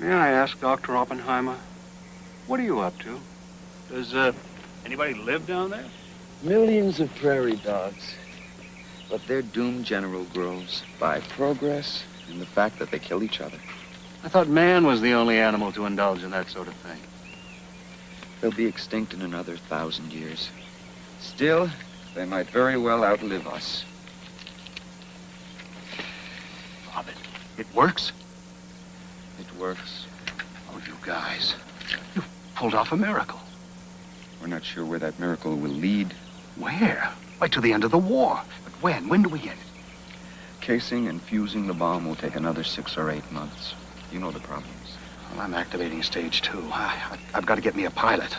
May I ask, Dr. Oppenheimer, what are you up to? Does anybody live down there? Millions of prairie dogs. But their doom, General Groves, by progress and the fact that they kill each other. I thought man was the only animal to indulge in that sort of thing. They'll be extinct in another 1,000 years. Still, they might very well outlive us. Bob, it works? It works. Oh, you guys. You've pulled off a miracle. We're not sure where that miracle will lead. Where? Right to the end of the war. But when? When do we get it? Casing and fusing the bomb will take another 6 or 8 months. You know the problems. Well, I'm activating stage 2. I've got to get me a pilot.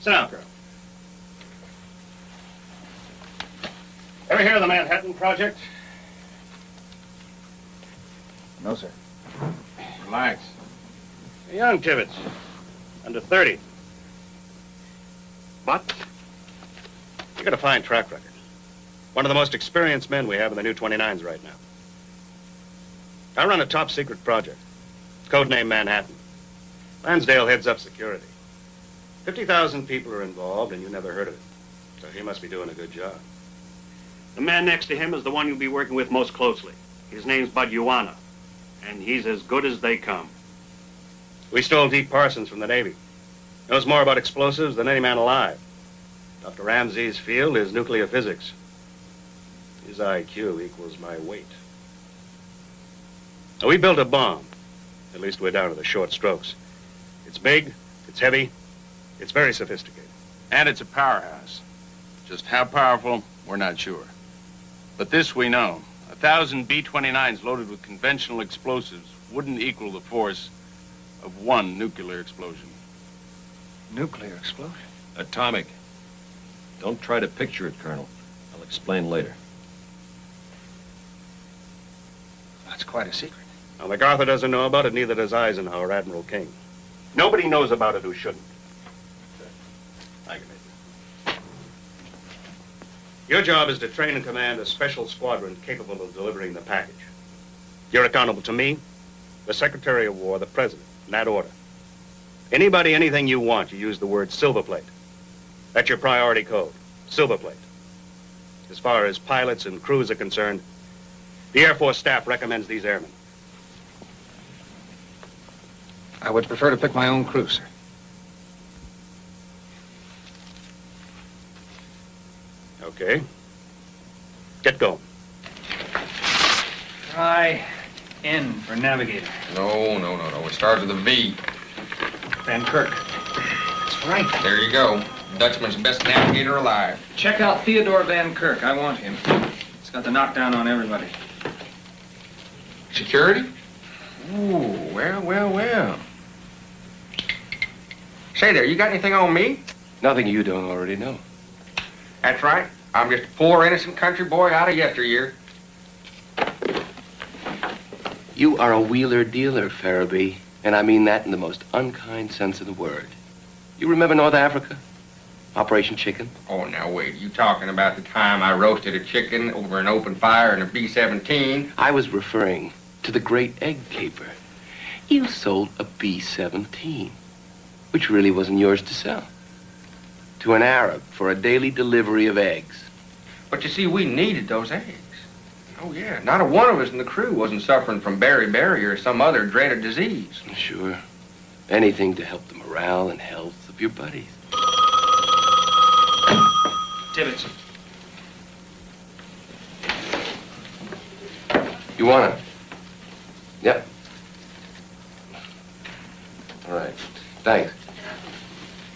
Sit down, Colonel. Ever hear of the Manhattan Project? No, sir. Relax. A young Tibbets, under 30. But you got a fine track record. One of the most experienced men we have in the new 29s right now. I run a top-secret project. Codename Manhattan. Lansdale heads up security. 50,000 people are involved, and you never heard of it. So he must be doing a good job. The man next to him is the one you'll be working with most closely. His name's Bud Yuana, and he's as good as they come. We stole Deke Parsons from the Navy. Knows more about explosives than any man alive. Dr. Ramsey's field is nuclear physics. His IQ equals my weight. Now, we built a bomb. At least we're down to the short strokes. It's big, it's heavy, it's very sophisticated. And it's a powerhouse. Just how powerful, we're not sure. But this we know. 1,000 B-29s loaded with conventional explosives wouldn't equal the force of one nuclear explosion. Nuclear explosion? Atomic. Don't try to picture it, Colonel. I'll explain later. That's quite a secret. Now, MacArthur doesn't know about it, neither does Eisenhower or Admiral King. Nobody knows about it who shouldn't. I can make it. Your job is to train and command a special squadron capable of delivering the package. You're accountable to me, the Secretary of War, the President, in that order. Anybody, anything you want, you use the word silverplate. That's your priority code, silverplate. As far as pilots and crews are concerned, the Air Force staff recommends these airmen. I would prefer to pick my own crew, sir. Okay. Get going. Try N for navigator. No. It starts with a V. Van Kirk. That's right. There you go. Dutchman's best navigator alive. Check out Theodore Van Kirk. I want him. He's got the knockdown on everybody. Security? Ooh, well. Say there, you got anything on me? Nothing you don't already know. That's right. I'm just a poor, innocent country boy out of yesteryear. You are a wheeler-dealer, Farabee, and I mean that in the most unkind sense of the word. You remember North Africa? Operation Chicken? Oh, now wait. You talking about the time I roasted a chicken over an open fire in a B-17? I was referring to the great egg caper. You sold a B-17, which really wasn't yours to sell, to an Arab for a daily delivery of eggs. But you see, we needed those eggs. Oh, yeah. Not a one of us in the crew wasn't suffering from beriberi or some other dreaded disease. Sure. Anything to help the morale and health of your buddies. Tibbets. You want it? Yep. All right. Thanks.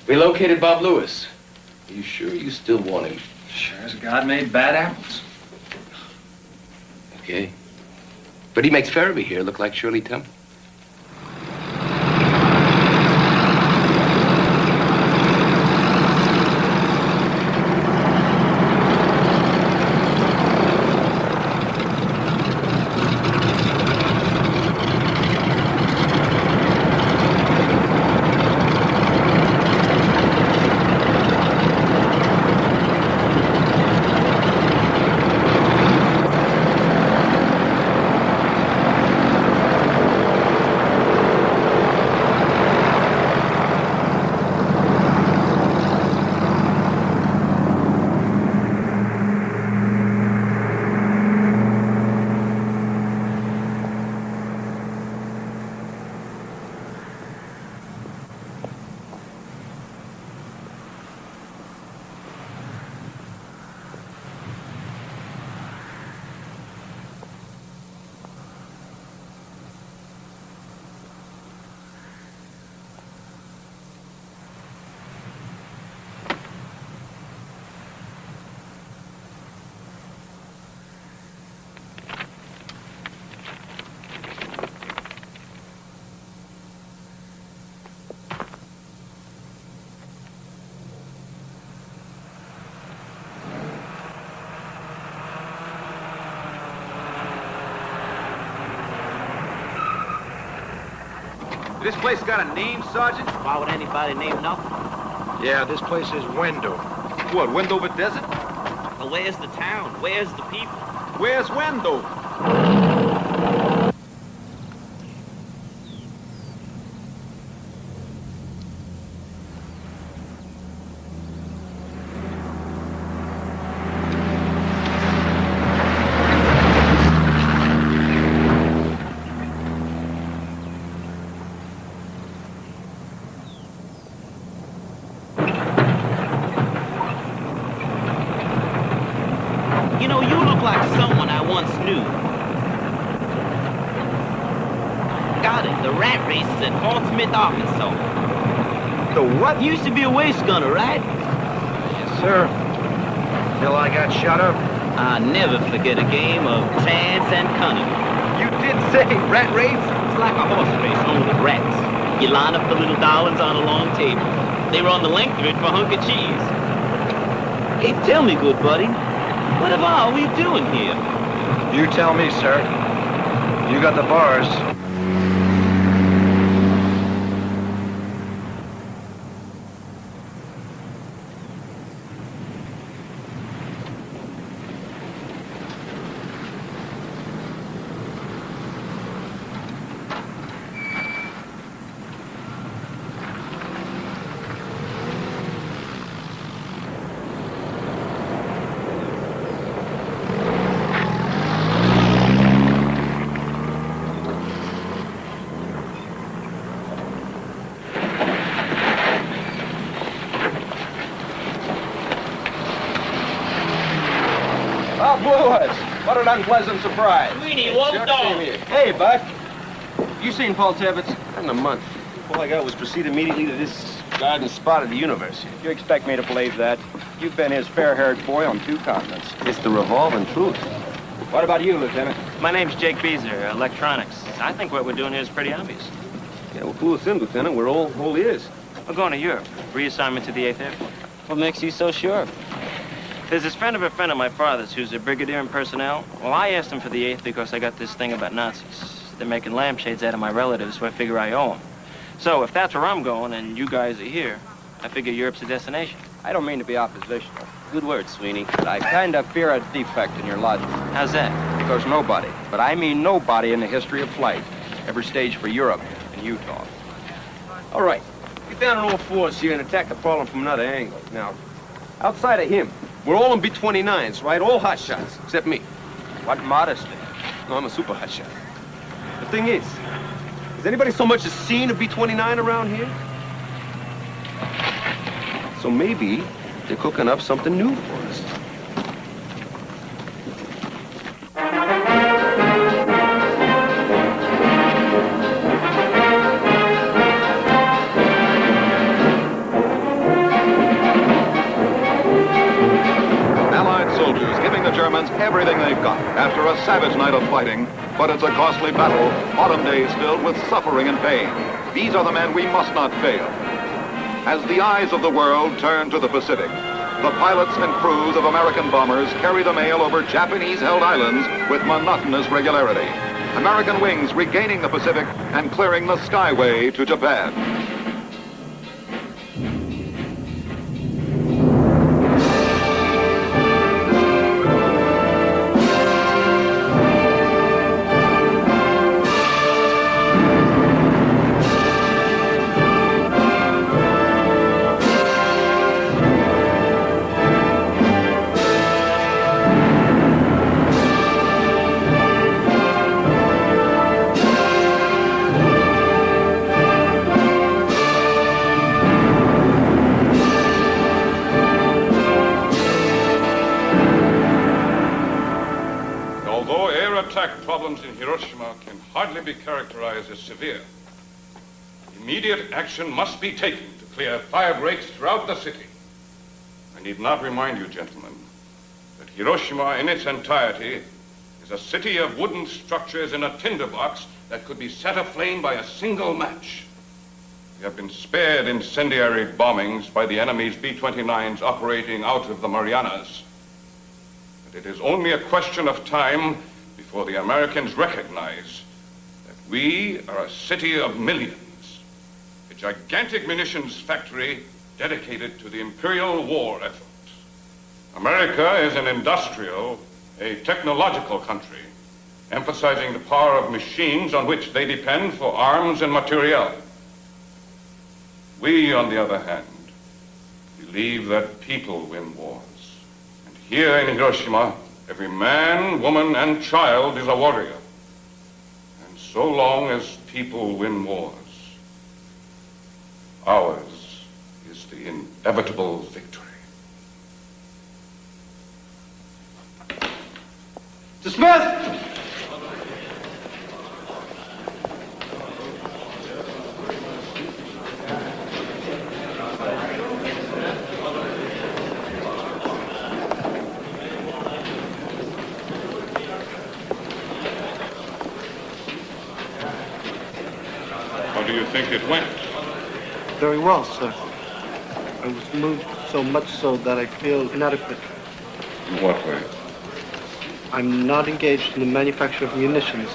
We located Bob Lewis. Are you sure you still want him? Sure as God made bad apples. Okay. But he makes Farabee here look like Shirley Temple. This place got a name, Sergeant? Why would anybody name nothing? Yeah, this place is Wendover. What, Wendover Desert? Well, where's the town? Where's the people? Where's Wendover? You know, you look like someone I once knew. Got it. The rat race is at Fort Smith, Arkansas. The what? You used to be a waste gunner, right? Yes, sir. Till I got shot up. I never forget a game of chance and cunning. You did say rat race? It's like a horse race, only with rats. You line up the little dollars on a long table. They run the length of it for a hunk of cheese. Hey, tell me, good buddy, what are we doing here? You tell me, sir. You got the bars. What an unpleasant surprise. Sweeney, walked off. Hey, Buck. You seen Paul Tibbets? Not in a month. All I got was proceed immediately to this garden spot at the university. You expect me to believe that? You've been his fair-haired boy on 2 continents. It's the revolving truth. What about you, Lieutenant? My name's Jake Beezer, electronics. I think what we're doing here is pretty obvious. Yeah, well, clue us in, Lieutenant. We're all ears. We're going to Europe. Reassignment to the 8th Air Force. What makes you so sure? There's this friend of my father's who's a brigadier in personnel. Well, I asked him for the 8th because I got this thing about Nazis. They're making lampshades out of my relatives, so I figure I owe them. So if that's where I'm going and you guys are here, I figure Europe's the destination. I don't mean to be oppositional, Good word, Sweeney. but I kind of fear a defect in your logic. How's that? Because nobody, but I mean nobody in the history of flight, ever staged for Europe in Utah. All right. Get down on all fours here and attack the problem from another angle. Now, outside of him, we're all in B-29s, right? All hot shots, except me. What modesty. No, I'm a super hot shot. The thing is, has anybody so much as seen a B-29 around here? So maybe they're cooking up something new for us. Germans everything they've got after a savage night of fighting, but it's a costly battle, autumn days filled with suffering and pain. These are the men we must not fail. As the eyes of the world turn to the Pacific, the pilots and crews of American bombers carry the mail over Japanese-held islands with monotonous regularity. American wings regaining the Pacific and clearing the skyway to Japan. Can hardly be characterized as severe. Immediate action must be taken to clear fire breaks throughout the city. I need not remind you, gentlemen, that Hiroshima in its entirety is a city of wooden structures in a tinderbox that could be set aflame by a single match. We have been spared incendiary bombings by the enemy's B-29s operating out of the Marianas. But it is only a question of time before the Americans recognize that we are a city of millions, a gigantic munitions factory dedicated to the imperial war effort. America is an industrial, a technological country, emphasizing the power of machines on which they depend for arms and materiel. We, on the other hand, believe that people win wars. And here in Hiroshima, every man, woman, and child is a warrior. And so long as people win wars, ours is the inevitable victory. Mr. Smith! How do you think it went? Very well, sir. I was moved so much so that I feel inadequate. In what way? I'm not engaged in the manufacture of munitions.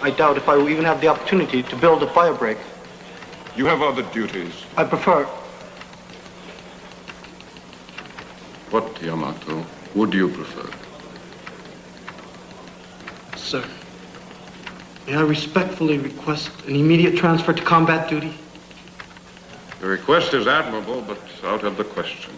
I doubt if I will even have the opportunity to build a fire break. You have other duties. I prefer. What, Yamato, would you prefer? Sir, may I respectfully request an immediate transfer to combat duty? The request is admirable, but out of the question.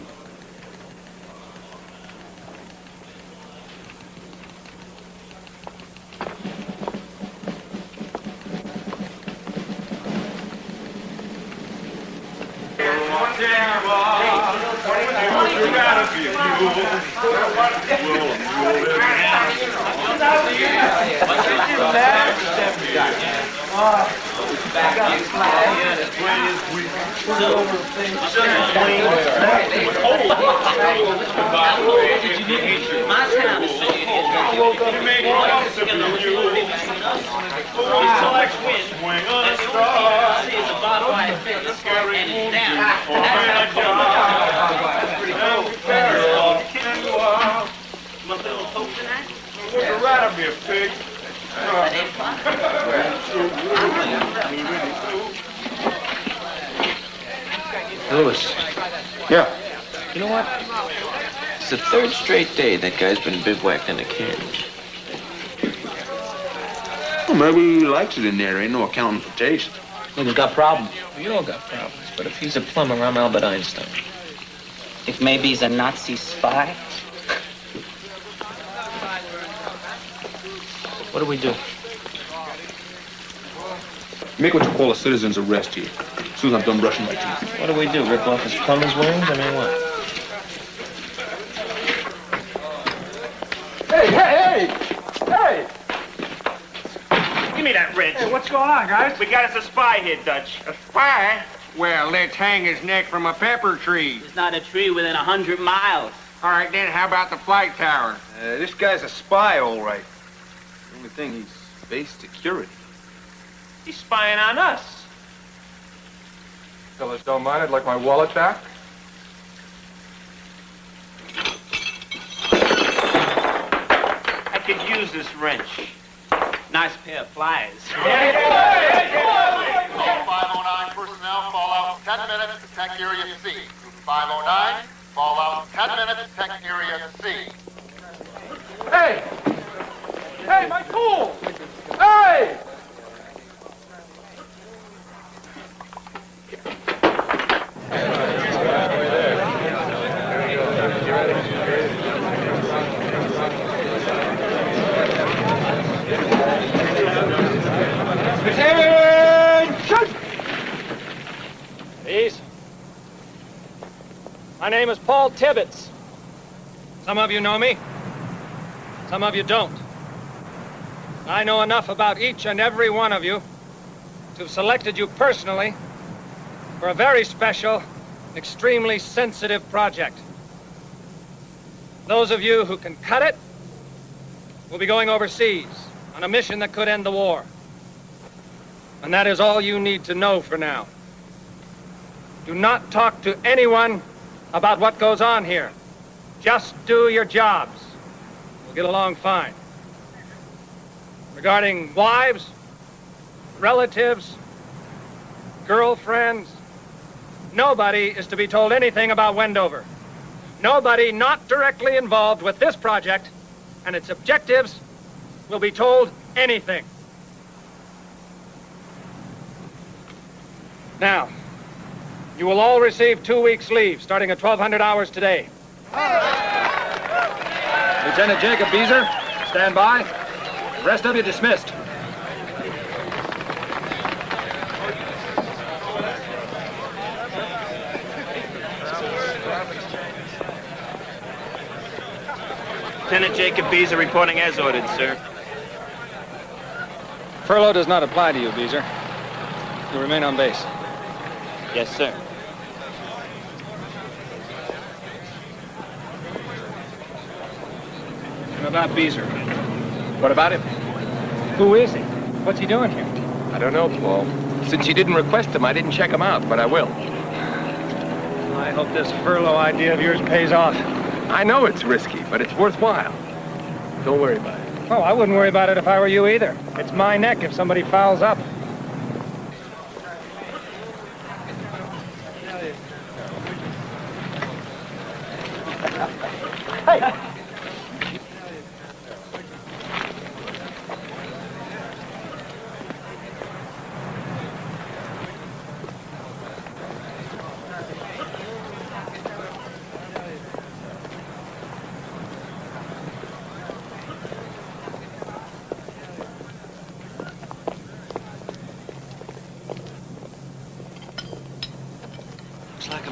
Louis. Yeah. You know what? It's the third straight day that guy's been bivouacked in a cage. Well, maybe he likes it in there. Ain't no accounting for taste. He's got problems. We all got problems. But if he's a plumber, I'm Albert Einstein. If maybe he's a Nazi spy? What do we do? Make what you call a citizen's arrest here. As soon as I'm done brushing my teeth. What do we do? Rip off his plumber's wings? I mean, what? Hey! Give me that wrench. Hey, what's going on, guys? We got us a spy here, Dutch. A spy? Well, let's hang his neck from a pepper tree. There's not a tree within 100 miles. All right, then, how about the flight tower? This guy's a spy, all right. The only thing, he's base security. He's spying on us. Fellas don't mind. I'd like my wallet back. I could use this wrench. Nice pair of pliers. All 509 personnel, fallout 10 minutes, tech area C. 509, fallout 10 minutes, tech area C. Hey! Hey, my tool! Hey! Please. My name is Paul Tibbets. Some of you know me. Some of you don't. I know enough about each and every one of you to have selected you personally for a very special, extremely sensitive project. Those of you who can cut it will be going overseas on a mission that could end the war. And that is all you need to know for now. Do not talk to anyone about what goes on here. Just do your jobs. We'll get along fine. Regarding wives, relatives, girlfriends, nobody is to be told anything about Wendover. Nobody not directly involved with this project and its objectives will be told anything. Now, you will all receive 2 weeks' leave, starting at 1,200 hours today. Lieutenant Jacob Beezer, stand by. The rest of you dismissed. Lieutenant Jacob Beezer reporting as ordered, sir. Furlough does not apply to you, Beezer. You remain on base. Yes, sir. And about Beezer. What about him? Who is he? What's he doing here? I don't know, Paul. Since you didn't request him, I didn't check him out, but I will. I hope this furlough idea of yours pays off. I know it's risky, but it's worthwhile. Don't worry about it. Oh, I wouldn't worry about it if I were you either. It's my neck if somebody fouls up. Hey!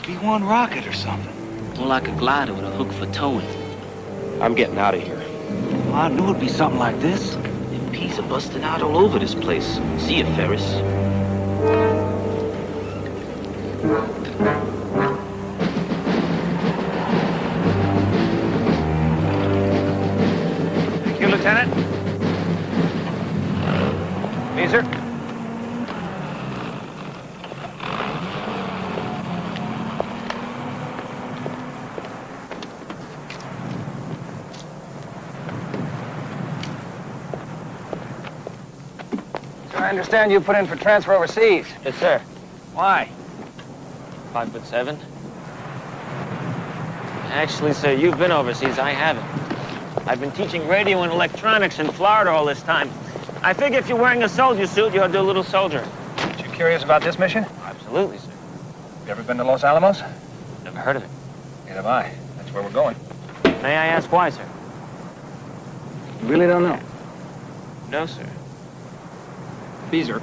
B-1 rocket or something. More like a glider with a hook for towing. I'm getting out of here. Well, I knew it'd be something like this. Peas are busting out all over this place. See you, Ferris. Thank you, Lieutenant. Beezer. I understand you put in for transfer overseas. Yes, sir. Why? 5'7". Actually, sir, you've been overseas. I haven't. I've been teaching radio and electronics in Florida all this time. I figure if you're wearing a soldier suit, you ought to do a little soldiering. Aren't you curious about this mission? Absolutely, sir. You ever been to Los Alamos? Never heard of it. Neither have I. That's where we're going. May I ask why, sir? You really don't know? No, sir. Beezer.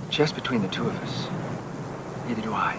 Just between the two of us. Neither do I.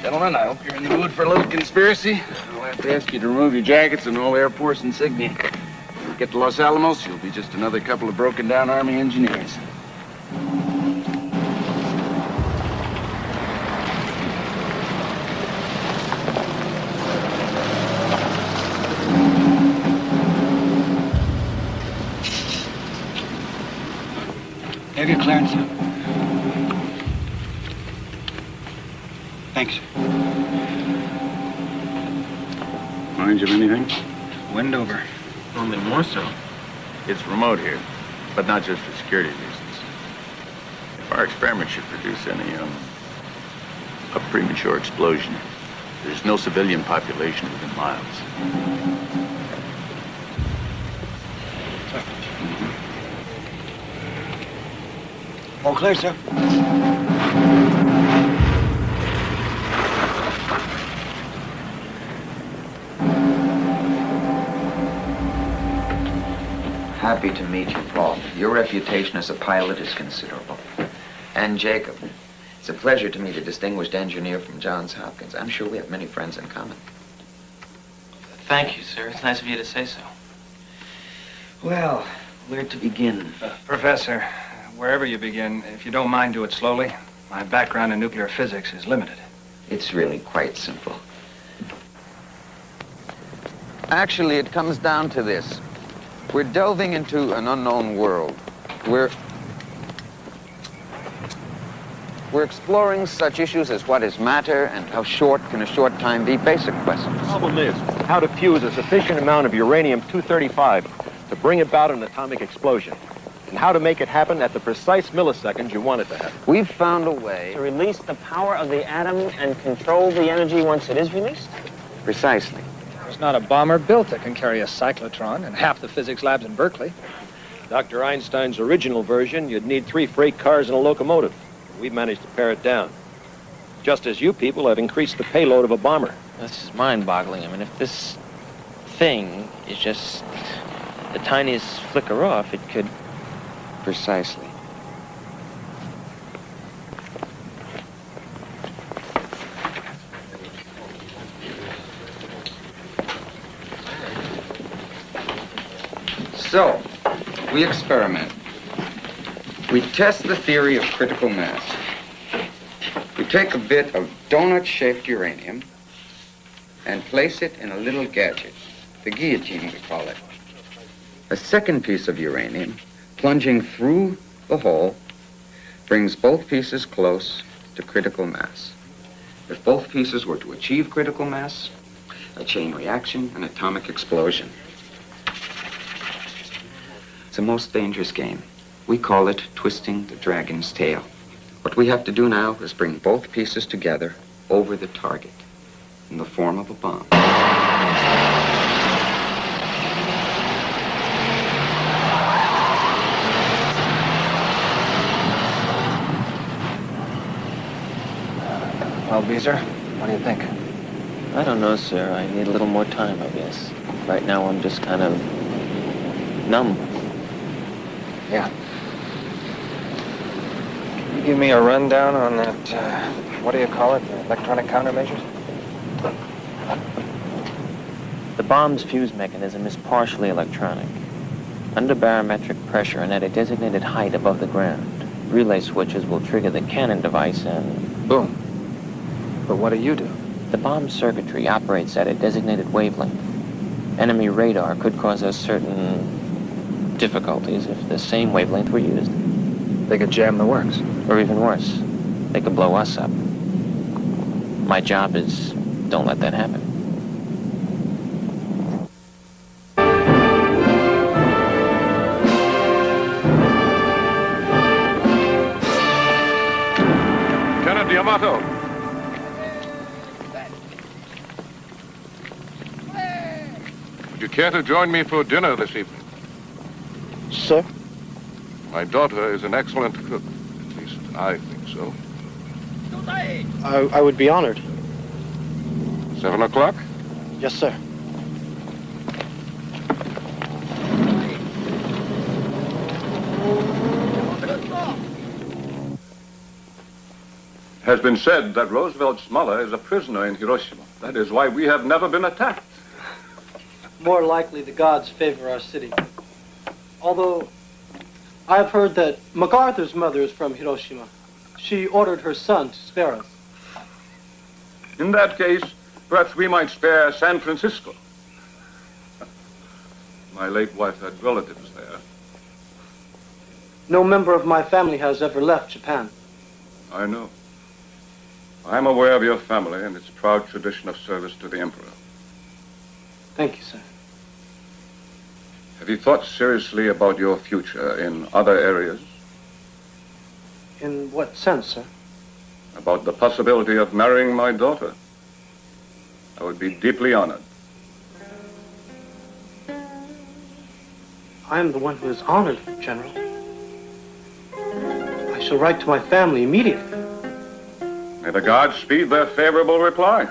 Gentlemen, I hope you're in the mood for a little conspiracy. I'll have to ask you to remove your jackets and all Air Force insignia. When we get to Los Alamos, you'll be just another couple of broken-down Army engineers. Have your clearance. Thanks. Mind you of anything? Wind over. Only more so. It's remote here, but not just for security reasons. If our experiment should produce any, a premature explosion, there's no civilian population within miles. All clear, sir. Happy to meet you, Paul. Your reputation as a pilot is considerable. And Jacob. It's a pleasure to meet a distinguished engineer from Johns Hopkins. I'm sure we have many friends in common. Thank you, sir. It's nice of you to say so. Well, where to begin? Professor, wherever you begin, if you don't mind, do it slowly. My background in nuclear physics is limited. It's really quite simple. Actually, it comes down to this. We're delving into an unknown world. We're exploring such issues as what is matter and how short can a short time be, basic questions. The problem is how to fuse a sufficient amount of uranium-235 to bring about an atomic explosion, and how to make it happen at the precise millisecond you want it to happen. We've found a way To release the power of the atom and control the energy once it is released? Precisely. There's not a bomber built that can carry a cyclotron in half the physics labs in Berkeley. Dr. Einstein's original version, you'd need 3 freight cars and a locomotive. We've managed to pare it down. Just as you people have increased the payload of a bomber. This is mind-boggling. I mean, if this thing is just the tiniest flicker off, it could... Precisely. So, we experiment. We test the theory of critical mass. We take a bit of donut-shaped uranium and place it in a little gadget, the guillotine we call it. A second piece of uranium, plunging through the hole, brings both pieces close to critical mass. If both pieces were to achieve critical mass, a chain reaction, an atomic explosion. It's a most dangerous game. We call it twisting the dragon's tail. What we have to do now is bring both pieces together over the target in the form of a bomb. Well, Beezer, what do you think? I don't know, sir. I need a little more time, I guess. Right now, I'm just kind of numb. Yeah. Can you give me a rundown on that, what do you call it, the electronic countermeasures? The bomb's fuse mechanism is partially electronic. Under barometric pressure and at a designated height above the ground, relay switches will trigger the cannon device and... boom. But what do you do? The bomb circuitry operates at a designated wavelength. Enemy radar could cause us certain difficulties if the same wavelength were used. They could jam the works. Or even worse, they could blow us up. My job is, don't let that happen. Lieutenant D'Amato. Would you care to join me for dinner this evening? Sir? My daughter is an excellent cook. At least I think so. I would be honored. 7 o'clock? Yes, sir. It has been said that Roosevelt's mother is a prisoner in Hiroshima. That is why we have never been attacked. More likely the gods favor our city. Although I've heard that MacArthur's mother is from Hiroshima. She ordered her son to spare us. In that case, perhaps we might spare San Francisco. My late wife had relatives there. No member of my family has ever left Japan. I know. I'm aware of your family and its proud tradition of service to the Emperor. Thank you, sir. Have you thought seriously about your future in other areas? In what sense, sir? About the possibility of marrying my daughter? I would be deeply honored. I am the one who is honored, General. I shall write to my family immediately. May the gods speed their favorable reply.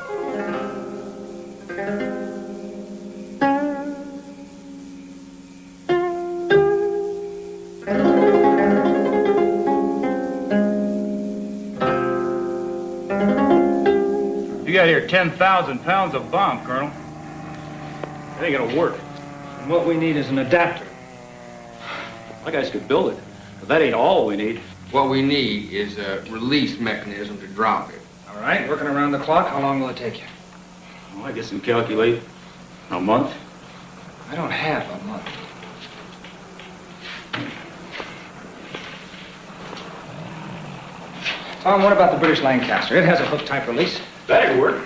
You got here 10,000 pounds of bomb, Colonel. It ain't gonna work. And what we need is an adapter. My guys could build it, but that ain't all we need. What we need is a release mechanism to drop it. All right, working around the clock. How long will it take you? Well, I guess we calculate a month. I don't have a mother. Tom, what about the British Lancaster? It has a hook-type release. That'd work.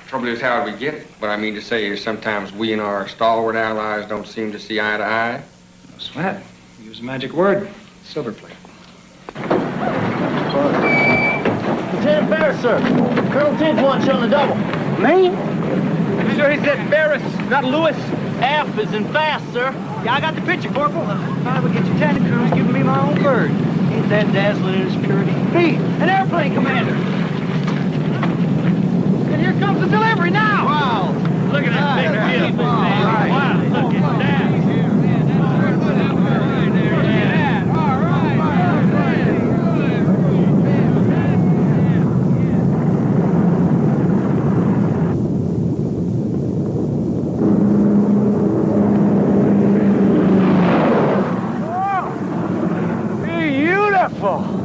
Trouble is, how do we get it? What I mean to say is sometimes we and our stalwart allies don't seem to see eye to eye. No sweat. Use a magic word. Silver plate. Lieutenant Ferris, sir. Colonel Tibbs wants you on the double. Me? Sure, he said Ferris, not Lewis. F is in fast, sir. Yeah, I got the picture, Corporal. I would get your tanning crew's giving me my own bird. Ain't that dazzling in its purity? Me, an airplane commander. And here comes the delivery now. Wow. Look at that big beautiful man. Wow, look at that. Beautiful.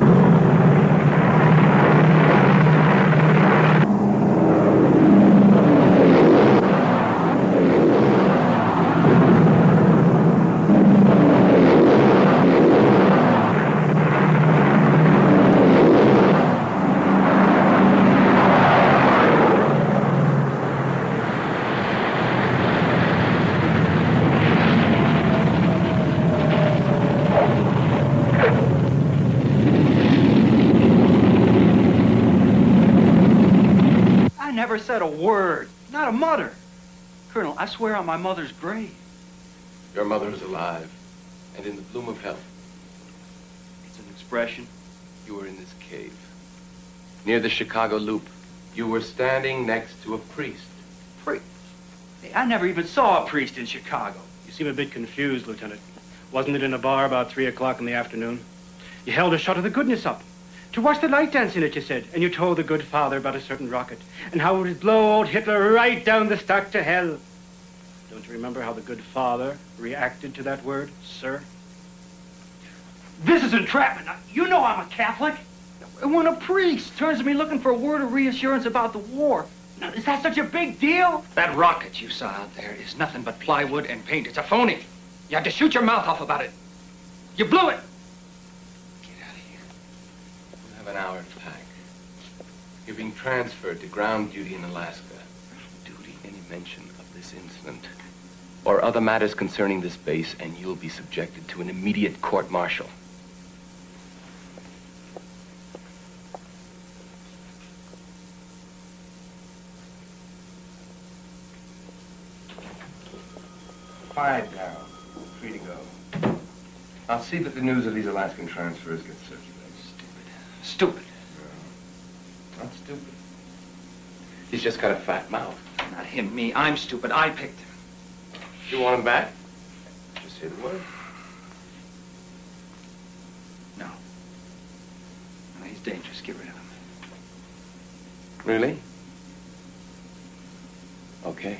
Never said a word. Not a mutter. Colonel, I swear on my mother's grave. Your mother is alive and in the bloom of health. It's an expression. You were in this cave. Near the Chicago Loop. You were standing next to a priest. Priest? Hey, I never even saw a priest in Chicago. You seem a bit confused, Lieutenant. Wasn't it in a bar about 3 o'clock in the afternoon? You held a shot of the goodness up. To watch the light dance in it, you said, and you told the good father about a certain rocket, and how it would blow old Hitler right down the stack to hell. Don't you remember how the good father reacted to that word, sir? This is entrapment. Now, you know I'm a Catholic. And when a priest turns to me looking for a word of reassurance about the war, now, is that such a big deal? That rocket you saw out there is nothing but plywood and paint. It's a phony. You had to shoot your mouth off about it. You blew it. An hour to pack. You're being transferred to ground duty in Alaska. Duty, any mention of this incident or other matters concerning this base, and you'll be subjected to an immediate court-martial. Quiet down. Free to go. I'll see that the news of these Alaskan transfers gets circulated. Stupid. Not stupid. He's just got a fat mouth. Not him, me. I'm stupid. I picked him. You want him back? Just say the word. No. No, he's dangerous. Get rid of him. Really? Okay.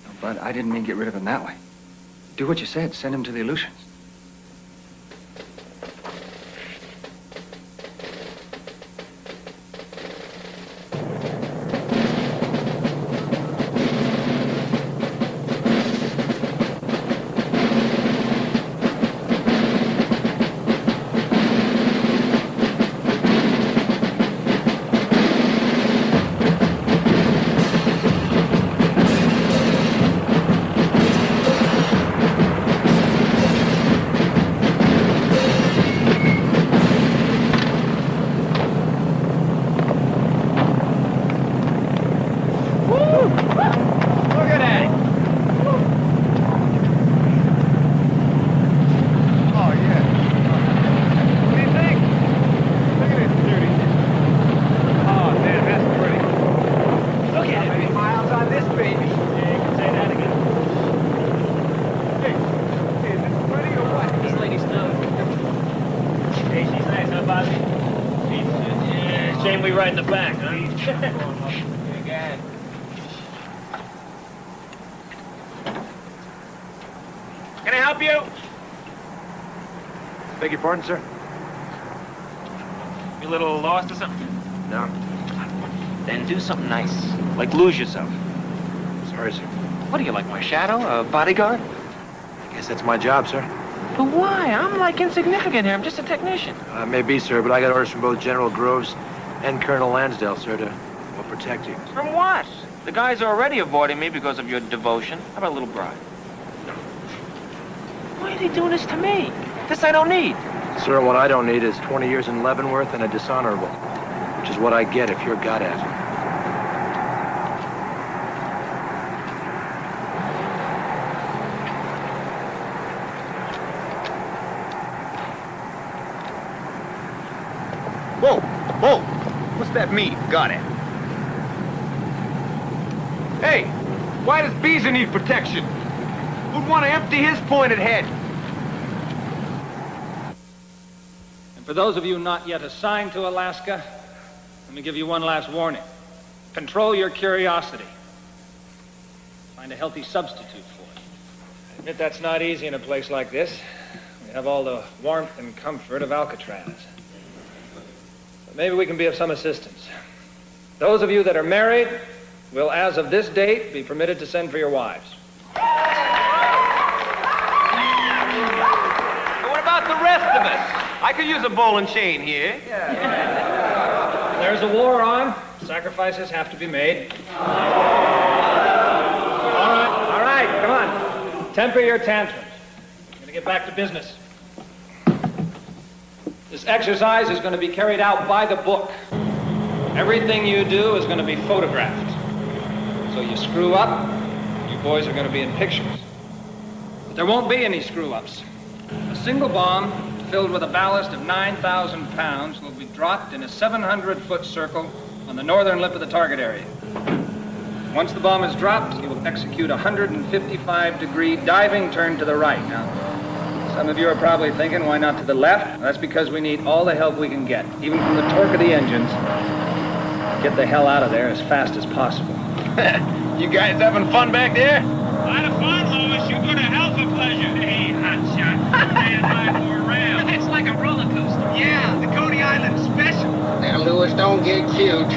No, Bud, I didn't mean get rid of him that way. Do what you said. Send him to the Aleutians. Right in the back, huh? Can I help you? Beg your pardon, sir? You a little lost or something? No. Then do something nice, like lose yourself. Sorry, sir. What are you, like my shadow? A bodyguard? I guess that's my job, sir. But why? I'm like insignificant here. I'm just a technician. Maybe, sir, but I got orders from both General Groves and Colonel Lansdale, sir, to protect you. From what? The guys are already avoiding me because of your devotion. How about a little bribe? Why are they doing this to me? This I don't need. Sir, what I don't need is 20 years in Leavenworth and a dishonorable, which is what I get if you're got at. Whoa, whoa. What's that mean? Got it. Hey, why does Beezer need protection? Who'd want to empty his pointed head? And for those of you not yet assigned to Alaska, let me give you one last warning. Control your curiosity. Find a healthy substitute for it. I admit that's not easy in a place like this. We have all the warmth and comfort of Alcatraz. But maybe we can be of some assistance. Those of you that are married will, as of this date, be permitted to send for your wives. But what about the rest of us? I could use a ball and chain here. There's a war on. Sacrifices have to be made. All right, come on. Temper your tantrums. I'm going to get back to business. This exercise is going to be carried out by the book. Everything you do is going to be photographed. So you screw up, you boys are going to be in pictures. But there won't be any screw-ups. A single bomb filled with a ballast of 9,000 pounds will be dropped in a 700-foot circle on the northern lip of the target area. Once the bomb is dropped, you will execute a 155-degree diving turn to the right. Now, some of you are probably thinking, why not to the left? That's because we need all the help we can get, even from the torque of the engines. Get the hell out of there as fast as possible. You guys having fun back there? A lot of fun, Louis. You go to hell for pleasure. Hey, hotshot. Stay alive for a rail. It's like a roller coaster. Yeah, the Coney Island special. Now, Louis, don't get cute.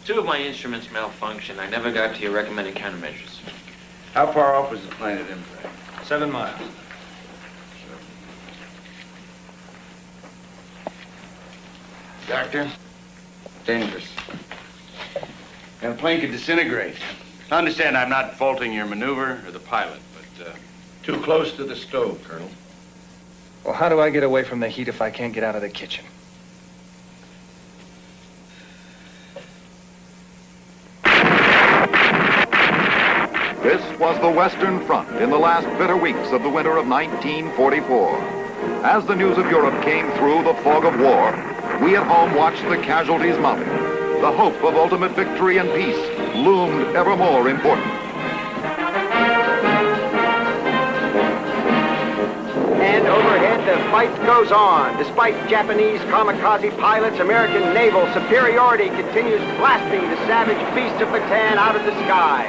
Two of my instruments malfunctioned. I never got to your recommended countermeasures. How far off was the plane at impact? 7 miles. Doctor? Dangerous. And the plane could disintegrate. Understand, I'm not faulting your maneuver or the pilot, but, Too close to the stove, Colonel. Well, how do I get away from the heat if I can't get out of the kitchen? This was the Western Front in the last bitter weeks of the winter of 1944. As the news of Europe came through the fog of war, we at home watched the casualties mounting. The hope of ultimate victory and peace loomed ever more important. And overhead, the fight goes on. Despite Japanese kamikaze pilots, American naval superiority continues blasting the savage beasts of Bataan out of the sky.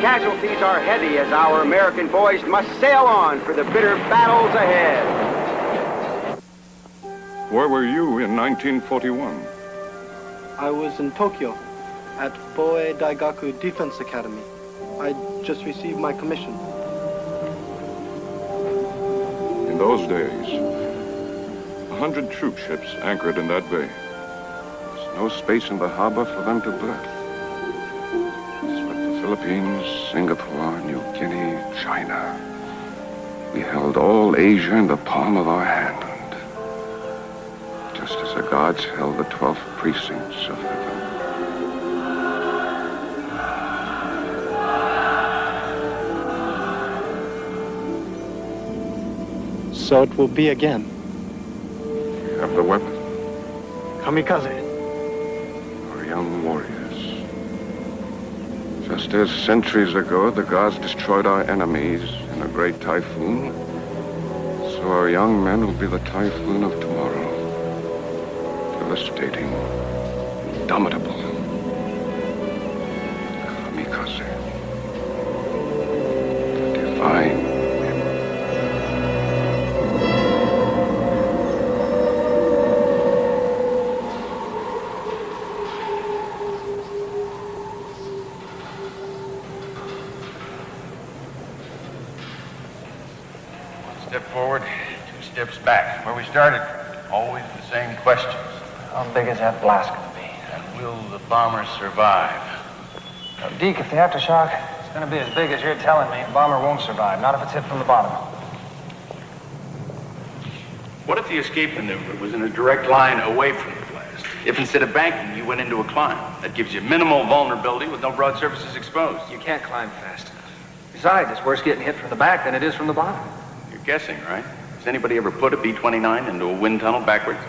Casualties are heavy as our American boys must sail on for the bitter battles ahead. Where were you in 1941? I was in Tokyo at Boei Daigaku Defense Academy. I just received my commission. In those days, 100 troop ships anchored in that bay. There's no space in the harbor for them to berth. Philippines, Singapore, New Guinea, China. We held all Asia in the palm of our hand, just as the gods held the 12 precincts of heaven. So it will be again. You have the weapon. Kamikaze. Our young warriors. Just as centuries ago the gods destroyed our enemies in a great typhoon, so our young men will be the typhoon of tomorrow. Devastating, indomitable. step forward, 2 steps back. Where we started, always the same questions. How big is that blast going to be? And will the bomber survive? Now, Deke, if the aftershock is going to be as big as you're telling me, the bomber won't survive. Not if it's hit from the bottom. What if the escape maneuver was in a direct line away from the blast? If instead of banking, you went into a climb, that gives you minimal vulnerability with no broad surfaces exposed. You can't climb fast enough. Besides, it's worse getting hit from the back than it is from the bottom. You're guessing, right? Has anybody ever put a B-29 into a wind tunnel backwards?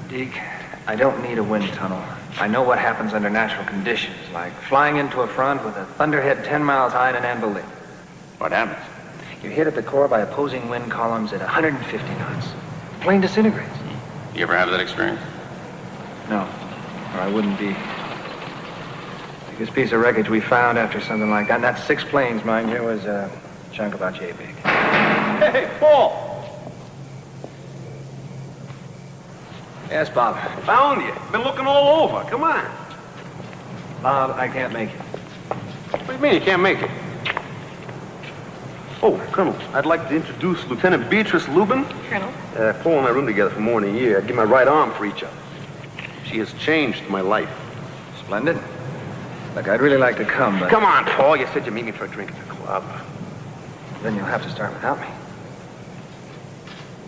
Deke, I don't need a wind tunnel. I know what happens under natural conditions, like flying into a front with a thunderhead 10 miles high in an anvil lip. What happens? You're hit at the core by opposing wind columns at 150 knots. The plane disintegrates. You ever have that experience? No, or I wouldn't be. This piece of wreckage we found after something like that, and that's 6 planes, mind you, was a chunk about yay big. Hey, Paul! Yes, Bob. Found you. Been looking all over. Come on. Bob, I can't make it. What do you mean you can't make it? Oh, Colonel, I'd like to introduce Lieutenant Beatrice Lubin. Colonel? Paul and I room together for more than a year. I'd give my right arm for each other. She has changed my life. Splendid. Look, I'd really like to come, but... Come on, Paul. You said you'd meet me for a drink at the club. Then you'll have to start without me.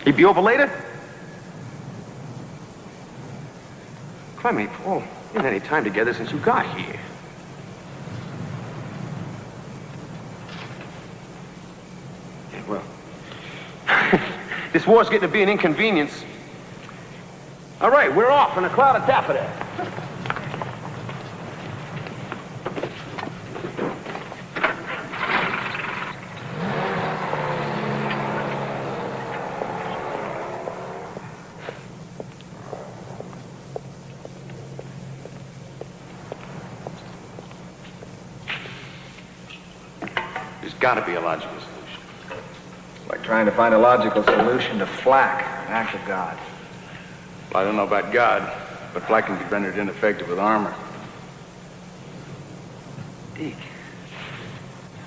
You'd be over later? Clemmy, Paul, we haven't had any time together since you got here. Yeah, well, this war's getting to be an inconvenience. All right, we're off in a cloud of daffodils. Got to be a logical solution. It's like trying to find a logical solution to flak, an act of God. Well, I don't know about God, but flak can be rendered ineffective with armor. Deke,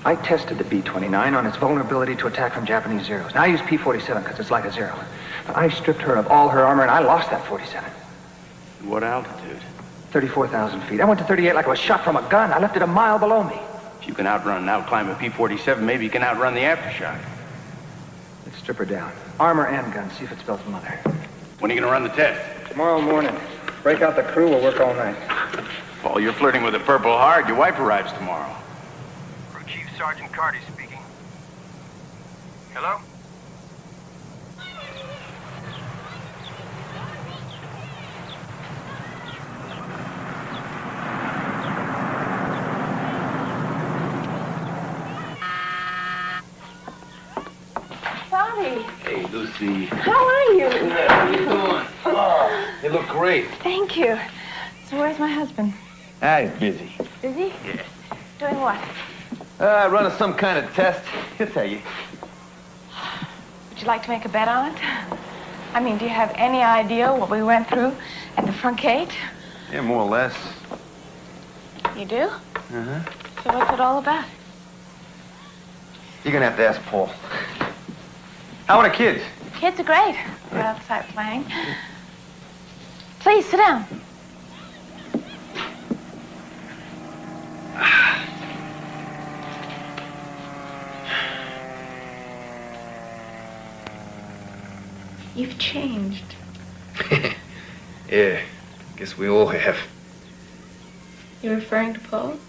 I tested the B-29 on its vulnerability to attack from Japanese Zeros. Now I use P-47 because it's like a Zero. But I stripped her of all her armor and I lost that 47. What altitude? 34,000 feet. I went to 38 like I was shot from a gun. I left it a mile below me. If you can outrun and outclimb a P-47, maybe you can outrun the aftershock. Let's strip her down. Armor and gun. See if it spells mother. When are you going to run the test? Tomorrow morning. Break out the crew. We'll work all night. Paul, you're flirting with the Purple Heart. Your wife arrives tomorrow. Crew Chief Sergeant Carty speaking. Hello? Bobby. Hey, Lucy. How are you? How you doing? Oh, you look great. Thank you. So where's my husband? He's busy. Busy? Yeah. Doing what? Running some kind of test. He'll tell you. Would you like to make a bet on it? I mean, do you have any idea what we went through at the front gate? Yeah, more or less. You do? Uh-huh. So what's it all about? You're gonna have to ask Paul. How are the kids? Kids are great. They're outside playing. Please, sit down. You've changed. Yeah, guess we all have. You're referring to Paul?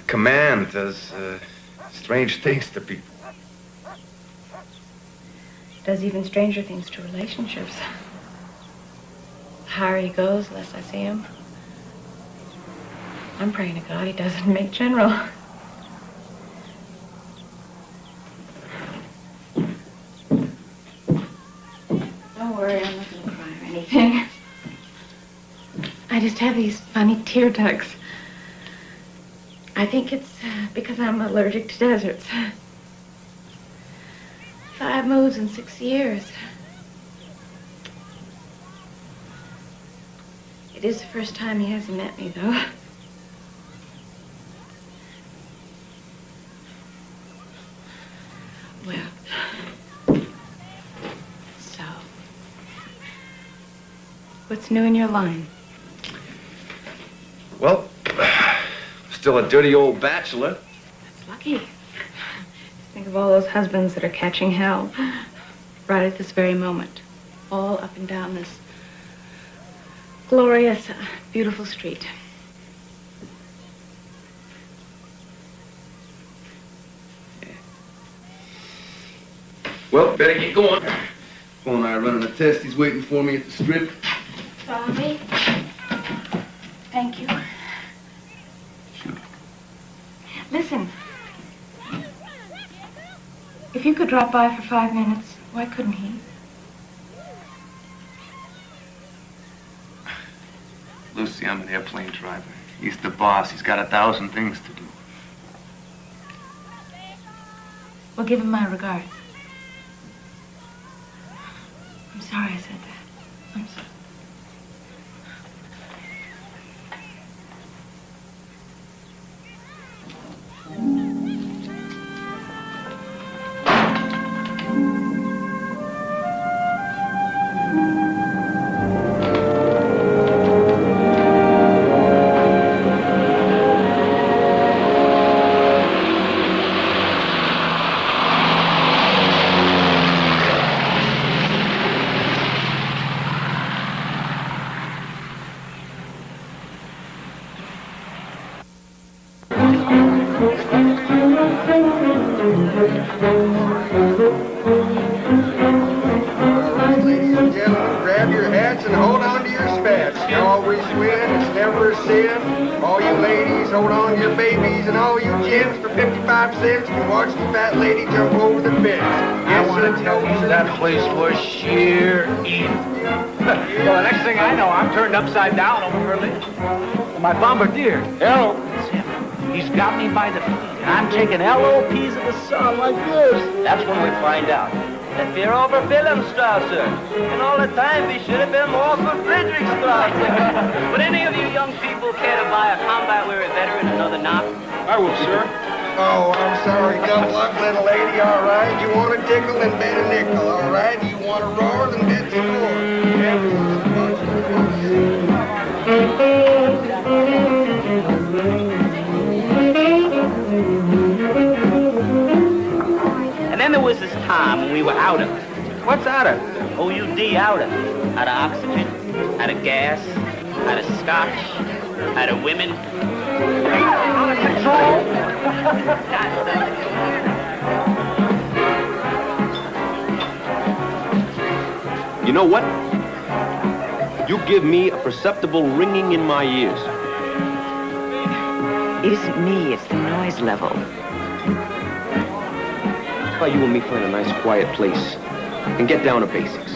Command does strange things to people. Does even stranger things to relationships. The higher he goes, the less I see him. I'm praying to God he doesn't make general. Don't worry, I'm not going to cry or anything. I just have these funny tear ducts. I think it's because I'm allergic to deserts. 5 moves in 6 years. It is the first time he hasn't met me, though. What's new in your line? Well, still a dirty old bachelor. That's lucky. Think of all those husbands that are catching hell right at this very moment. All up and down this glorious, beautiful street. Well, better get going. Paul and I are running a test. He's waiting for me at the strip. Bobby? Thank you. Sure. Listen. If you could drop by for 5 minutes, why couldn't he? Lucy, I'm an airplane driver. He's the boss. He's got 1,000 things to do. Well, give him my regards. I'm sorry I said that. I'm sorry. Place was sheer eating. Well, the next thing I know, I'm turned upside down over Berlin. Well, my bombardier, hello, it's him. He's got me by the feet. I'm taking LOPs of the sun like this. That's when we find out that we're over Wilhelmstrasse. And all the time, we should have been more for Friedrichstrasse. Would any of you young people care to buy a combat-weary veteran another knock? I will, sir. Oh, I'm sorry. Dumb luck, little lady, all right? You want a tickle, then bet a nickel, all right? You want a roar, then bet the And then there was this time when we were out of. What's out of? OUD out of. Out of oxygen, out of gas, out of scotch, out of women. Out of control. You know what? You give me a perceptible ringing in my ears. It isn't me, it's the noise level. How about you and me find a nice quiet place and get down to basics?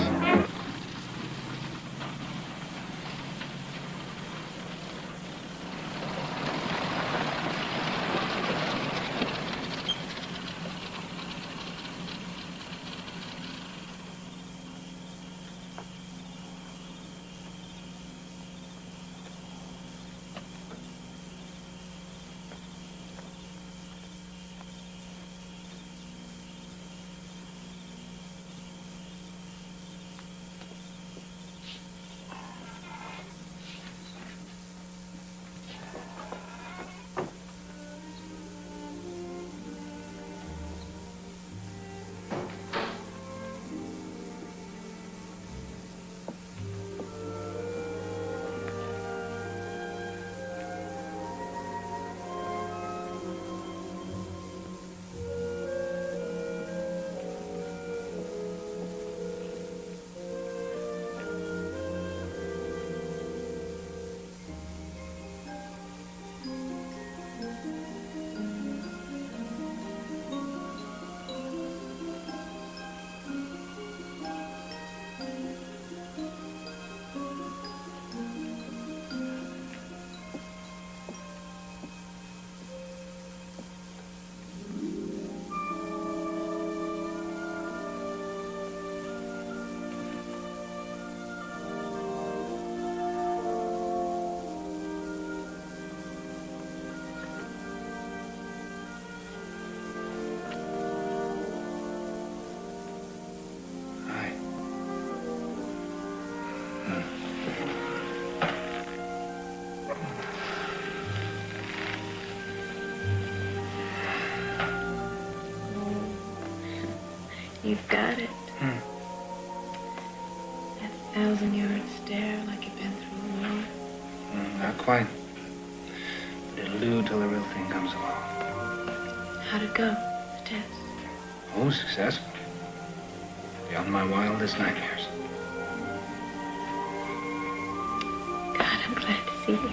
you've got it. That 1,000-yard stare like you've been through a war. Not quite. But it'll do till the real thing comes along. How'd it go, the test? Oh, successful. Beyond my wildest nightmares. God, I'm glad to see you.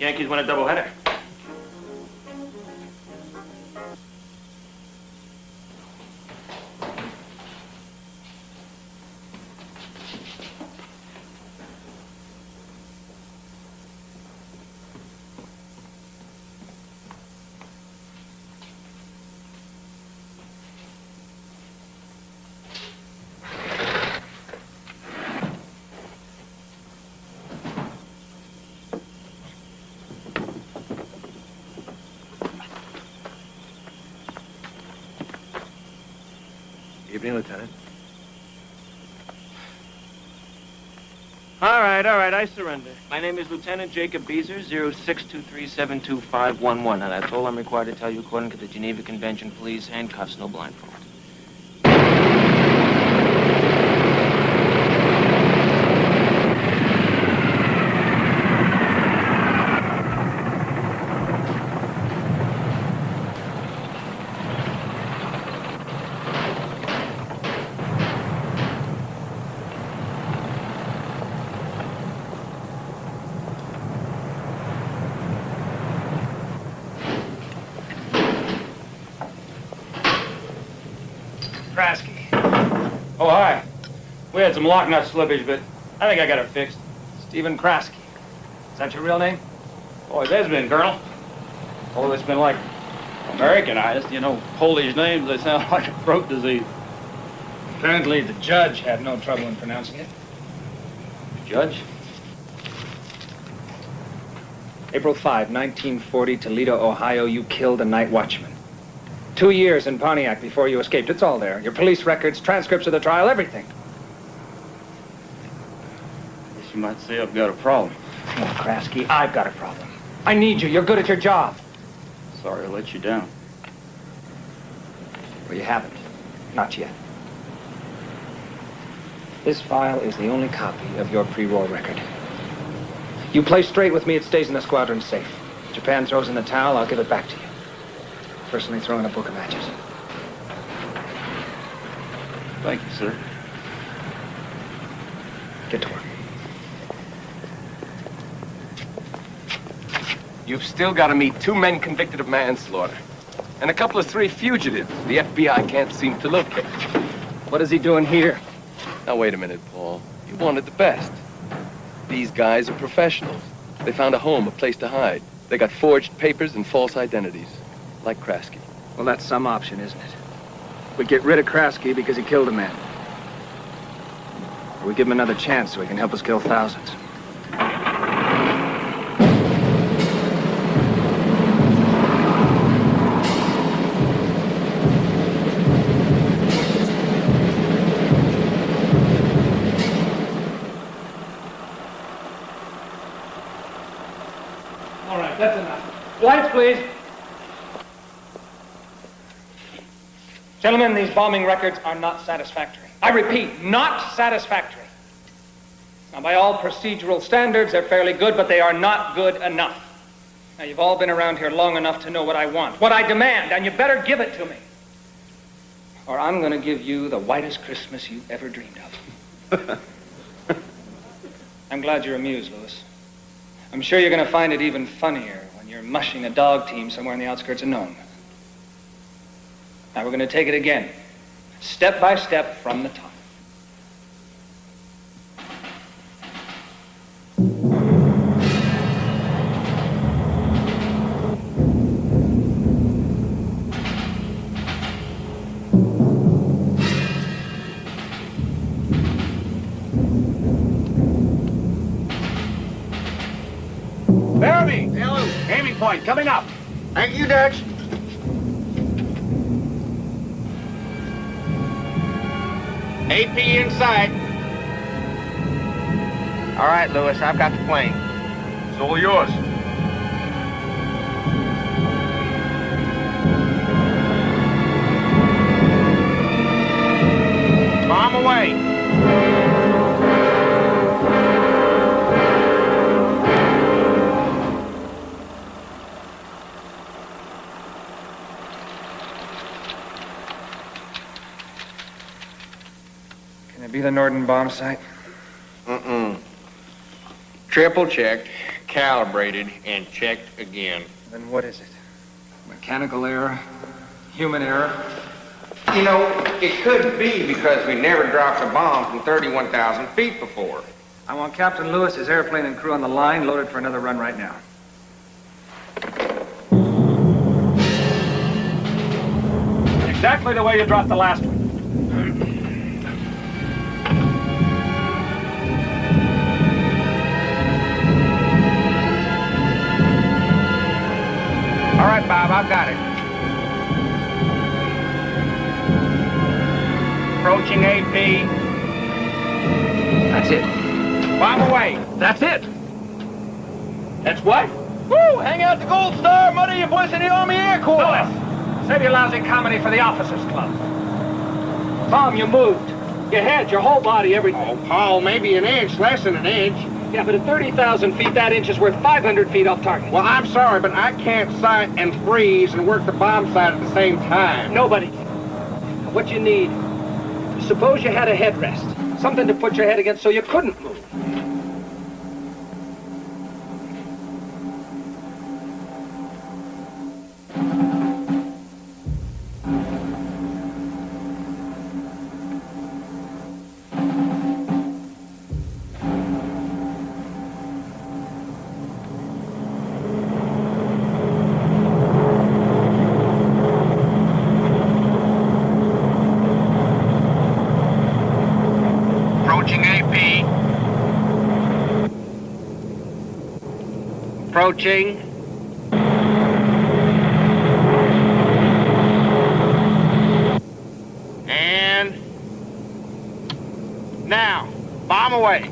Yankees win a doubleheader. Evening, Lieutenant. All right, I surrender. My name is Lieutenant Jacob Beezer, 0623722511, and that's all I'm required to tell you according to the Geneva Convention. Please, handcuffs, no blindfold. Oh, hi. We had some lock nut slippage, but I think I got it fixed. Stephen Kraske. Is that your real name? Oh, it has been, Colonel. Although it's been like Americanized. You know, Polish names, they sound like a throat disease. Apparently the judge had no trouble in pronouncing it. Judge? April 5, 1940, Toledo, Ohio, you killed a night watchman. 2 years in Pontiac before you escaped. It's all there. Your police records, transcripts of the trial, everything. Guess you might say I've got a problem. Come on, Kraske, I've got a problem. I need you. You're good at your job. Sorry to let you down. Well, you haven't. Not yet. This file is the only copy of your pre-war record. You play straight with me, it stays in the squadron safe. Japan throws in the towel, I'll give it back to you. Personally throw in a book of matches. Thank you, sir. Get to work. You've still got to meet 2 men convicted of manslaughter. And a couple of 3 fugitives the FBI can't seem to locate. What is he doing here? Now, wait a minute, Paul. You wanted the best. These guys are professionals. They found a home, a place to hide. They got forged papers and false identities. Like Kraske. Well, that's some option, isn't it? We get rid of Kraske because he killed a man. Or we give him another chance so he can help us kill thousands. All right, that's enough. Lights, please. Gentlemen, these bombing records are not satisfactory. I repeat, not satisfactory. Now, by all procedural standards, they're fairly good, but they are not good enough. Now, you've all been around here long enough to know what I want, what I demand, and you better give it to me. or I'm going to give you the whitest Christmas you ever dreamed of. I'm glad you're amused, Louis. I'm sure you're going to find it even funnier when you're mushing a dog team somewhere on the outskirts of Nome. Now we're going to take it again, step by step from the top. Barry! Hello. Aiming point coming up. Thank you, Dutch. AP inside. All right, Louis, I've got the plane. It's all yours. Bomb away. Can it be the Norden bomb site? Triple checked, calibrated, and checked again. Then what is it? Mechanical error? Human error? You know, it could be because we never dropped a bomb from 31,000 feet before. I want Captain Lewis, his airplane, and crew on the line loaded for another run right now. Exactly the way you dropped the last one. All right, Bob, I've got it. Approaching AP. That's it. Bomb away. That's it. That's what? Woo! Hang out the Gold Star, muddy you boys in the Army Air Corps. Louis, save your lousy comedy for the Officers Club. Tom, you moved. Your head, your whole body, everything. Oh, Paul, maybe an inch, less than an inch. Yeah, but at 30,000 feet, that inch is worth 500 feet off target. Well, I'm sorry, but I can't sight and freeze and work the bomb sight at the same time. Nobody can. What you need, suppose you had a headrest, something to put your head against so you couldn't move. Approaching AP. Approaching. And now, bomb away.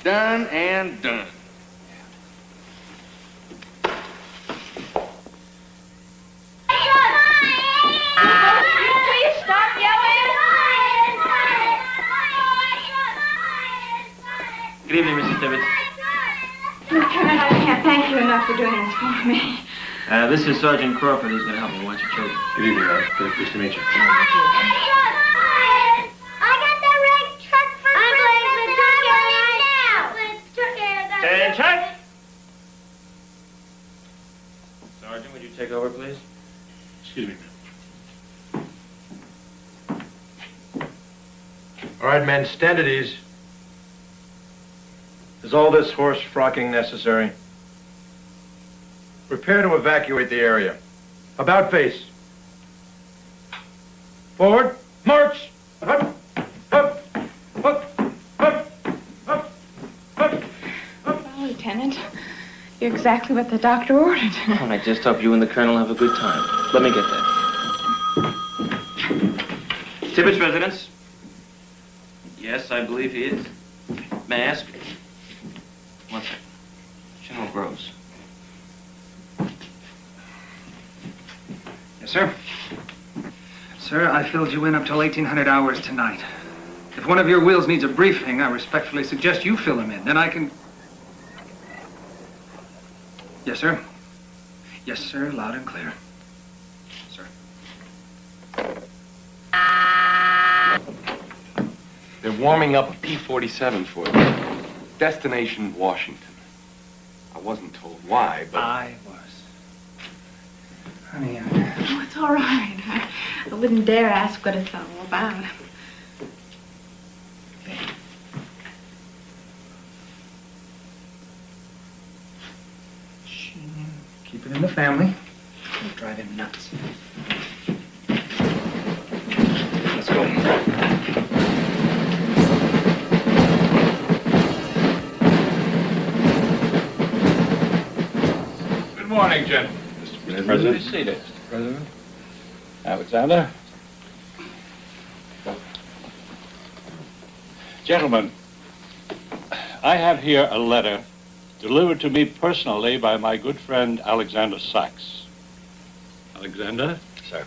Done and done. Please stop yelling. Good evening, Mrs. Tibbetts. Lieutenant, I can't thank you enough for doing this for me. This is Sergeant Crawford who's going to help me watch your children. Good evening, Ralph. Pleased to meet you. Attention! Sergeant, would you take over, please? Excuse me, ma'am. All right, men, stand at ease. Is all this horse frocking necessary? Prepare to evacuate the area. About face. Forward. March! Up! Up! Up! Up! Up! Up! Well, Lieutenant, you're exactly what the doctor ordered. Oh, I just hope you and the Colonel have a good time. Let me get that. Tibbetts residence? Yes, I believe he is. Mask? One second. General Groves. Yes, sir. Sir, I filled you in up till 1800 hours tonight. If one of your wheels needs a briefing, I respectfully suggest you fill him in. Then I can... Yes, sir. Yes, sir, loud and clear. Sir. They're warming up a P-47 for you. Destination Washington. I wasn't told why, but... I was. Honey, Oh, it's all right. I wouldn't dare ask what it's all about. keep it in the family. It'll drive him nuts. Let's go. Good morning, gentlemen. Mr. President. Be seated. Mr. President. Alexander. Gentlemen, I have here a letter delivered to me personally by my good friend Alexander Sachs. Alexander? Sir.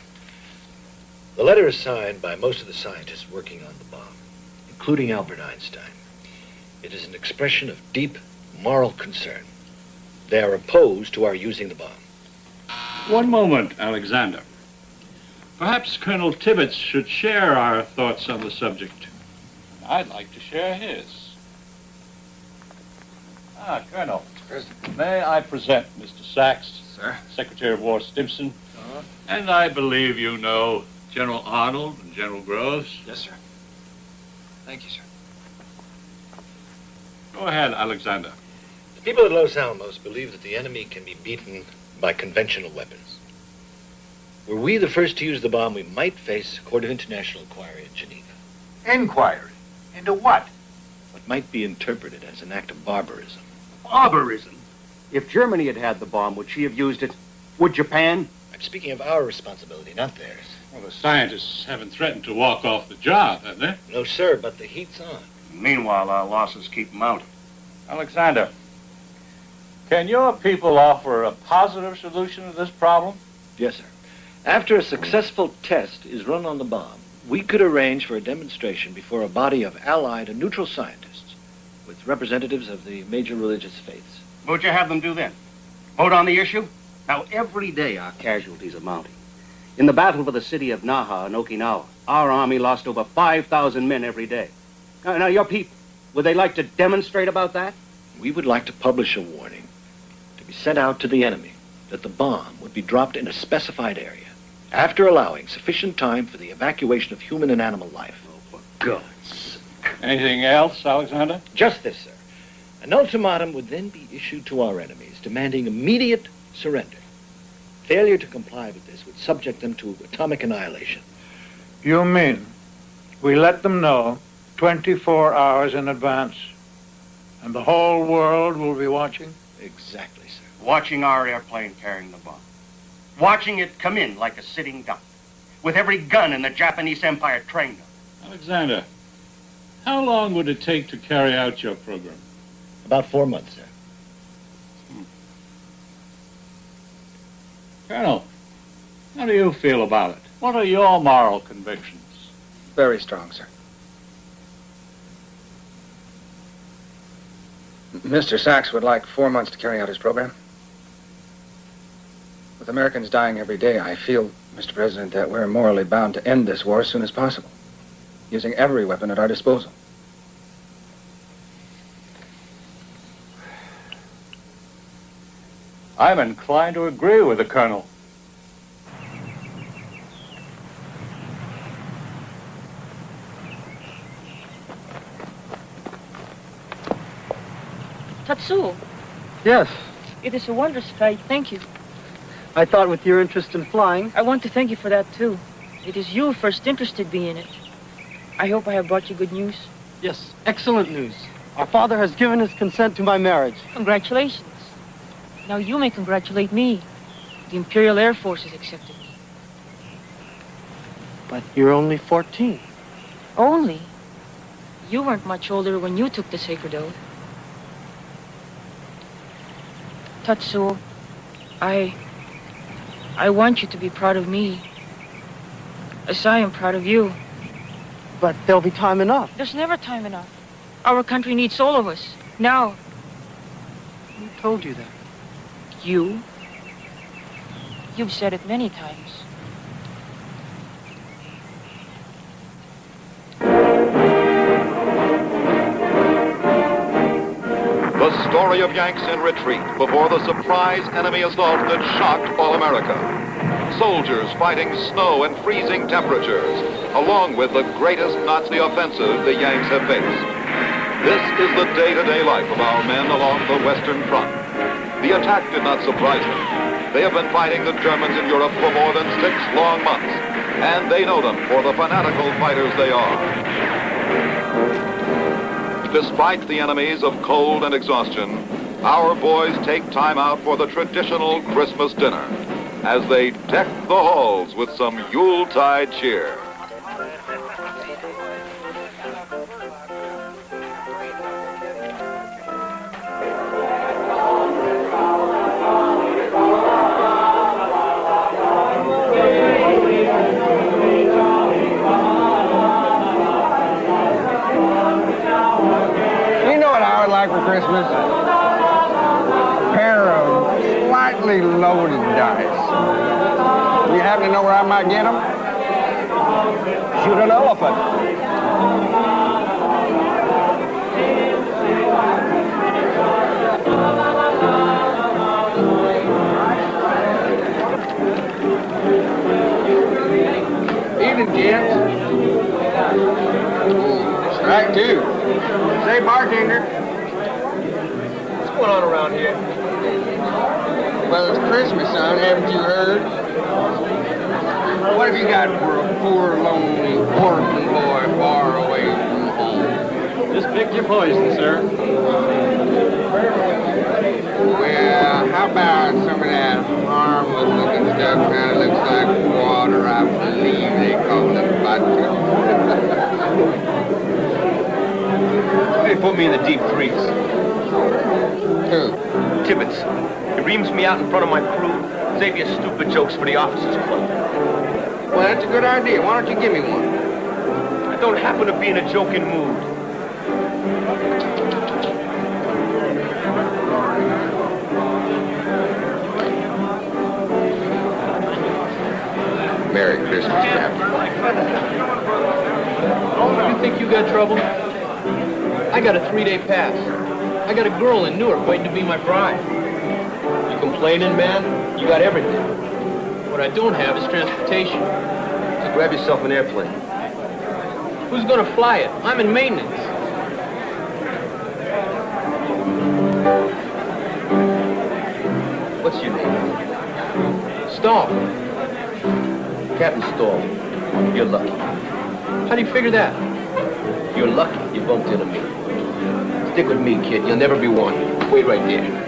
The letter is signed by most of the scientists working on the bomb, including Albert Einstein. It is an expression of deep moral concern. They are opposed to our using the bomb. One moment, Alexander. Perhaps Colonel Tibbets should share our thoughts on the subject. I'd like to share his. Colonel. May I present Mr. Sachs, sir, Secretary of War Stimson, and I believe you know General Arnold and General Groves. Yes, sir. Thank you, sir. Go ahead, Alexander. The people at Los Alamos believe that the enemy can be beaten by conventional weapons. Were we the first to use the bomb, we might face a court of international inquiry in Geneva. Inquiry? Into what? What might be interpreted as an act of barbarism. Barbarism? If Germany had had the bomb, would she have used it? Would Japan? I'm speaking of our responsibility, not theirs. Well, the scientists haven't threatened to walk off the job, have they? No, sir, but the heat's on. Meanwhile, our losses keep mounting. Alexander, can your people offer a positive solution to this problem? Yes, sir. After a successful test is run on the bomb, we could arrange for a demonstration before a body of allied and neutral scientists with representatives of the major religious faiths. What would you have them do then? Vote on the issue? Now, every day our casualties are mounting. In the battle for the city of Naha in Okinawa, our army lost over 5,000 men every day. Now, your people, would they like to demonstrate about that? We would like to publish a warning to be sent out to the enemy that the bomb would be dropped in a specified area after allowing sufficient time for the evacuation of human and animal life. Oh, for God's sake. Anything else, Alexander? Just this, sir. An ultimatum would then be issued to our enemies demanding immediate surrender. Failure to comply with this would subject them to atomic annihilation. You mean we let them know 24 hours in advance, and the whole world will be watching? Exactly, sir. Watching our airplane carrying the bomb. Watching it come in like a sitting duck, with every gun in the Japanese Empire trained on it. Alexander, how long would it take to carry out your program? About 4 months, sir. Colonel, how do you feel about it? What are your moral convictions? Very strong, sir. Mr. Sachs would like 4 months to carry out his program. With Americans dying every day, I feel, Mr. President, that we're morally bound to end this war as soon as possible, using every weapon at our disposal. I'm inclined to agree with the Colonel. Tatsuo, Yes, it is a wondrous flight. Thank you. I thought with your interest in flying. I want to thank you for that, too. It is you who first interested me in it. I hope I have brought you good news. Yes, excellent news. Our father has given his consent to my marriage. Congratulations. Now you may congratulate me. The Imperial Air Force has accepted me. But you're only 14. Only? You weren't much older when you took the sacred oath. Tatsuo, I want you to be proud of me, as I am proud of you. But there'll be time enough. There's never time enough. Our country needs all of us. Now. Who told you that? You? You've said it many times. The story of Yanks in retreat before the surprise enemy assault that shocked all America. Soldiers fighting snow and freezing temperatures, along with the greatest Nazi offensive the Yanks have faced. This is the day-to-day life of our men along the Western Front. The attack did not surprise them. They have been fighting the Germans in Europe for more than 6 long months, and they know them for the fanatical fighters they are. Despite the enemies of cold and exhaustion, our boys take time out for the traditional Christmas dinner as they deck the halls with some Yuletide cheer. Christmas, a pair of slightly loaded dice. You happen to know where I might get them? Shoot an elephant. Evening, gents. Strike two. Say, bartender. What's going on around here? Well, it's Christmas, son. Haven't you heard? What have you got for a poor, lonely orphan boy far away from home? Just picked your poison, sir. Well, how about some of that harmless-looking stuff? Kind of looks like water. I believe they call it vodka. They put me in the deep freeze. Who? Tibbets. He reams me out in front of my crew. Save you stupid jokes for the officers club. Well, that's a good idea. Why don't you give me one? I don't happen to be in a joking mood. Merry Christmas, Captain. You think you got trouble? I got a 3-day pass. I got a girl in Newark waiting to be my bride. You complaining, man? You got everything. What I don't have is transportation. So grab yourself an airplane. Who's gonna fly it? I'm in maintenance. What's your name? Stahl. Captain Stahl. You're lucky. How do you figure that? You're lucky you bumped into me. Stick with me, kid. You'll never be one. Wait right there.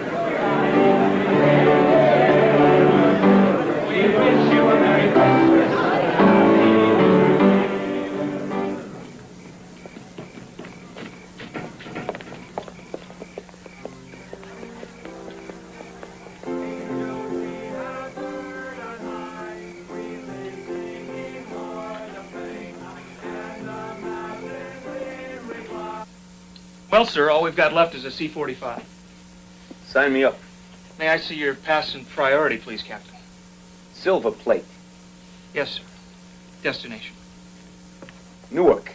Well, sir, all we've got left is a C-45. Sign me up. May I see your pass and priority, please, Captain? Silver plate. Yes, sir. Destination. Newark.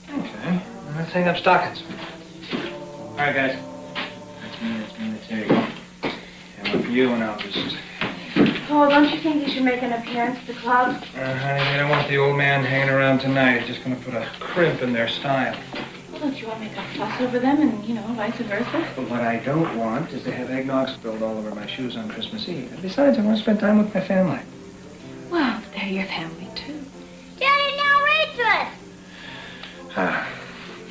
Okay. Let's hang up stockings. All right, guys. That's me. There you go. And one for you, and I'll just... Paul, don't you think you should make an appearance at the club? Honey, they don't want the old man hanging around tonight. He's just going to put a crimp in their style. Well, don't you want to make a fuss over them and, vice versa? But what I don't want is to have eggnog spilled all over my shoes on Christmas Eve. And besides, I want to spend time with my family. Well, they're your family, too. Daddy, now read to us.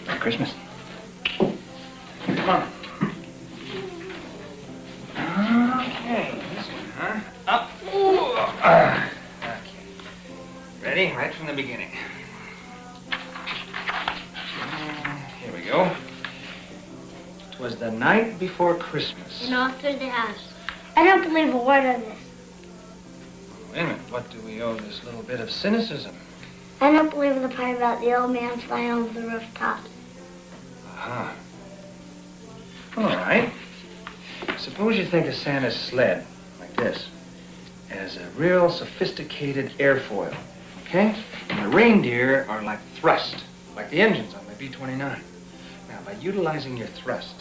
Merry Christmas. Come on. Okay, this one, huh? Up. Okay. Ready? Right from the beginning. Here we go. 'Twas the night before Christmas. And off through the house. I don't believe a word of this. Wait a minute. What do we owe this little bit of cynicism? I don't believe in the part about the old man flying over the rooftops. Uh-huh. All right. Suppose you think of Santa's sled, like this, as a real sophisticated airfoil, okay? And the reindeer are like thrust, like the engines on my B-29. Now, by utilizing your thrust,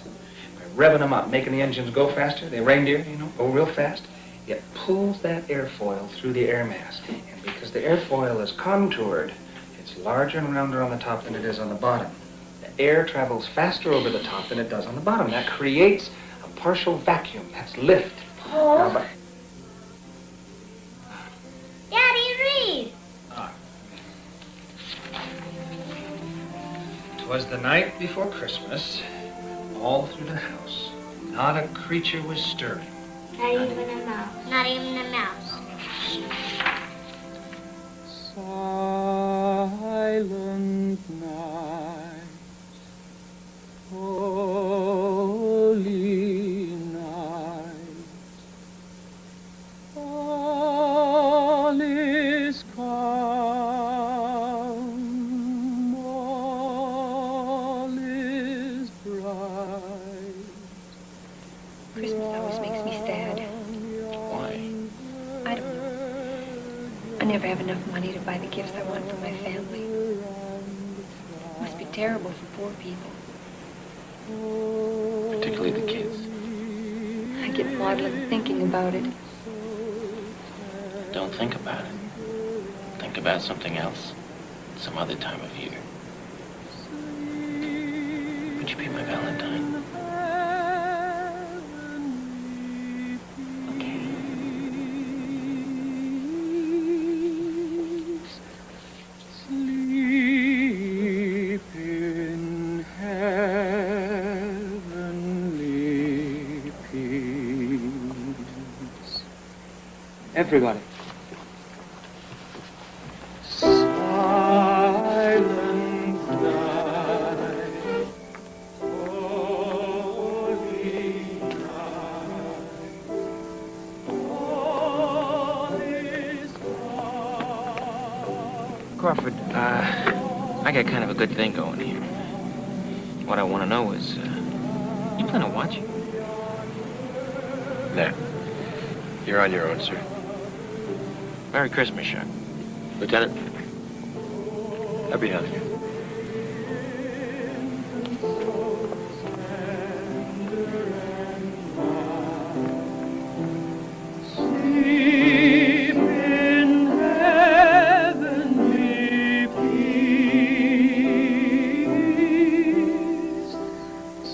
by revving them up, making the engines go faster, the reindeer, you know, go real fast, it pulls that airfoil through the air mass. And because the airfoil is contoured, it's larger and rounder on the top than it is on the bottom. The air travels faster over the top than it does on the bottom. That creates a partial vacuum. That's lift. Oh. Now, Daddy, read. 'Twas the night before Christmas, all through the house, not a creature was stirring. Not even a mouse. Not even a mouse. Silent night, holy night, all is calm, all is bright. Christmas always makes me sad. Why? I don't know. I never have enough money to buy the gifts I want for my family. It must be terrible for poor people. Particularly the kids. I get maudlin thinking about it. Don't think about it. Think about something else. Some other time of year. Would you be my Valentine? Sleep in heavenly peace. Everybody. Silent night, holy night, all is Crawford, I got kind of a good thing going here. What I want to know is, you plan on watching? No. You're on your own, sir. Merry Christmas, Chuck. Lieutenant. Happy hunting. Sleep in heavenly peace.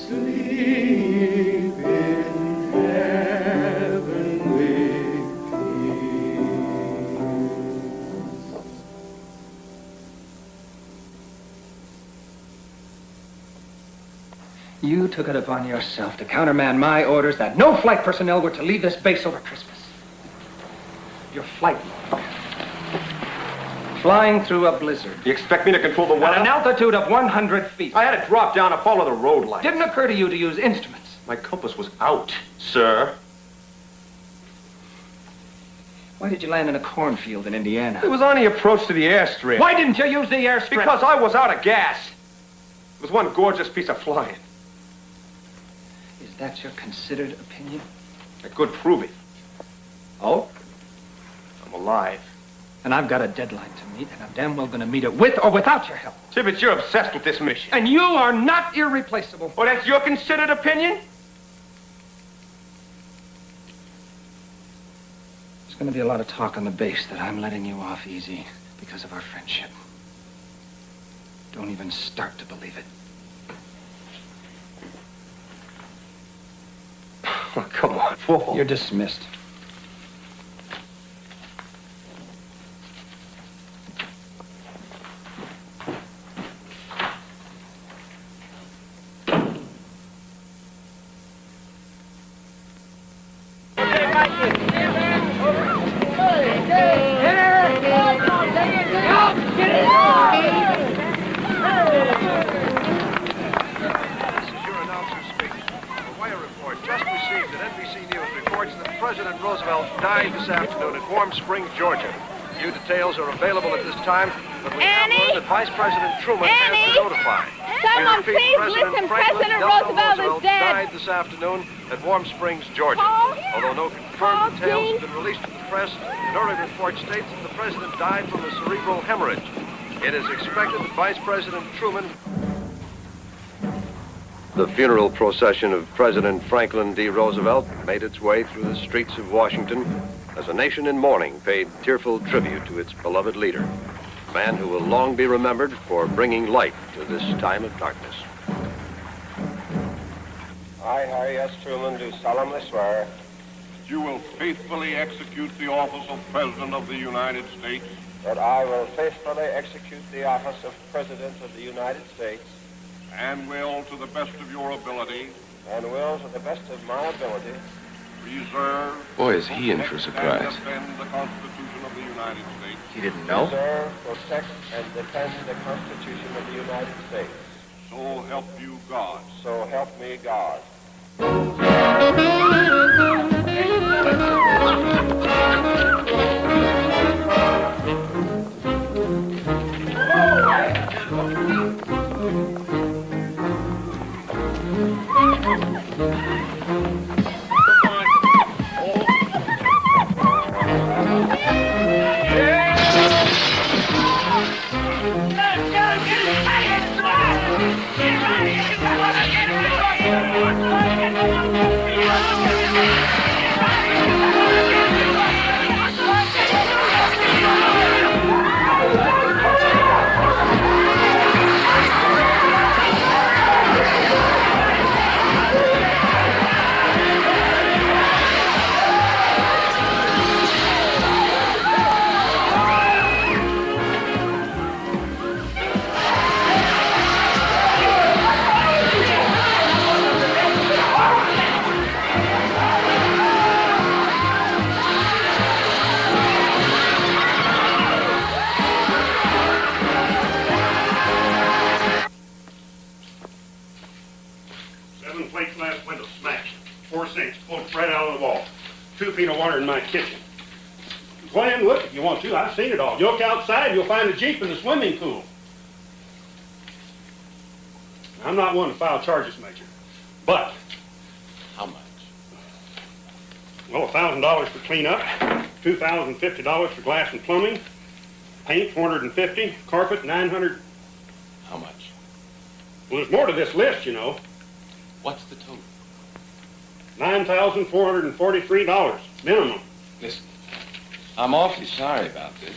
Sleep in heavenly You took it upon yourself to countermand my orders that no flight personnel were to leave this base over Christmas. Your flight log. Flying through a blizzard. You expect me to control the weather? At an altitude of 100 feet. I had it drop down and follow the road lights. Didn't occur to you to use instruments. My compass was out, sir. Why did you land in a cornfield in Indiana? It was on the approach to the airstrip. Why didn't you use the airstrip? Because I was out of gas. It was one gorgeous piece of flying. Is that your considered opinion? I could prove it. Oh? I'm alive. And I've got a deadline to meet, and I'm damn well going to meet it with or without your help. Tibbetts, you're obsessed with this mission. And you are not irreplaceable. Oh, that's your considered opinion? There's going to be a lot of talk on the base that I'm letting you off easy because of our friendship. Don't even start to believe it. Oh, come on, fool. You're dismissed. President Roosevelt died this afternoon at Warm Springs, Georgia. Few details are available at this time, but we have learned that Vice President Truman has been notified. Someone We repeat, please President listen. Franklin President Delano Roosevelt is dead. died this afternoon at Warm Springs, Georgia. Although no confirmed details have been released to the press, an early report states that the president died from a cerebral hemorrhage. It is expected that Vice President Truman... The funeral procession of President Franklin D. Roosevelt made its way through the streets of Washington as a nation in mourning paid tearful tribute to its beloved leader, a man who will long be remembered for bringing light to this time of darkness. I, Harry S. Truman, do solemnly swear You will faithfully execute the office of President of the United States. that I will faithfully execute the office of President of the United States And will, to the best of your ability, and will, to the best of my ability, preserve... Boy, is he in for a and surprise. defend the Constitution of the United States. He didn't know? preserve, protect, and defend the Constitution of the United States. So help you God. So help me God. In my kitchen. Go ahead and look if you want to. I've seen it all. You look outside, you'll find a Jeep in the swimming pool. I'm not one to file charges, Major. But... How much? Well, $1,000 for cleanup, $2,050 for glass and plumbing, paint, $450, carpet, $900. How much? Well, there's more to this list, you know. What's the total? $9,443 minimum. Listen, I'm awfully sorry about this.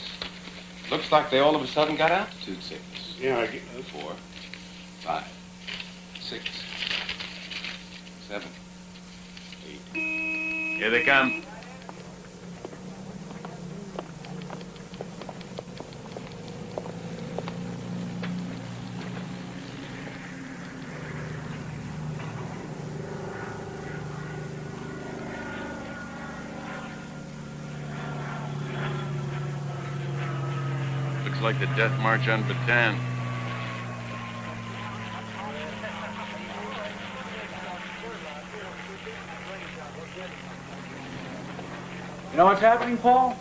Looks like they all of a sudden got altitude sickness. Yeah, I get... 4, 5, 6, 7, 8. Here they come. Like the Death March on Bataan. You know what's happening, Paul?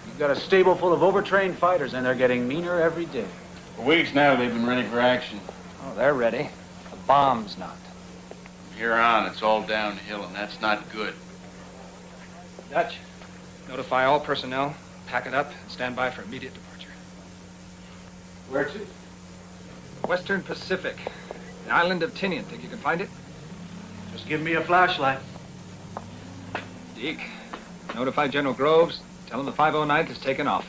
You've got a stable full of overtrained fighters, and they're getting meaner every day. For weeks now, they've been ready for action. Oh, they're ready. The bomb's not. From here on, it's all downhill, and that's not good. Dutch, notify all personnel, pack it up, and stand by for immediate departure. Where to? Western Pacific. The island of Tinian. Think you can find it? Just give me a flashlight. Deke, notify General Groves. Tell him the 509th is taken off.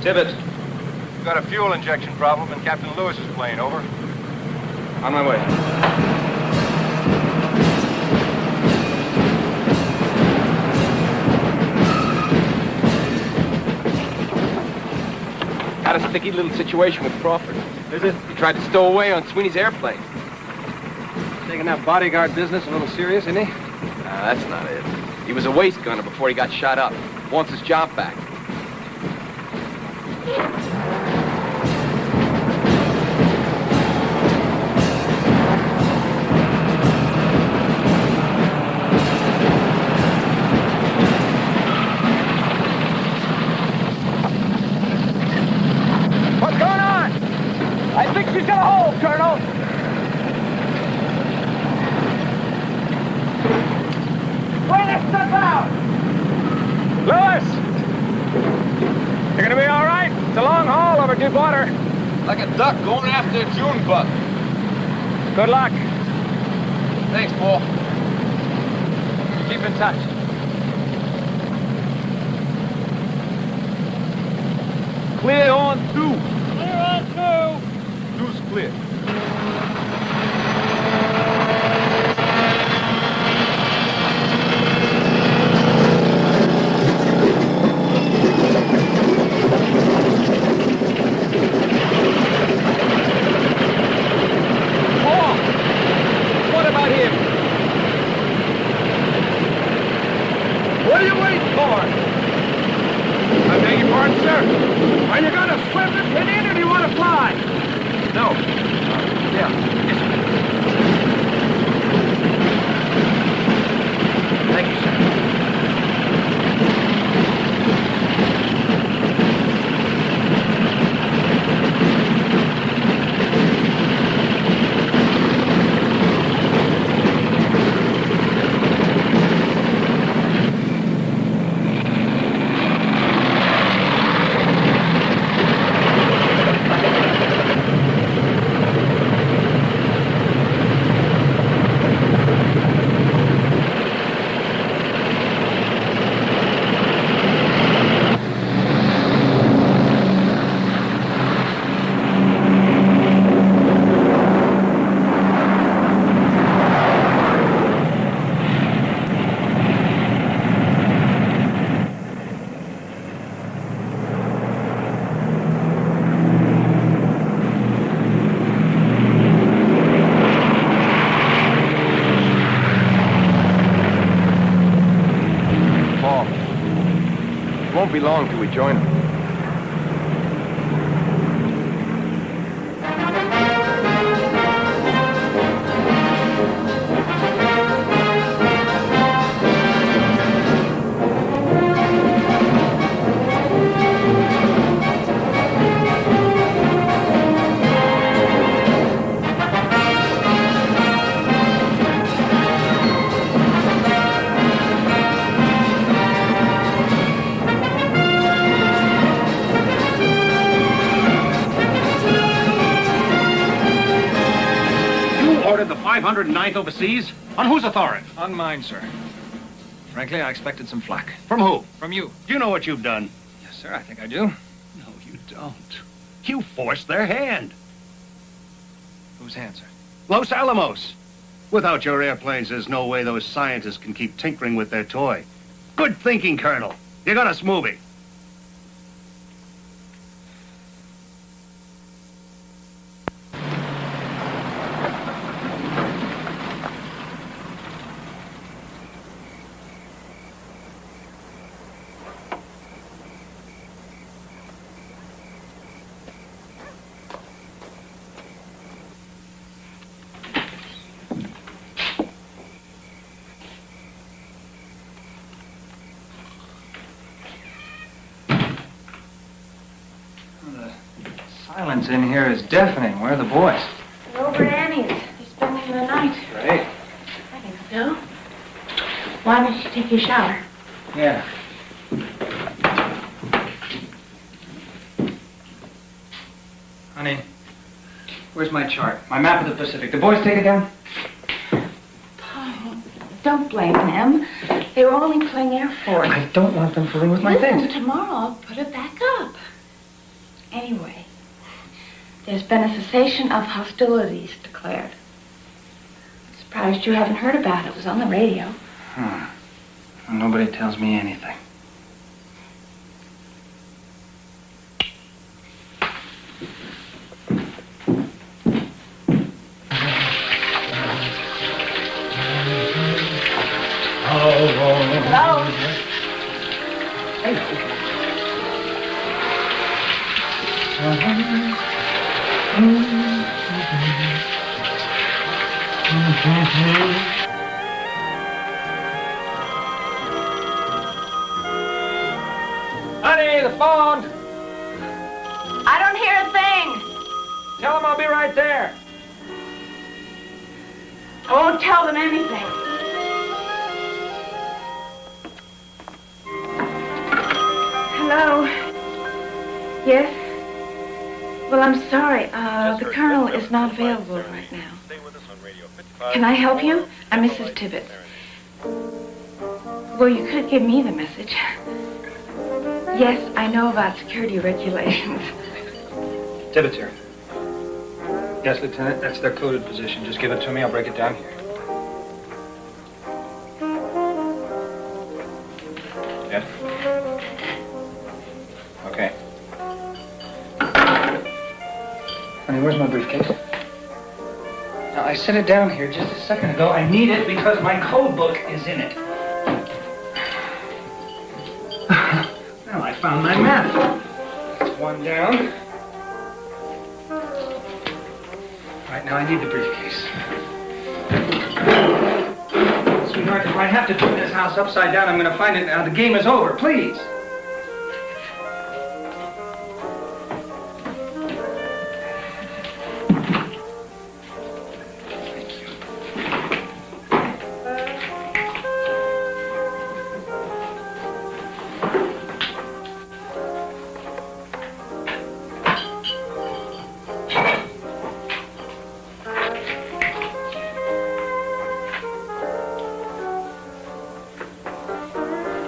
Tibbet. We've got a fuel injection problem in Captain Lewis's plane, over. On my way. Got a sticky little situation with Crawford. Is it? He tried to stow away on Sweeney's airplane. Taking that bodyguard business a little serious, isn't he? That's not it. He was a waist gunner before he got shot up. Wants his job back. What's going on? I think she's got a hold, Colonel. Lay that stuff out! Lewis! You're gonna be all right? It's a long haul over deep water. Like a duck going after a June bug. Good luck. Thanks, Paul. Keep in touch. Clear on 2. Clear on 2. 2's clear. What about him? What are you waiting for? I beg your pardon, sir. Are you going to swim this thing in, or do you want to fly? No. Yeah. Thank you, sir. Won't be long till we join them. The 509th overseas? On whose authority? On mine, sir. Frankly, I expected some flack. From who? From you. You know what you've done. Yes, sir, I think I do. No, you don't. You forced their hand. Whose hand, sir? Los Alamos. Without your airplanes, there's no way those scientists can keep tinkering with their toy. Good thinking, Colonel. You got us moving. Silence in here is deafening. Where are the boys? They're over at Annie's. They're spending the night. Great. I think so. Why don't you take your shower? Yeah. Honey, where's my chart? My map of the Pacific. The boys take it down? Oh, don't blame them. They were only playing Air Force. I don't want them fooling with my Listen, things. tomorrow I'll put it back up. Anyway, there's been a cessation of hostilities declared. I'm surprised you haven't heard about it. It was on the radio. Nobody tells me anything. Hello? Honey, the phone! I don't hear a thing. Tell them I'll be right there. I won't tell them anything. Hello? Yes? Well, I'm sorry. The Colonel is not available right now. Can I help you? I'm Mrs. Tibbetts. Well, you could give me the message. Yes, I know about security regulations. Tibbetts here. Yes, Lieutenant, that's their coded position. Just give it to me, I'll break it down here. Yes? Okay. Honey, where's my briefcase? Now, I set it down here just a second ago. I need it because my code book is in it. Well, I found my map. That's one down. Right now, I need the briefcase. Sweetheart, if I have to turn this house upside down, I'm going to find it now. The game is over. Please.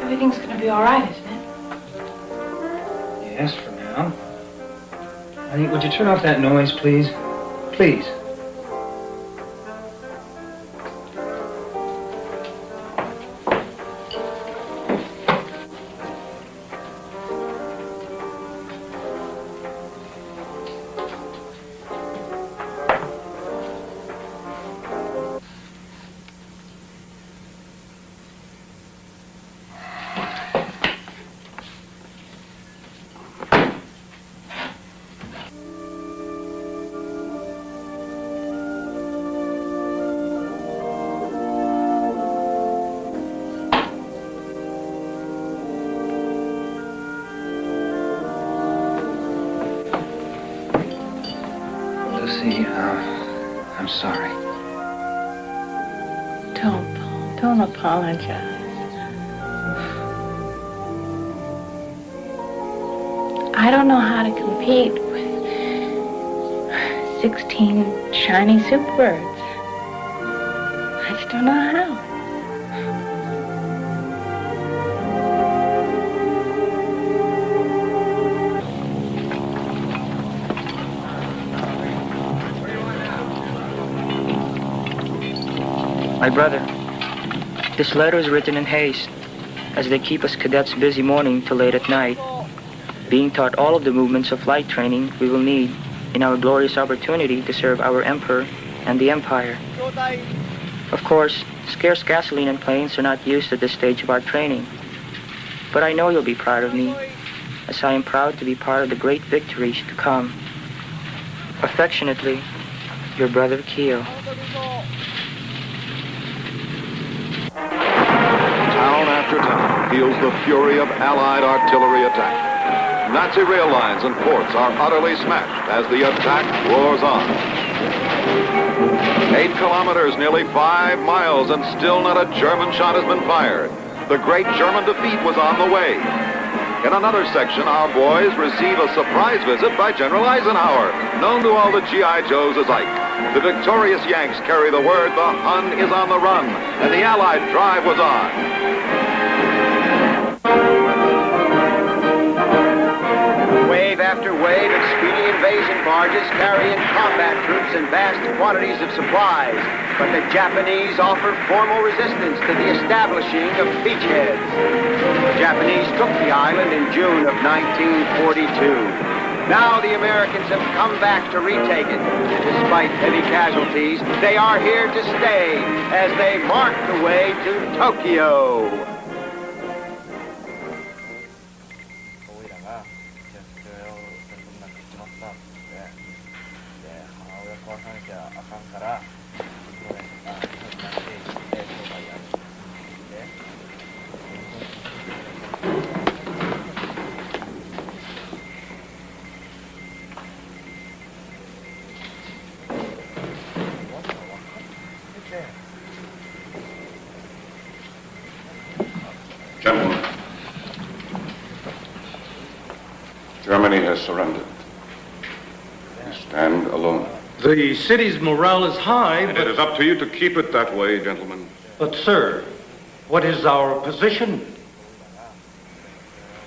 Everything's going to be all right, isn't it? Yes, for now. Honey, would you turn off that noise, please? Please. Lucy, I'm sorry. Don't, Paul. Don't apologize. I don't know how to compete with 16 shiny soup birds. I just don't know how. My brother, this letter is written in haste, as they keep us cadets busy morning till late at night, being taught all of the movements of flight training we will need in our glorious opportunity to serve our Emperor and the Empire. Of course, scarce gasoline and planes are not used at this stage of our training, but I know you'll be proud of me, as I am proud to be part of the great victories to come. Affectionately, your brother Keo. Town after town feels the fury of Allied artillery attack. Nazi rail lines and forts are utterly smashed as the attack roars on. 8 kilometers, nearly 5 miles, and still not a German shot has been fired. The great German defeat was on the way. In another section, our boys receive a surprise visit by General Eisenhower, known to all the G.I. Joes as Ike. The victorious Yanks carry the word the Hun is on the run, and the Allied drive was on. Wave after wave of speedy invasion barges carrying combat troops and vast quantities of supplies. But the Japanese offer formal resistance to the establishing of beachheads. The Japanese took the island in June of 1942. Now the Americans have come back to retake it. Despite heavy casualties, they are here to stay as they mark the way to Tokyo. Gentlemen, Germany has surrendered. We stand alone. The city's morale is high, And it is up to you to keep it that way, gentlemen. But, sir, what is our position?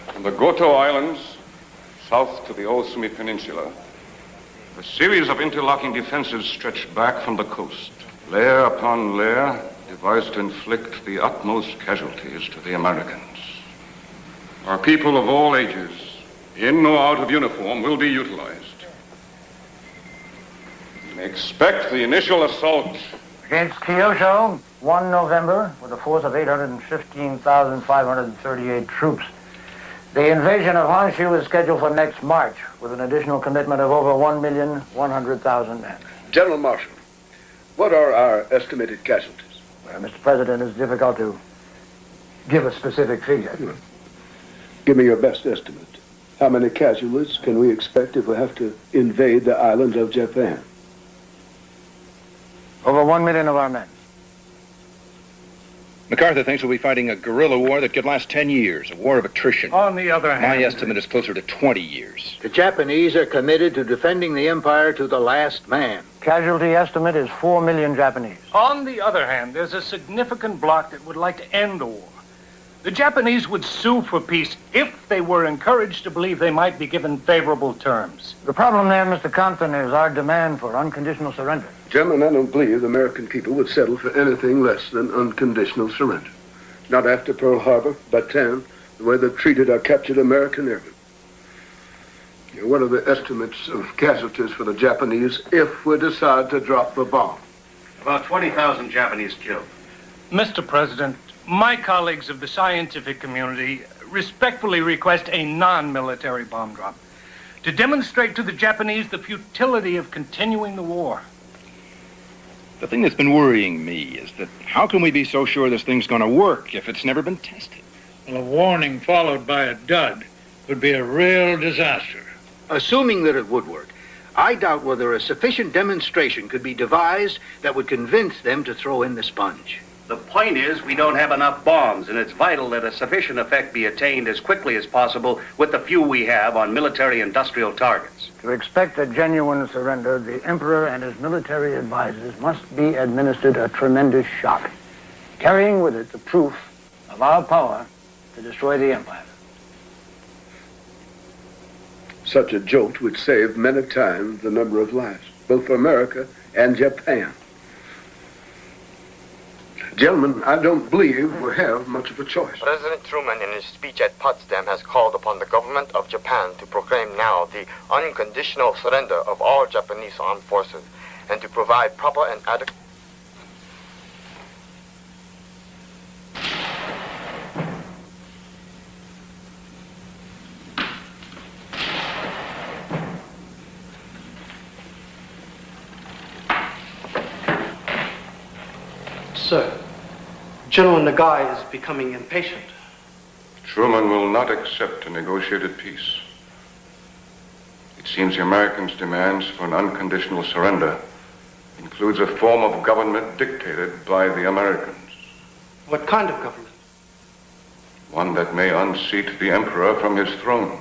From the Goto Islands, south to the Osumi Peninsula, a series of interlocking defenses stretched back from the coast, layer upon layer, devised to inflict the utmost casualties to the Americans. Our people of all ages, in or out of uniform, will be utilized. You may expect the initial assault Against Kyushu, 1 November, with a force of 815,538 troops. The invasion of Honshu is scheduled for next March, with an additional commitment of over 1,100,000 men. General Marshal, what are our estimated casualties? Well, Mr. President, it's difficult to give a specific figure. Give me your best estimate. How many casualties can we expect if we have to invade the island of Japan? Over 1 million of our men. MacArthur thinks we'll be fighting a guerrilla war that could last 10 years, a war of attrition. On the other hand, my estimate is closer to 20 years. The Japanese are committed to defending the empire to the last man. Casualty estimate is 4 million Japanese. On the other hand, there's a significant bloc that would like to end the war. The Japanese would sue for peace if they were encouraged to believe they might be given favorable terms. The problem there, Mr. Compton, is our demand for unconditional surrender. Gentlemen, I don't believe the American people would settle for anything less than unconditional surrender. Not after Pearl Harbor, Bataan, the way they've treated our captured American airmen. What are the estimates of casualties for the Japanese if we decide to drop the bomb? About 20,000 Japanese killed. Mr. President, my colleagues of the scientific community respectfully request a non-military bomb drop to demonstrate to the Japanese the futility of continuing the war. The thing that's been worrying me is that how can we be so sure this thing's going to work if it's never been tested? Well, a warning followed by a dud would be a real disaster. Assuming that it would work, I doubt whether a sufficient demonstration could be devised that would convince them to throw in the sponge. The point is, we don't have enough bombs, and it's vital that a sufficient effect be attained as quickly as possible with the few we have on military-industrial targets. To expect a genuine surrender, the Emperor and his military advisors must be administered a tremendous shock, carrying with it the proof of our power to destroy the empire. Such a jolt would save many times the number of lives, both for America and Japan. Gentlemen, I don't believe we have much of a choice. President Truman, in his speech at Potsdam, has called upon the government of Japan to proclaim now the unconditional surrender of all Japanese armed forces and to provide proper and adequate... Sir, General Nagai is becoming impatient. Truman will not accept a negotiated peace. It seems the Americans' demands for an unconditional surrender includes a form of government dictated by the Americans. What kind of government? One that may unseat the Emperor from his throne.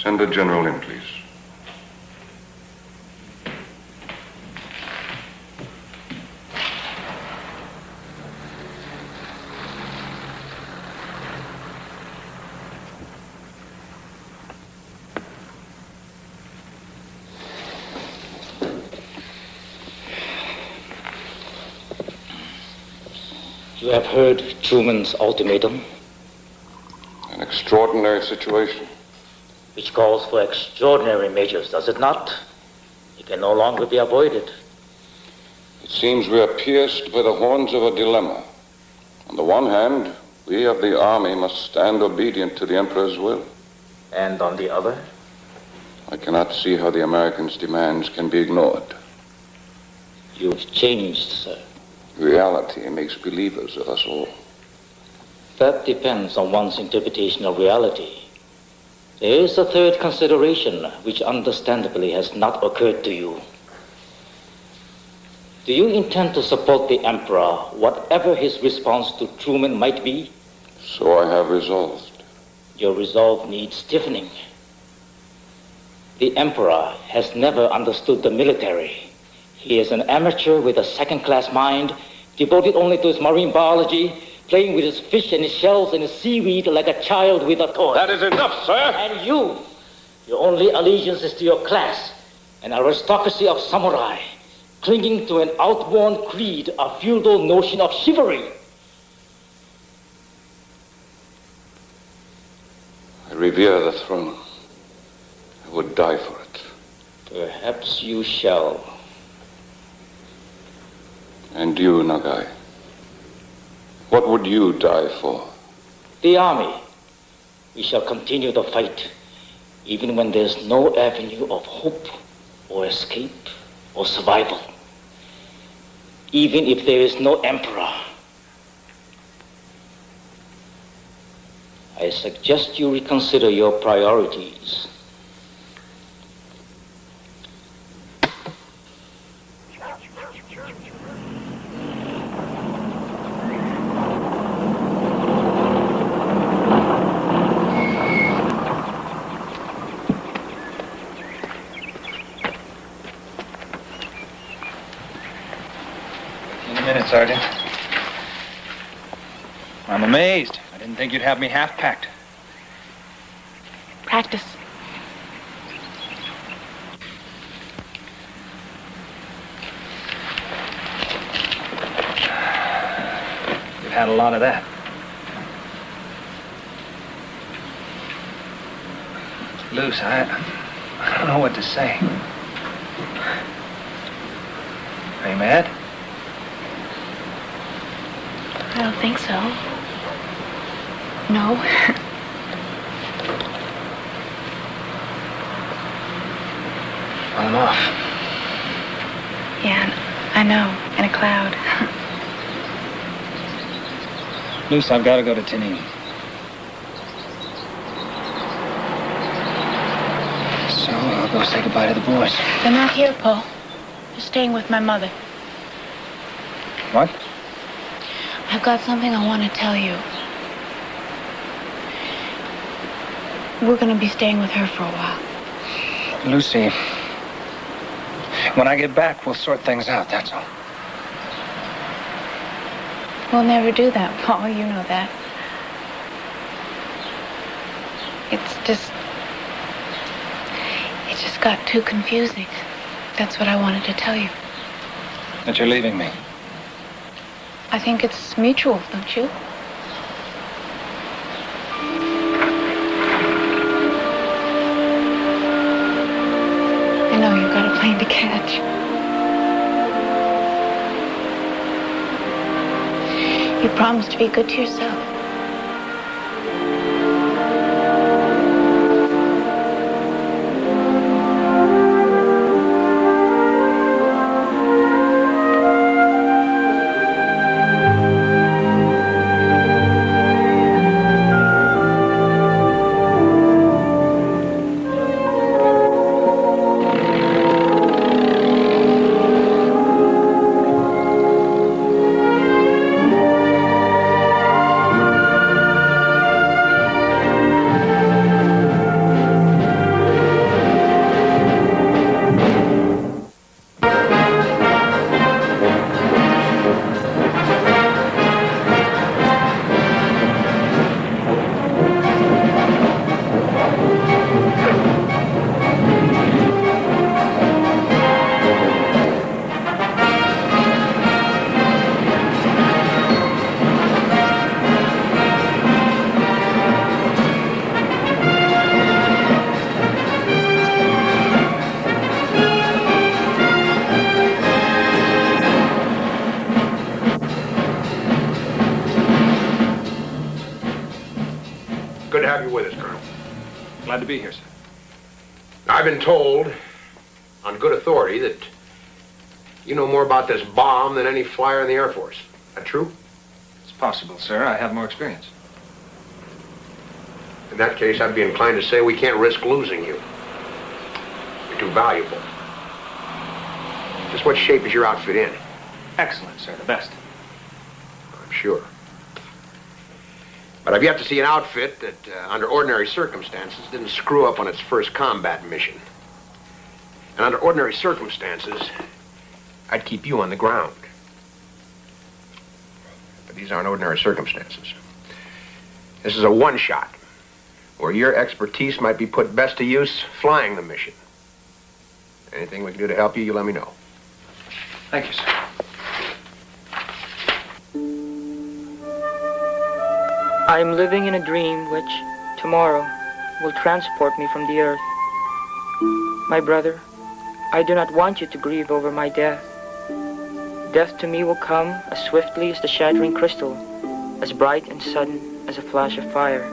Send the General in, please. You have heard Truman's ultimatum. An extraordinary situation. Which calls for extraordinary measures, does it not? It can no longer be avoided. It seems we are pierced by the horns of a dilemma. On the one hand, we of the army must stand obedient to the Emperor's will. And on the other? I cannot see how the Americans' demands can be ignored. You've changed, sir. Reality makes believers of us all. That depends on one's interpretation of reality. There is a third consideration which understandably has not occurred to you. Do you intend to support the Emperor, whatever his response to Truman might be? So I have resolved. Your resolve needs stiffening. The Emperor has never understood the military. He is an amateur with a second-class mind, devoted only to his marine biology, playing with his fish and his shells and his seaweed like a child with a toy. That is enough, sir. And you, your only allegiance is to your class, an aristocracy of samurai, clinging to an outworn creed, a feudal notion of chivalry. I revere the throne. I would die for it. Perhaps you shall. And you, Nagai? What would you die for? The army. We shall continue the fight, even when there's no avenue of hope or escape or survival. Even if there is no emperor. I suggest you reconsider your priorities. Sergeant. I'm amazed. I didn't think you'd have me half-packed. Practice. You've had a lot of that. Luce, I don't know what to say. Are you mad? I don't think so. No. Well, I'm off. Yeah, I know. In a cloud. Luce, I've got to go to Tinin. So I'll go say goodbye to the boys. They're not here, Paul. They're staying with my mother. What? I've got something I want to tell you. We're going to be staying with her for a while. Lucy, when I get back, we'll sort things out, that's all. We'll never do that, Paul. You know that. It just got too confusing. That's what I wanted to tell you. That you're leaving me. I think it's mutual, don't you? I know you've got a plane to catch. You promised to be good to yourself. be here, sir? I've been told, on good authority, that you know more about this bomb than any flyer in the Air Force. Is that true? It's possible, sir. I have more experience. In that case, I'd be inclined to say we can't risk losing you. You're too valuable. Just what shape is your outfit in? Excellent, sir. The best. I'm sure. But I've yet to see an outfit that, under ordinary circumstances, didn't screw up on its first combat mission. And under ordinary circumstances, I'd keep you on the ground. But these aren't ordinary circumstances. This is a one-shot, where your expertise might be put best to use flying the mission. Anything we can do to help you, you let me know. Thank you, sir. I am living in a dream which, tomorrow, will transport me from the earth. My brother, I do not want you to grieve over my death. Death to me will come as swiftly as the shattering crystal, as bright and sudden as a flash of fire.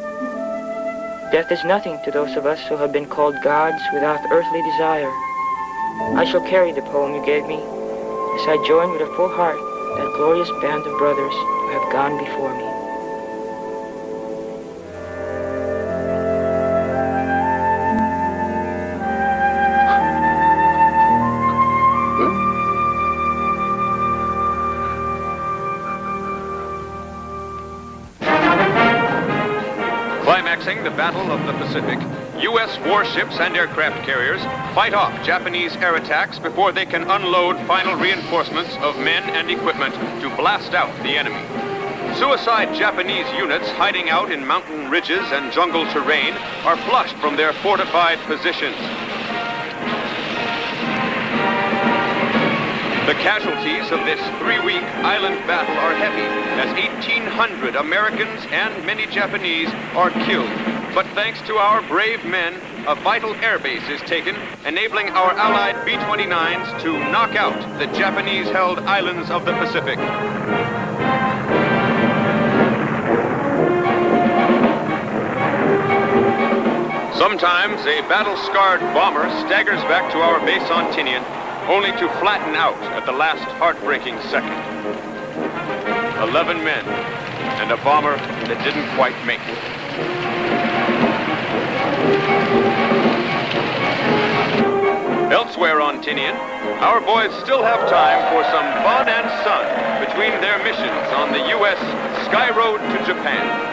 Death is nothing to those of us who have been called gods without earthly desire. I shall carry the poem you gave me, as I join with a full heart that glorious band of brothers who have gone before me. Climaxing the Battle of the Pacific, U.S. warships and aircraft carriers fight off Japanese air attacks before they can unload final reinforcements of men and equipment to blast out the enemy. Suicide Japanese units hiding out in mountain ridges and jungle terrain are flushed from their fortified positions. The casualties of this 3-week island battle are heavy, as 1,800 Americans and many Japanese are killed. But thanks to our brave men, a vital airbase is taken, enabling our allied B-29s to knock out the Japanese-held islands of the Pacific. Sometimes a battle-scarred bomber staggers back to our base on Tinian, only to flatten out at the last heartbreaking second. 11 men and a bomber that didn't quite make it. Elsewhere on Tinian, our boys still have time for some fun and sun between their missions on the U.S. Sky Road to Japan.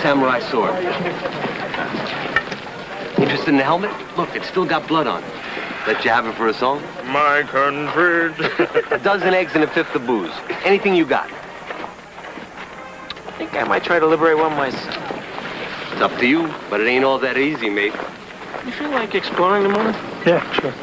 Samurai sword. Interested in the helmet? Look, it's still got blood on it. Let you have it for a song? My country. A dozen eggs and a fifth of booze. Anything you got. I think I might try to liberate one myself. It's up to you, but it ain't all that easy, mate. You feel like exploring the morning? Yeah, sure.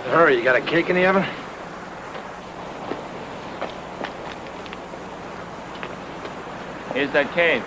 Hurry, you got a cake in the oven? Here's that cave.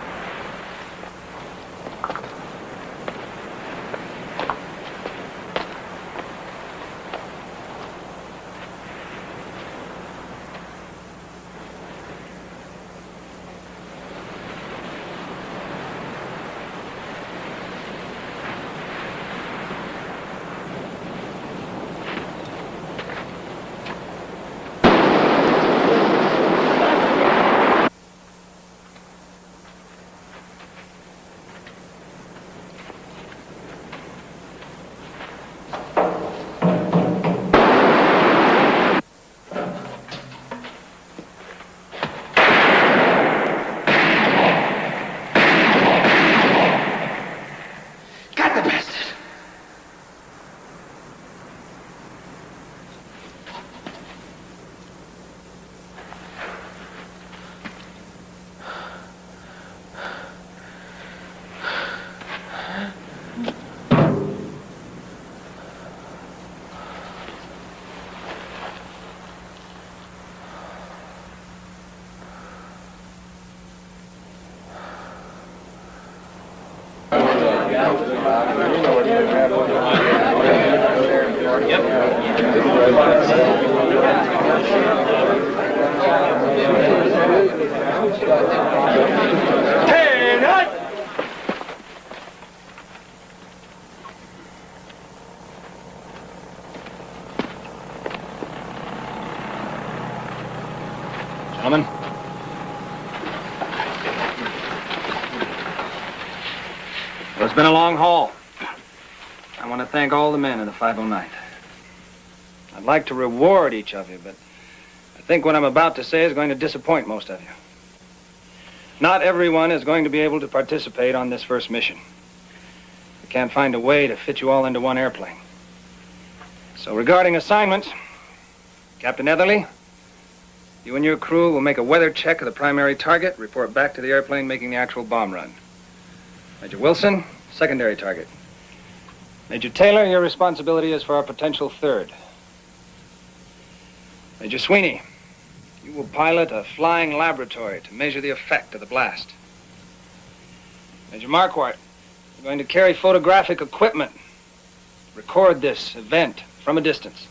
Gentlemen. Well, it's been a long haul. I want to thank all the men in the 509th. I'd like to reward each of you, but I think what I'm about to say is going to disappoint most of you. Not everyone is going to be able to participate on this first mission. We can't find a way to fit you all into one airplane. So regarding assignments, Captain Etherly, you and your crew will make a weather check of the primary target, report back to the airplane making the actual bomb run. Major Wilson, secondary target. Major Taylor, your responsibility is for our potential third. Major Sweeney, you will pilot a flying laboratory to measure the effect of the blast. Major Marquardt, you're going to carry photographic equipment. Record this event from a distance.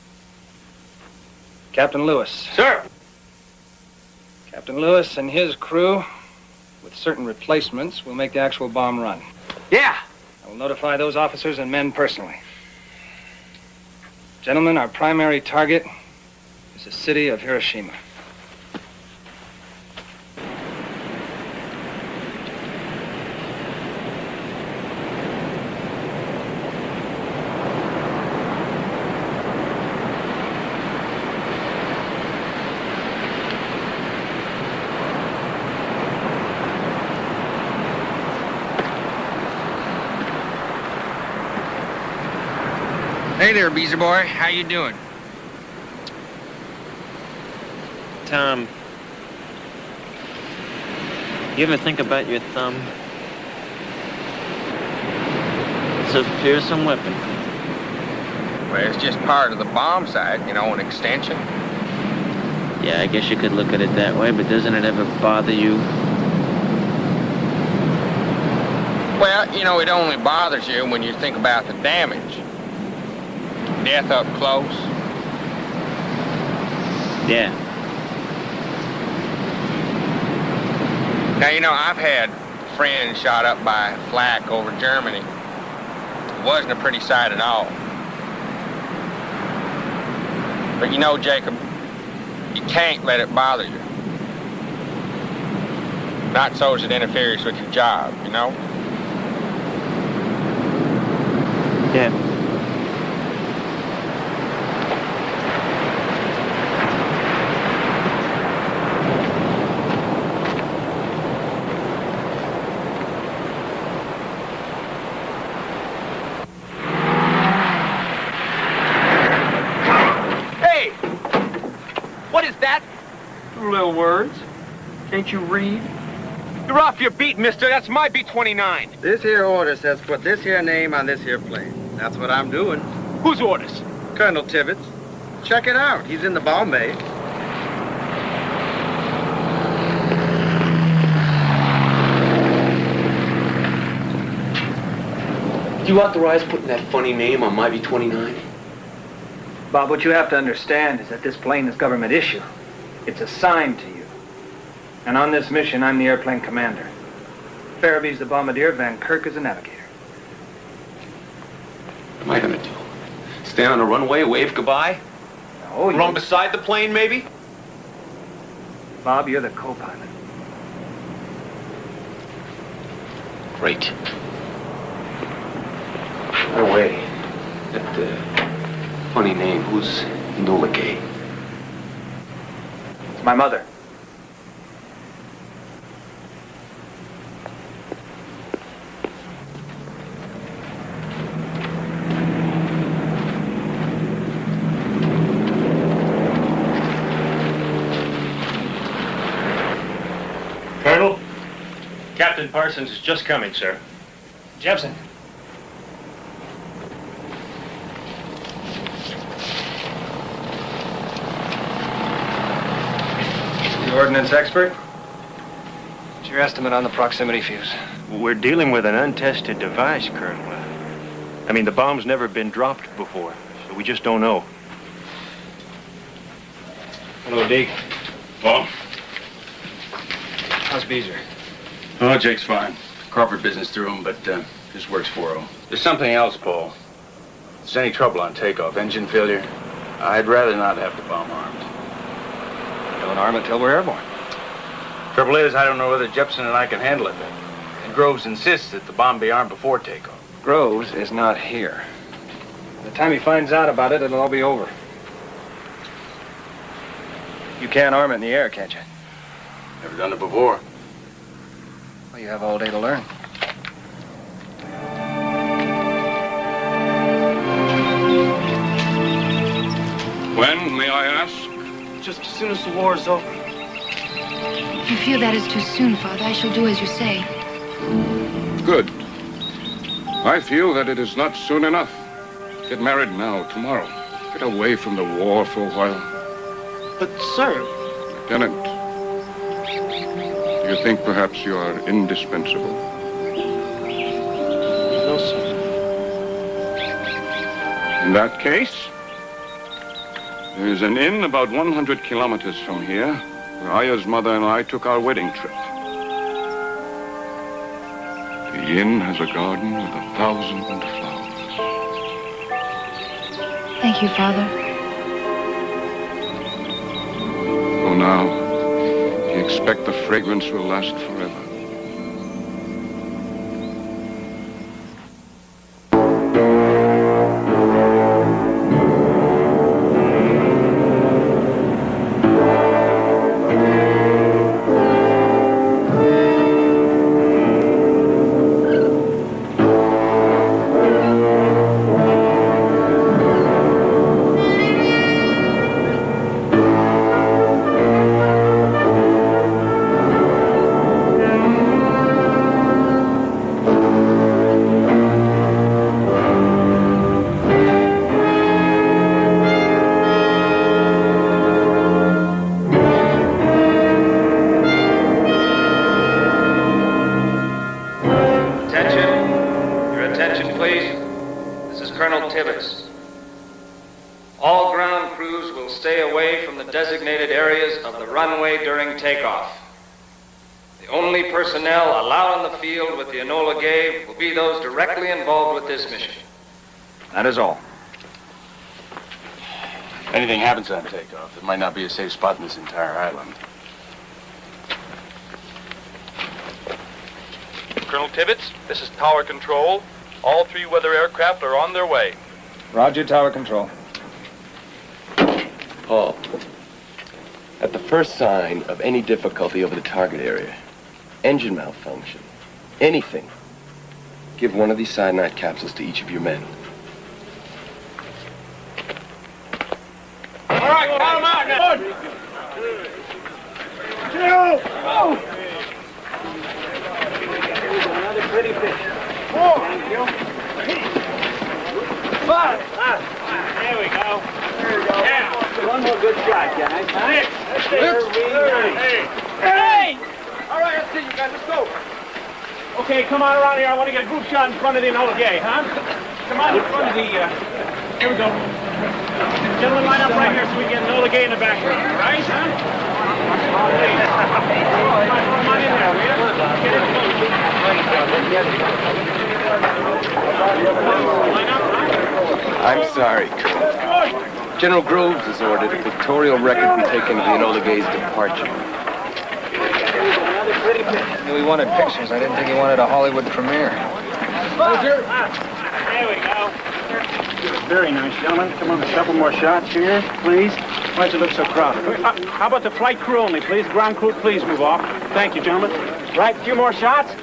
Captain Lewis. Sir! Captain Lewis and his crew, with certain replacements, will make the actual bomb run. Yeah! I will notify those officers and men personally. Gentlemen, our primary target is the city of Hiroshima. Hey there, Beezer boy. How you doing? Tom, you ever think about your thumb? It's a fearsome weapon. Well, it's just part of the bomb sight, you know, an extension. Yeah, I guess you could look at it that way, but doesn't it ever bother you? Well, you know, it only bothers you when you think about the damage. Death up close. Yeah. Now, you know, I've had friends shot up by flak over Germany. It wasn't a pretty sight at all. But you know, Jacob, you can't let it bother you. Not so as it interferes with your job, you know? Yeah. Little words. Can't you read? You're off your beat, mister. That's my B-29. This here order says put this here name on this here plane. That's what I'm doing. Whose orders? Colonel Tibbetts. Check it out. He's in the bomb bay. Do you authorize putting that funny name on my B-29? Bob, what you have to understand is that this plane is government issue. It's assigned to you. And on this mission, I'm the airplane commander. Farabee's the bombardier, Van Kirk is the navigator. What am I gonna do? Stand on the runway, wave goodbye? No, Run beside the plane, maybe? Bob, you're the co-pilot. Great. By the way, that funny name, who's Enola Gay? It's my mother. Colonel, Captain Parsons is just coming, sir. Jepson. The ordnance expert? What's your estimate on the proximity fuse? We're dealing with an untested device, Colonel. I mean, the bomb's never been dropped before, so we just don't know. Hello, Deke. Paul? How's Beezer? Oh, Jake's fine. Corporate business through him, but this works for him. There's something else, Paul. If there's any trouble on takeoff, engine failure, I'd rather not have the bomb armed. Don't arm it till we're airborne. Trouble is, I don't know whether Jepson and I can handle it then. And Groves insists that the bomb be armed before takeoff. Groves is not here. By the time he finds out about it, it'll all be over. You can't arm it in the air, can't you? Never done it before. Well, you have all day to learn. When, may I ask? Just as soon as the war is over. If you feel that is too soon, Father, I shall do as you say. Good. I feel that it is not soon enough. Get married now, tomorrow. Get away from the war for a while. But, sir... Lieutenant, do you think perhaps you are indispensable? No, sir. In that case, there is an inn about 100 kilometers from here, where Aya's mother and I took our wedding trip. The inn has a garden with 1,000 flowers. Thank you, Father. For now, we expect the fragrance will last forever. Designated areas of the runway during takeoff. The only personnel allowed on the field with the Enola Gay will be those directly involved with this mission. That is all. If anything happens on takeoff, it might not be a safe spot in this entire island. Colonel Tibbets, this is Tower Control. All 3 weather aircraft are on their way. Roger, Tower Control. Paul, at the first sign of any difficulty over the target area, engine malfunction, anything, give one of these cyanide capsules to each of your men. All right, count them out now. 2! Oh! Another pretty fish. 4! Thank you. 5! There we go. There we go. Yeah. Hey! All right, that's it, you guys. Let's go. Okay, come on around here. I want to get a group shot in front of the Enola Gay, huh? Come on in front of the, here we go. Gentlemen, line up right here so we get Enola Gay in the background, all right, huh? Hey. Come on in there, will you? Get in close. I'm sorry, Colonel. General Groves has ordered a pictorial record be taken of the Enola Gay's departure. We wanted pictures. I didn't think he wanted a Hollywood premiere. There we go. Very nice, gentlemen. Come on, a couple more shots here, please. Why does it look so crowded? How about the flight crew only, please? Ground crew, please move off. Thank you, gentlemen. Right, a few more shots?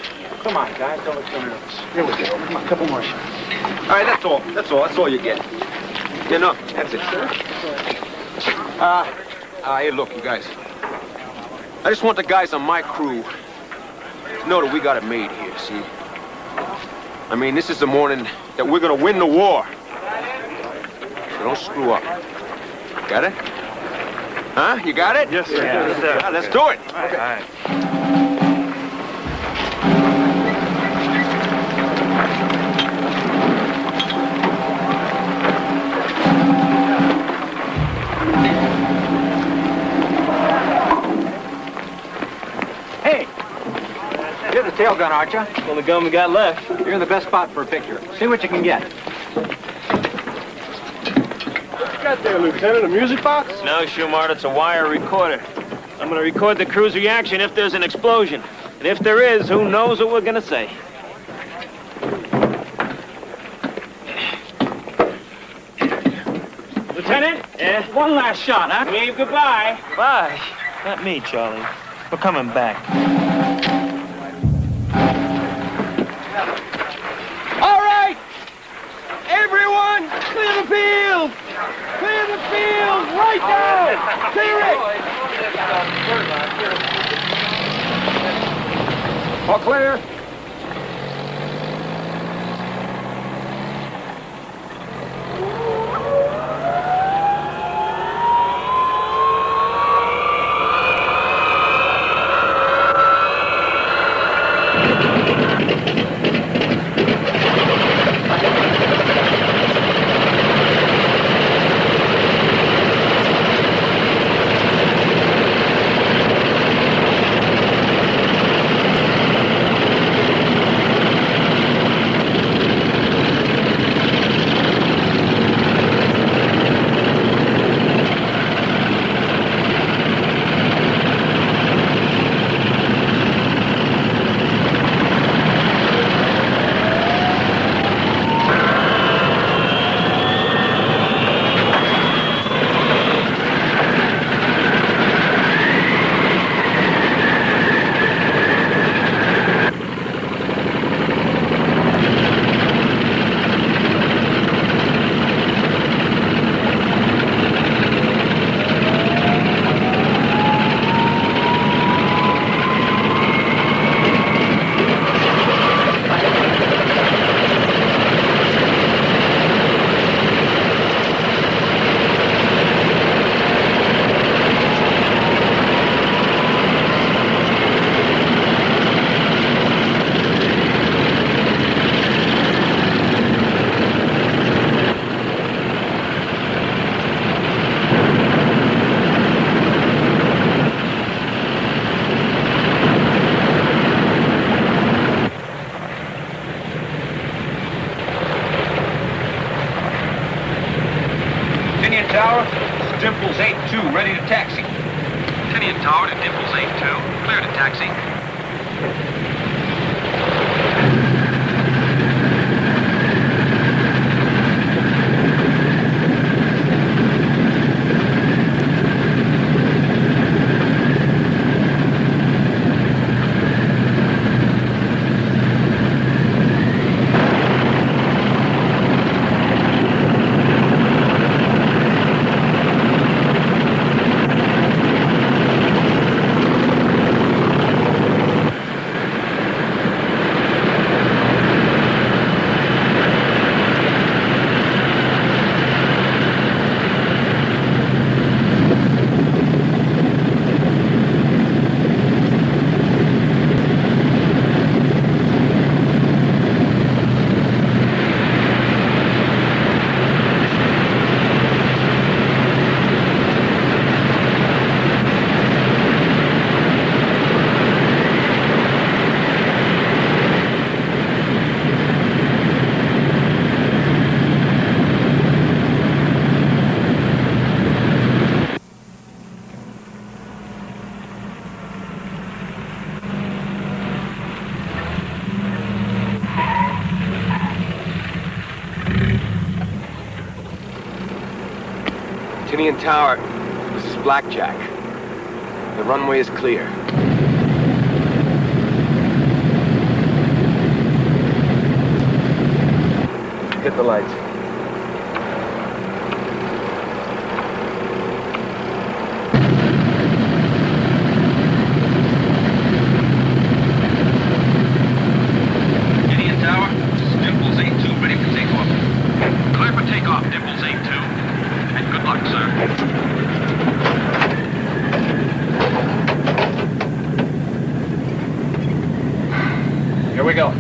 Come on, guys, don't look so nervous. Here we go. Come on, a couple more shots. All right, that's all. That's all you get. You know, that's it. Hey, look, you guys. I just want the guys on my crew to know that we got it made here, see? I mean, this is the morning that we're gonna win the war. So don't screw up. Got it? Huh? You got it? Yes, sir. Yes, sir. Yeah, let's do it. All right. You're the tail gun, aren't you? Well, the gun we got left. You're in the best spot for a picture. See what you can get. What you got there, Lieutenant? A music box? No, Schumart, it's a wire recorder. I'm gonna record the crew's reaction if there's an explosion. And if there is, who knows what we're gonna say. Lieutenant? Yeah? One last shot, huh? Wave goodbye. Bye. Not me, Charlie. We're coming back. All right! Everyone, clear the field! Clear the field! Right now! Clear it! All clear. Tower, Dimples 8-2, ready to taxi. Tinian Tower to Dimples 8-2, clear to taxi. Tinian Tower, this is Blackjack. The runway is clear. Hit the lights. Tinian Tower, Dimples 8-2, ready for takeoff. Clear for takeoff, Dimples 8-2. And good luck, sir. Here we go.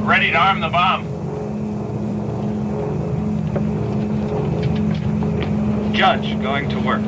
Ready to arm the bomb. Judge, going to work.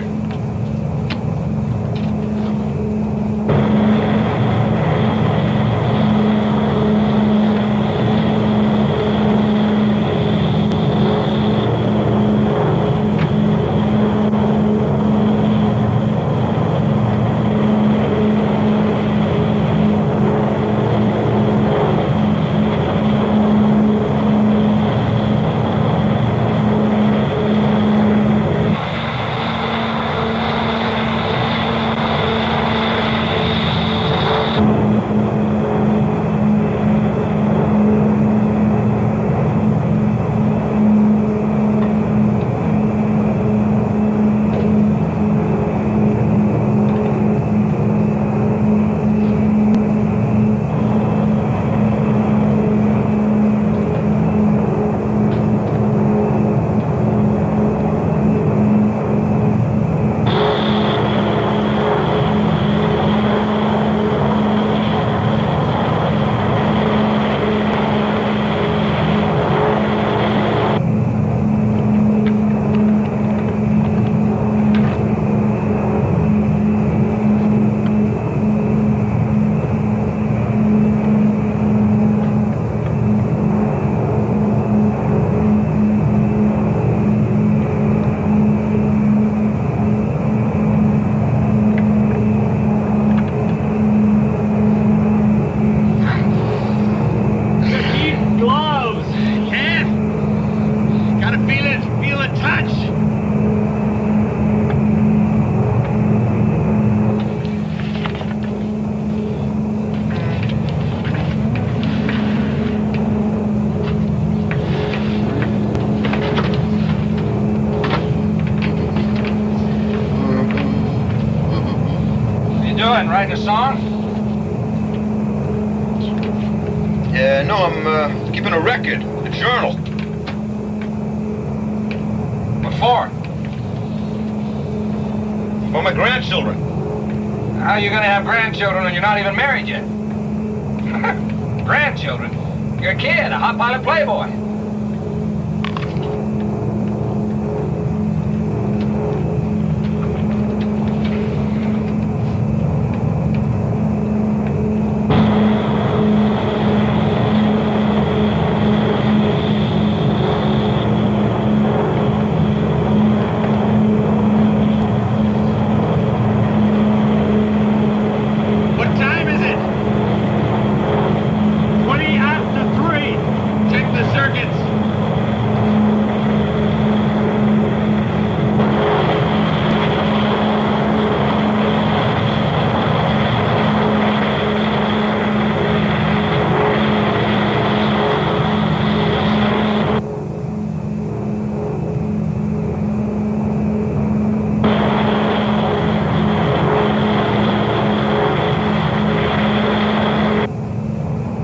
on? No, I'm keeping a record, a journal. What for? For my grandchildren. How are you gonna have grandchildren when you're not even married yet? Grandchildren? You're a kid, a hot pilot playboy.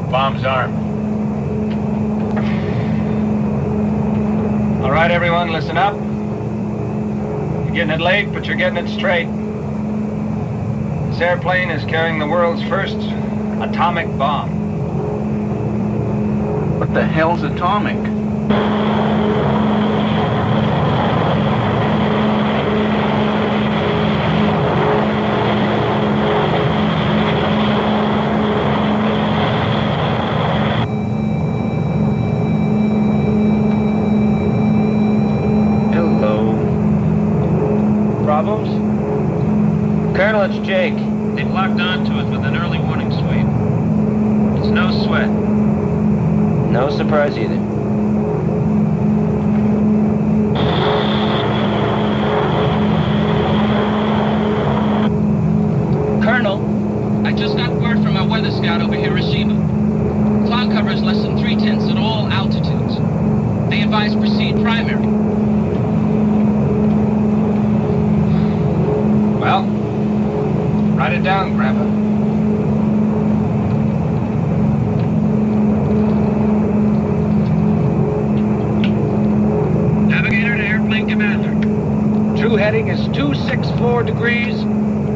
Bomb's armed. All right, everyone, listen up. You're getting it late, but you're getting it straight. This airplane is carrying the world's first atomic bomb. What the hell's atomic? Colonel, it's Jake. They've locked onto us with an early warning sweep. It's no sweat. No surprise either. Colonel, I just got word from our weather scout over Hiroshima. Cloud cover is less than 3/10 at all altitudes. They advise proceed primary. Well, write it down, Grandpa. Navigator to airplane commander. True heading is 264 degrees,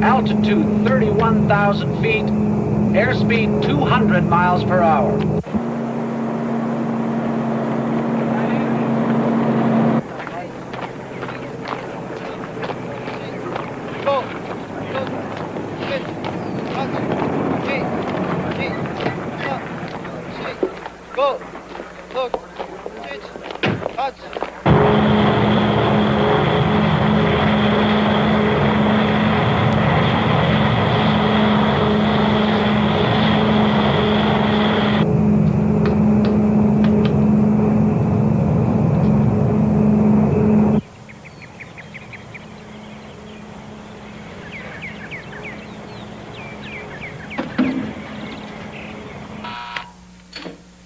altitude 31,000 feet, airspeed 200 miles per hour.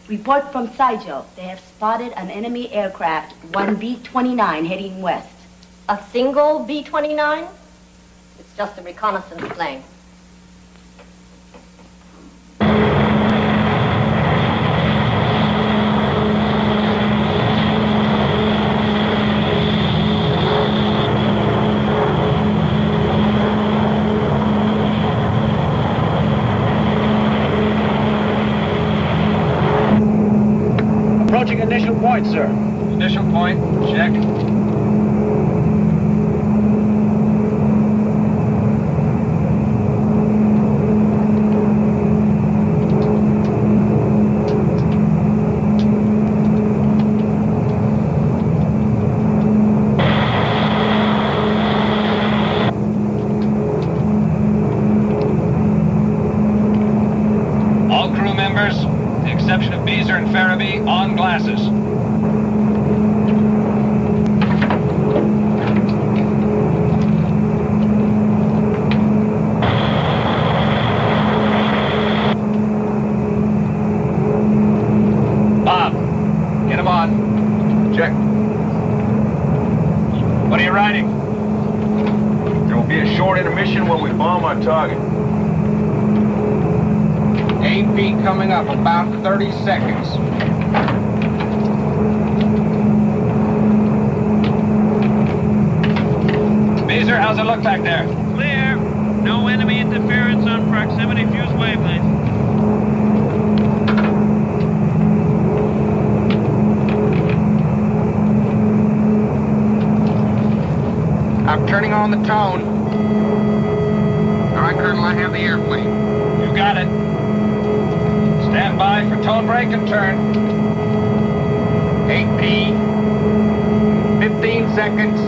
Report from Saijo. They have spotted an enemy aircraft, one B-29 heading west. A single B-29? It's just a reconnaissance plane. Approaching initial point, sir. Initial point, check. All crew members, with the exception of Beezer and Farabee, on glasses. Bob, get him on. Check. What are you writing? There will be a short intermission when we bomb our target. EMP coming up about 30 seconds. Beezer, how's it look back there? Clear. No enemy interference on proximity fuse wavelength. I'm turning on the tone. All right, Colonel, I have the airplane. You got it. Stand by for tone break and turn. 8P. 15 seconds.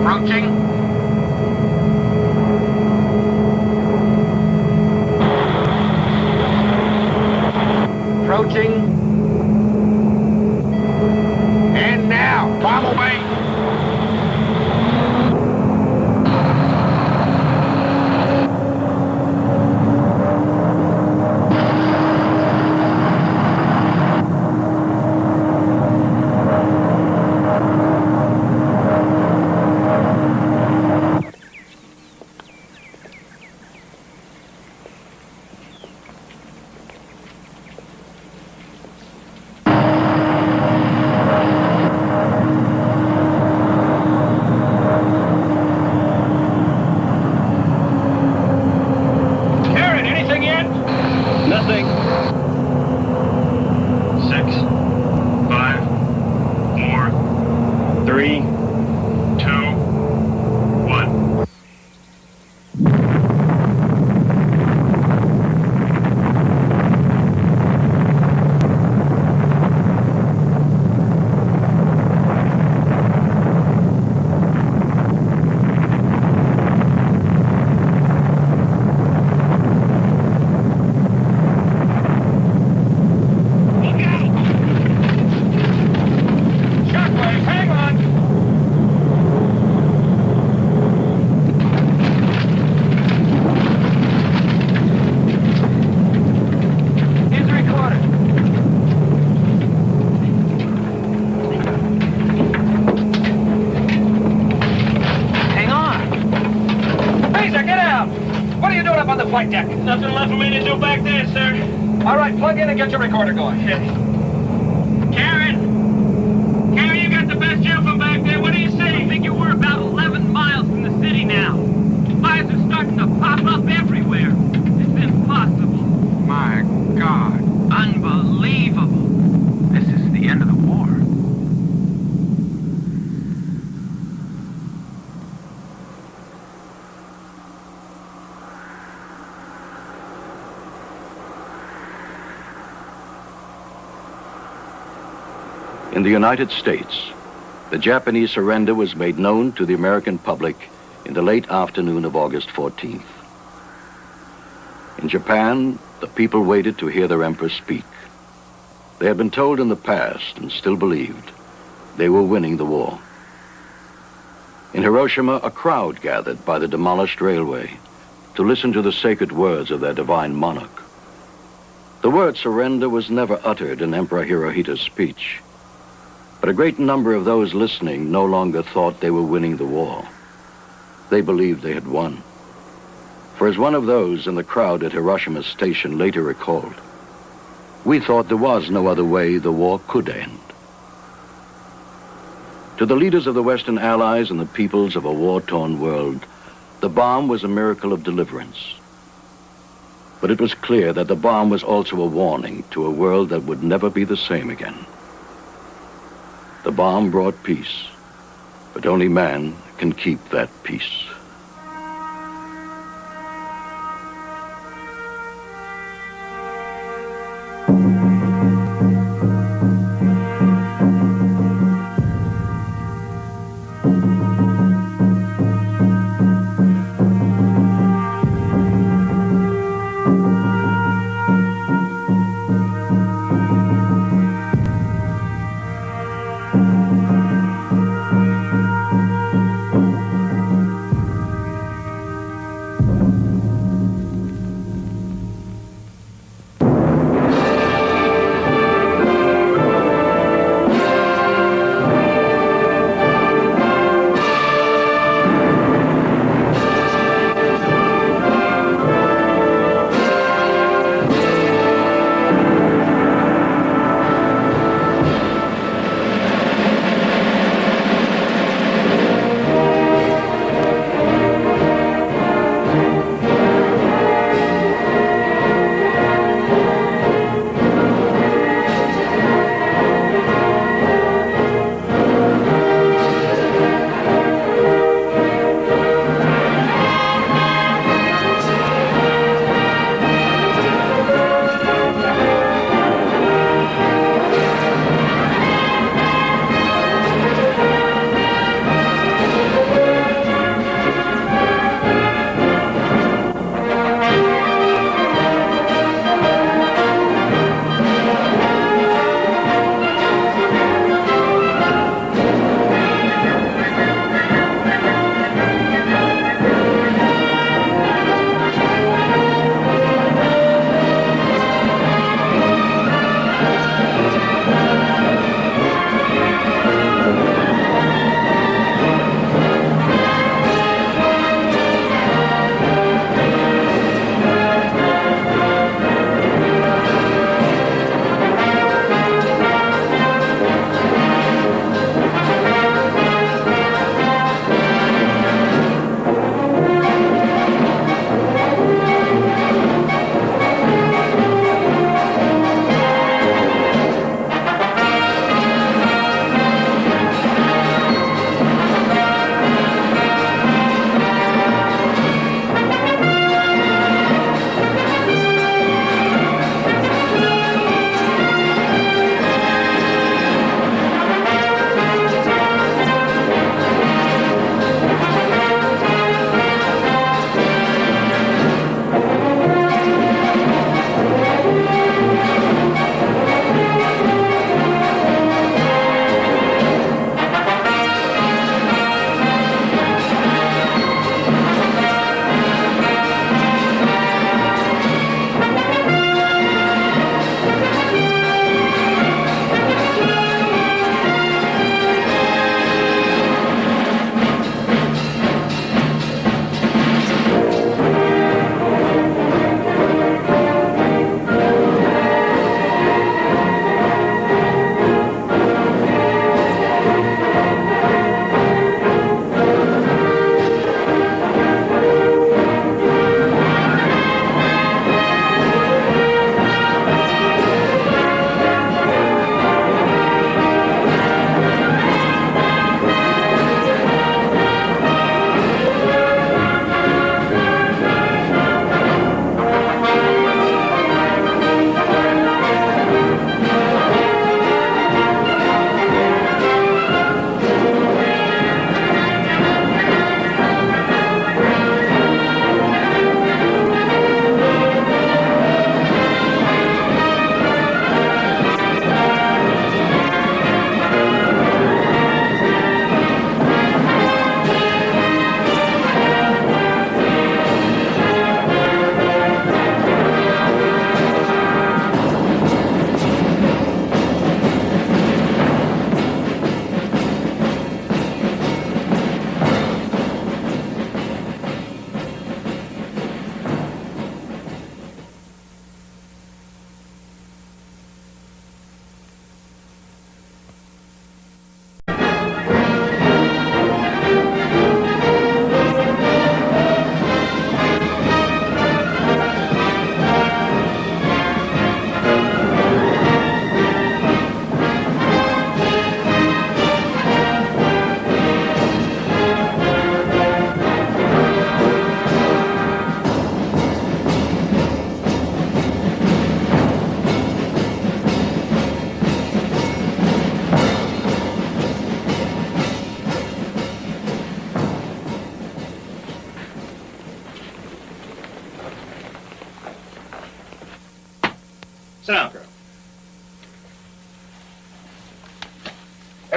Approaching. Approaching. And now, bomb away. Karen, anything yet? Nothing. 6, 5, 4, 3, 2, 1. Shockwave, hang on. Here's the recorder. Hang on. Beezer, get out. What are you doing up on the flight deck? Nothing left for me to do back there, sir. All right, plug in and get your recorder going. Karen! Karen, you got the best view from back there. What do you say? I think you were about 11 miles from the city now. Fires are starting to pop up everywhere. It's impossible. My God. Unbelievable. This is the end of the war. In the United States, the Japanese surrender was made known to the American public in the late afternoon of August 14th. In Japan, the people waited to hear their emperor speak. They had been told in the past and still believed they were winning the war. In Hiroshima, a crowd gathered by the demolished railway to listen to the sacred words of their divine monarch. The word surrender was never uttered in Emperor Hirohito's speech. But a great number of those listening no longer thought they were winning the war. They believed they had won. For as one of those in the crowd at Hiroshima Station later recalled, we thought there was no other way the war could end. To the leaders of the Western Allies and the peoples of a war-torn world, the bomb was a miracle of deliverance. But it was clear that the bomb was also a warning to a world that would never be the same again. The bomb brought peace, but only man can keep that peace.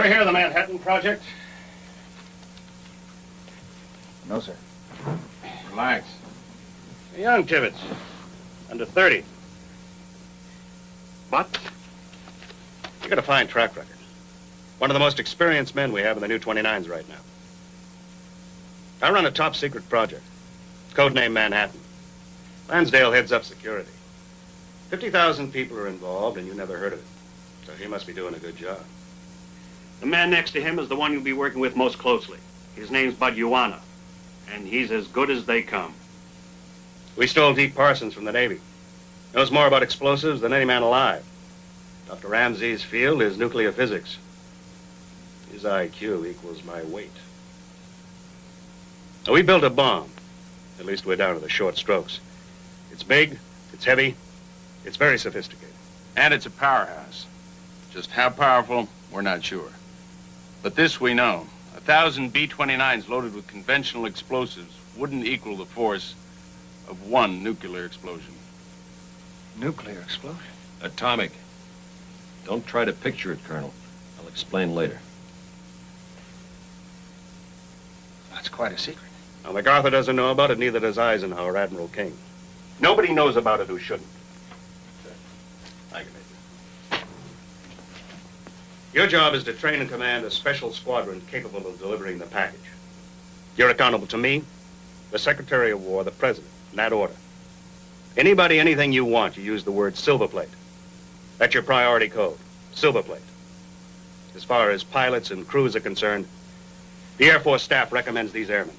Ever hear of the Manhattan Project? No, sir. Relax. Young Tibbets, under 30. But you got a fine track record. One of the most experienced men we have in the new 29s right now. I run a top secret project, codename Manhattan. Lansdale heads up security. 50,000 people are involved, and you never heard of it. So he must be doing a good job. The man next to him is the one you'll be working with most closely. His name's Bud Yuana, and he's as good as they come. We stole Deke Parsons from the Navy. Knows more about explosives than any man alive. Dr. Ramsey's field is nuclear physics. His IQ equals my weight. Now, we built a bomb. At least we're down to the short strokes. It's big, it's heavy, it's very sophisticated. And it's a powerhouse. Just how powerful, we're not sure. But this we know. 1,000 B-29s loaded with conventional explosives wouldn't equal the force of one nuclear explosion. Nuclear explosion? Atomic. Don't try to picture it, Colonel. I'll explain later. That's quite a secret. Now, MacArthur doesn't know about it, neither does Eisenhower, Admiral King. Nobody knows about it who shouldn't. Your job is to train and command a special squadron capable of delivering the package. You're accountable to me, the Secretary of War, the President, in that order. Anybody, anything you want, you use the word silverplate. That's your priority code, silverplate. As far as pilots and crews are concerned, the Air Force staff recommends these airmen.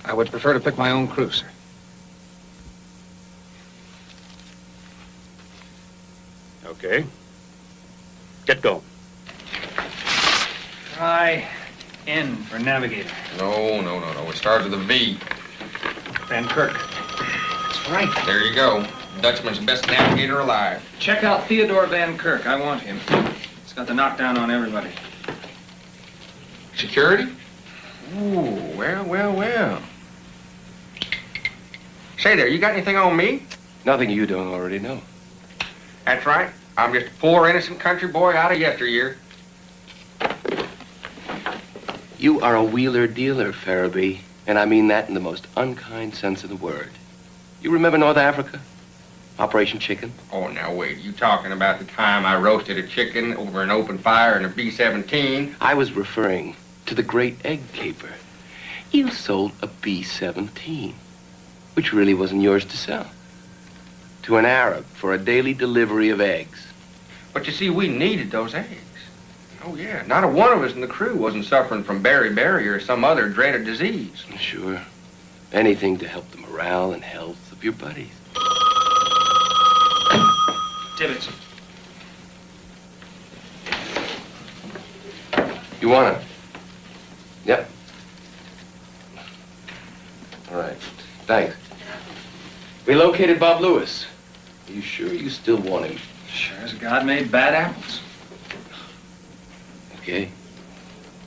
I would prefer to pick my own crew, sir. Okay. Get going. Try N for navigator. No. It starts with a V. Van Kirk. That's right. There you go. Dutchman's the best navigator alive. Check out Theodore Van Kirk. I want him. He's got the knockdown on everybody. Security? Ooh, well. Say there, you got anything on me? Nothing you don't already know. That's right. I'm just a poor, innocent country boy out of yesteryear. You are a wheeler-dealer, Farabee, and I mean that in the most unkind sense of the word. You remember North Africa? Operation Chicken? Oh, now wait. You talking about the time I roasted a chicken over an open fire in a B-17? I was referring to the great egg caper. You sold a B-17, which really wasn't yours to sell, to an Arab for a daily delivery of eggs. But you see, we needed those eggs. Oh, yeah. Not a one of us in the crew wasn't suffering from beriberi or some other dreaded disease. Sure. Anything to help the morale and health of your buddies. Tibbets. You want it? Yep. All right. Thanks. We located Bob Lewis. Are you sure you still want him? Sure as God made bad apples. Okay.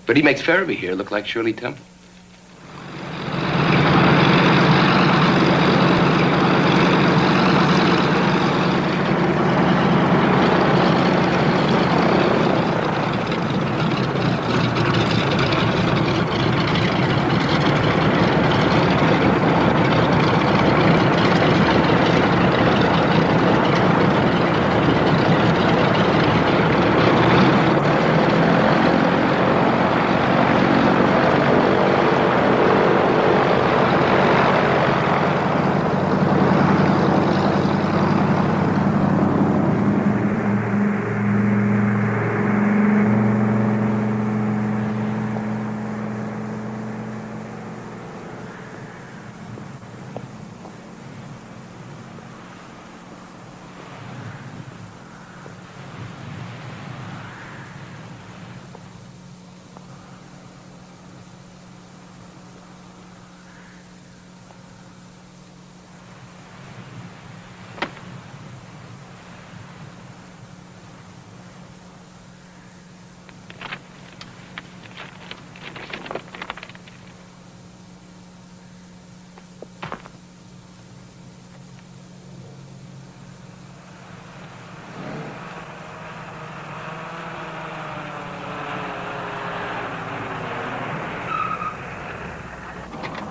But he makes Farabee here look like Shirley Temple.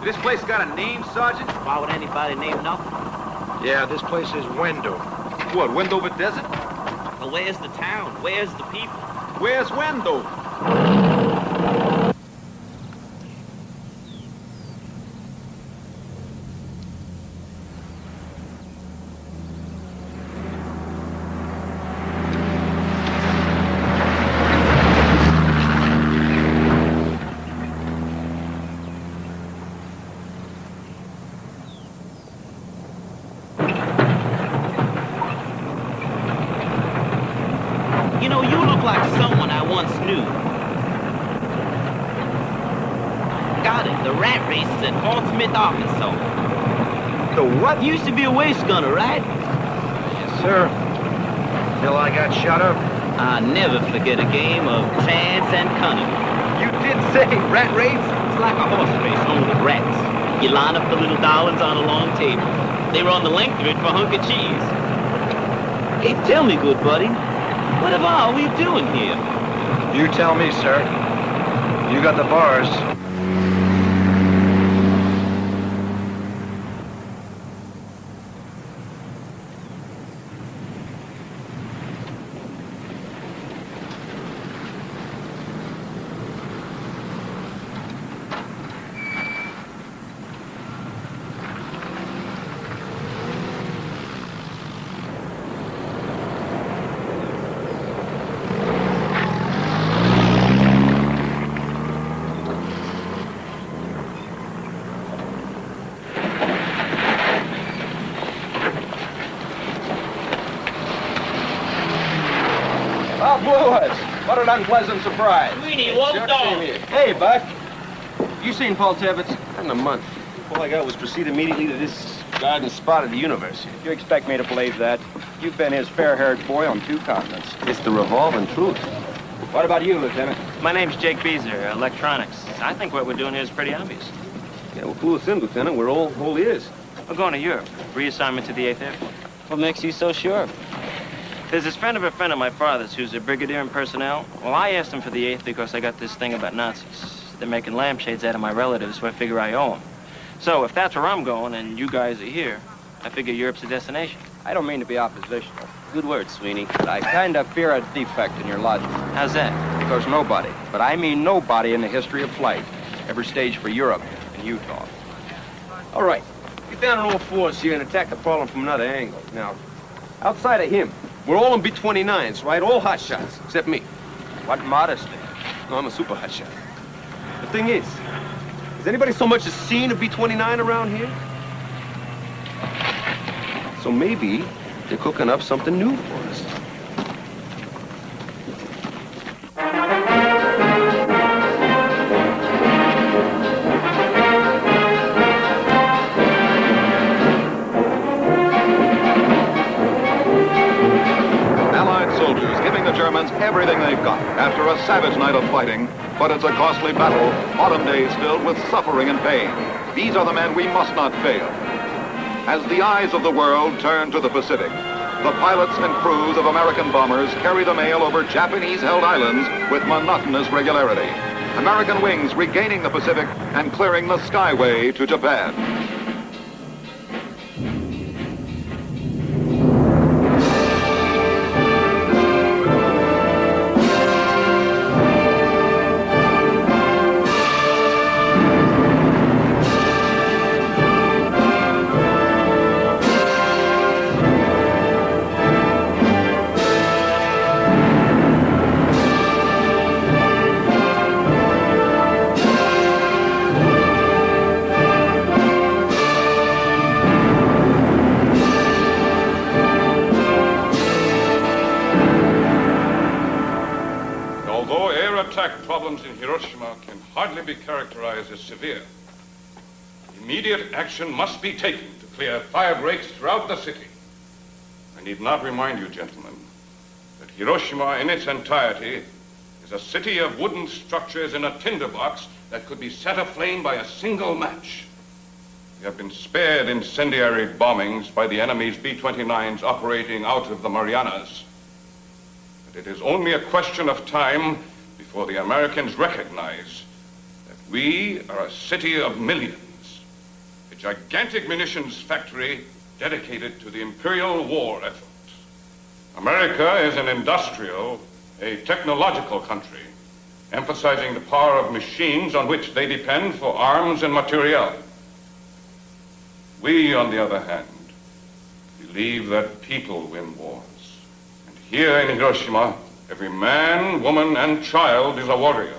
This place got a name, Sergeant? Why would anybody name nothing? Yeah, this place is Wendover. What, Wendover Desert? But where's the town? Where's the people? Where's Wendover? You know, you look like someone I once knew. Got it. The rat races at Fort Smith, Arkansas. The what? You used to be a waist gunner, right? Yes, sir. Till I got shot up. I never forget a game of chance and cunning. You did say rat race? It's like a horse race, only with rats. You line up the little dollars on a long table. They run the length of it for a hunk of cheese. Hey, tell me, good buddy, what the hell are we doing here? You tell me, sir. You got the bars. What an unpleasant surprise. Sweeney, one dog. Hey, Buck. You seen Paul Tebbets? In a month. All I got was proceed immediately to this garden spot at the university. You expect me to believe that? You've been his fair-haired boy on 2 continents. It's the revolving truth. What about you, Lieutenant? My name's Jake Beezer, electronics. I think what we're doing here is pretty obvious. Yeah, well, clue us in, Lieutenant. We're all ears. We're going to Europe. Reassignment to the 8th Airport. What makes you so sure? There's this friend of a friend of my father's who's a brigadier in personnel. Well, I asked him for the 8th because I got this thing about Nazis. They're making lampshades out of my relatives, so I figure I owe them. So if that's where I'm going and you guys are here, I figure Europe's the destination. I don't mean to be oppositional, Good word, Sweeney. but I kind of fear a defect in your logic. How's that? Because nobody, but I mean nobody in the history of flight, ever staged for Europe in Utah. All right. Get down on all fours here and attack the problem from another angle. Now, outside of him, we're all in B-29s, right? All hot shots, except me. What modesty. No, I'm a super hot shot. The thing is, has anybody so much as seen a B-29 around here? So maybe they're cooking up something new for us. Everything they've got after a savage night of fighting, but it's a costly battle, autumn days filled with suffering and pain. These are the men we must not fail. As the eyes of the world turn to the Pacific, the pilots and crews of American bombers carry the mail over Japanese-held islands with monotonous regularity. American wings regaining the Pacific and clearing the skyway to Japan. Problems in Hiroshima can hardly be characterized as severe. Immediate action must be taken to clear fire breaks throughout the city. I need not remind you, gentlemen, that Hiroshima in its entirety is a city of wooden structures in a tinderbox that could be set aflame by a single match. We have been spared incendiary bombings by the enemy's B-29s operating out of the Marianas. But it is only a question of time before the Americans recognize that we are a city of millions. gigantic munitions factory dedicated to the imperial war effort. America is an industrial, a technological country, emphasizing the power of machines on which they depend for arms and materiel. We, on the other hand, believe that people win wars. And here in Hiroshima, every man, woman, and child is a warrior.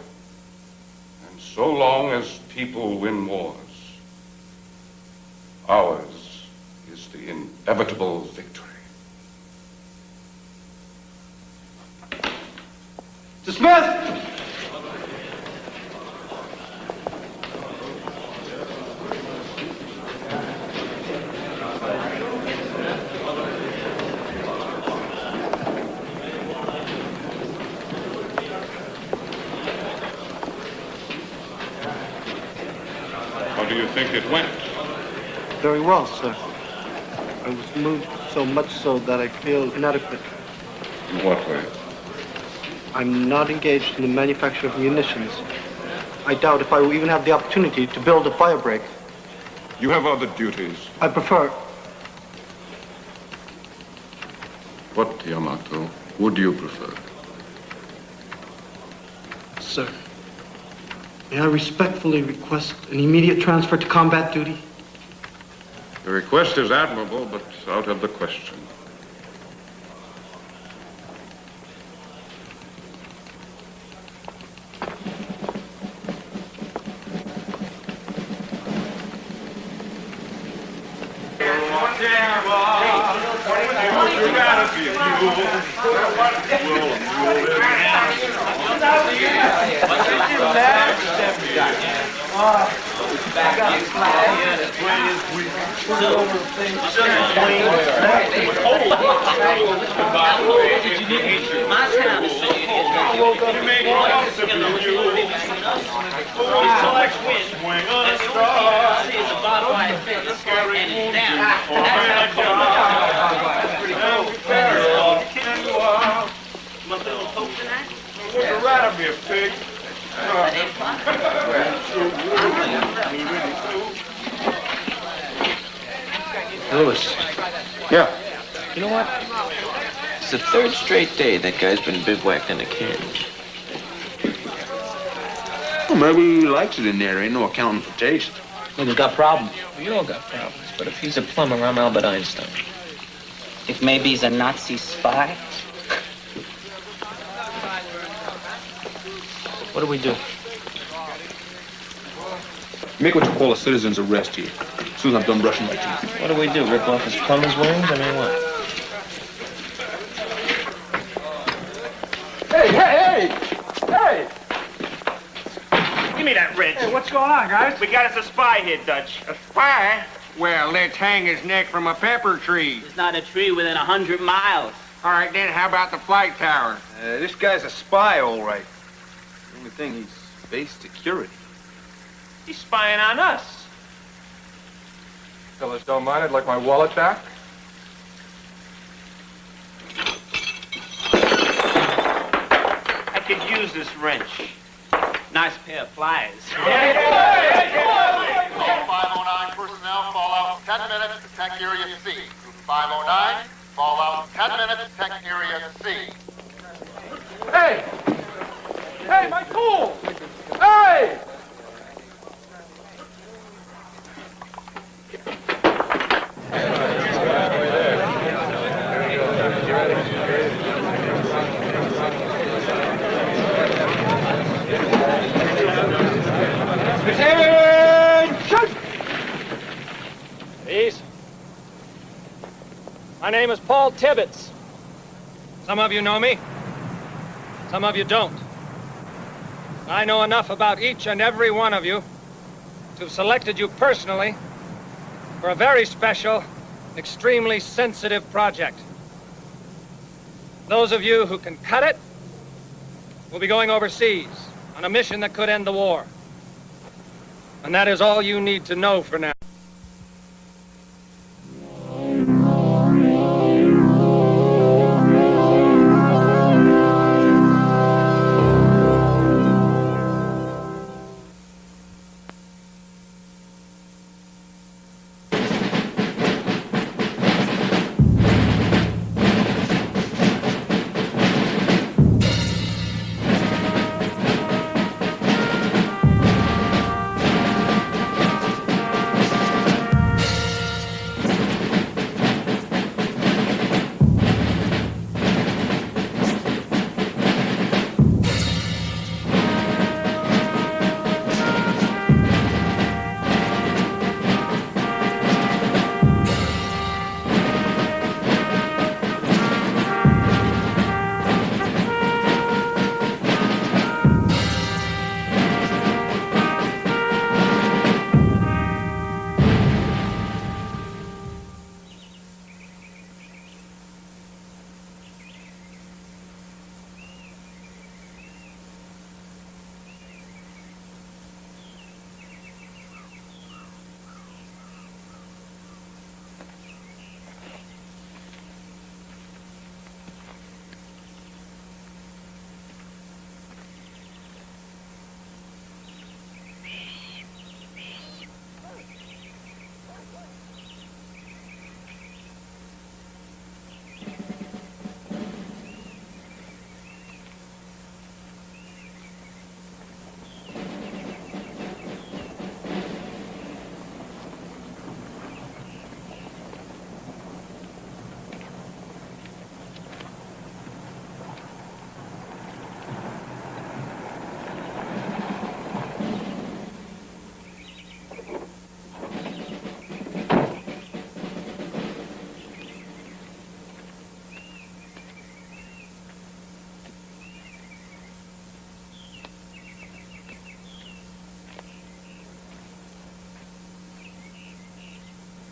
And so long as people win wars, ours is the inevitable victory. Dismiss! How do you think it went? Very well, sir. I was moved so much so that I feel inadequate. In what way? I'm not engaged in the manufacture of munitions. I doubt if I will even have the opportunity to build a fire break. You have other duties. I prefer. What, Yamato, would you prefer? Sir, may I respectfully request an immediate transfer to combat duty? The request is admirable, but out of the question. Louis. Yeah. You know what? It's the third straight day that guy's been bivouacked in a cage. Well, maybe he likes it in there. Ain't no accounting for taste. Nigga's got problems. We all got problems. But if he's a plumber, I'm Albert Einstein. If maybe he's a Nazi spy? What do we do? Make what you call a citizen's arrest here. As soon as I'm done brushing my teeth. What do we do? Rip off his plumber's wings? I mean, what? Hey! Give me that wrench. Hey, what's going on, guys? We got us a spy here, Dutch. A spy? Well, let's hang his neck from a pepper tree. There's not a tree within 100 miles. All right, then, how about the flight tower? This guy's a spy, all right. The only thing, he's base security. He's spying on us. Fellas don't mind. I'd like my wallet back. I could use this wrench. Nice pair of pliers. All 509 personnel, fall out 10 minutes to tech area C. Group 509, fall out 10 minutes to tech area C. Hey! Hey, my tool! Hey! Please. My name is Paul Tibbets. Some of you know me. Some of you don't. I know enough about each and every one of you to have selected you personally for a very special, extremely sensitive project. Those of you who can cut it will be going overseas on a mission that could end the war. And that is all you need to know for now.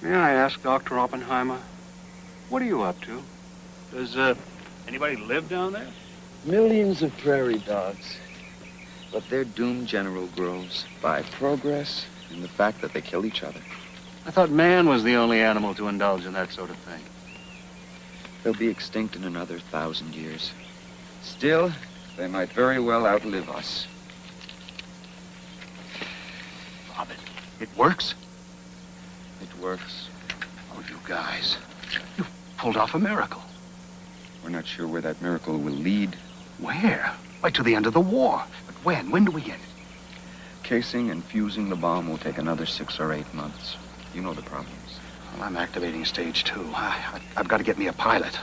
May I ask, Dr. Oppenheimer, what are you up to? Does anybody live down there? Millions of prairie dogs. But their doom, General Groves, by progress and the fact that they kill each other. I thought man was the only animal to indulge in that sort of thing. They'll be extinct in another 1,000 years. Still, they might very well outlive us. Bob, it works? It works. Oh, you guys. You pulled off a miracle. We're not sure where that miracle will lead. Where? Why, to the end of the war. But when? When do we get it? Casing and fusing the bomb will take another 6 or 8 months. You know the problems. Well, I'm activating stage 2. I've got to get me a pilot.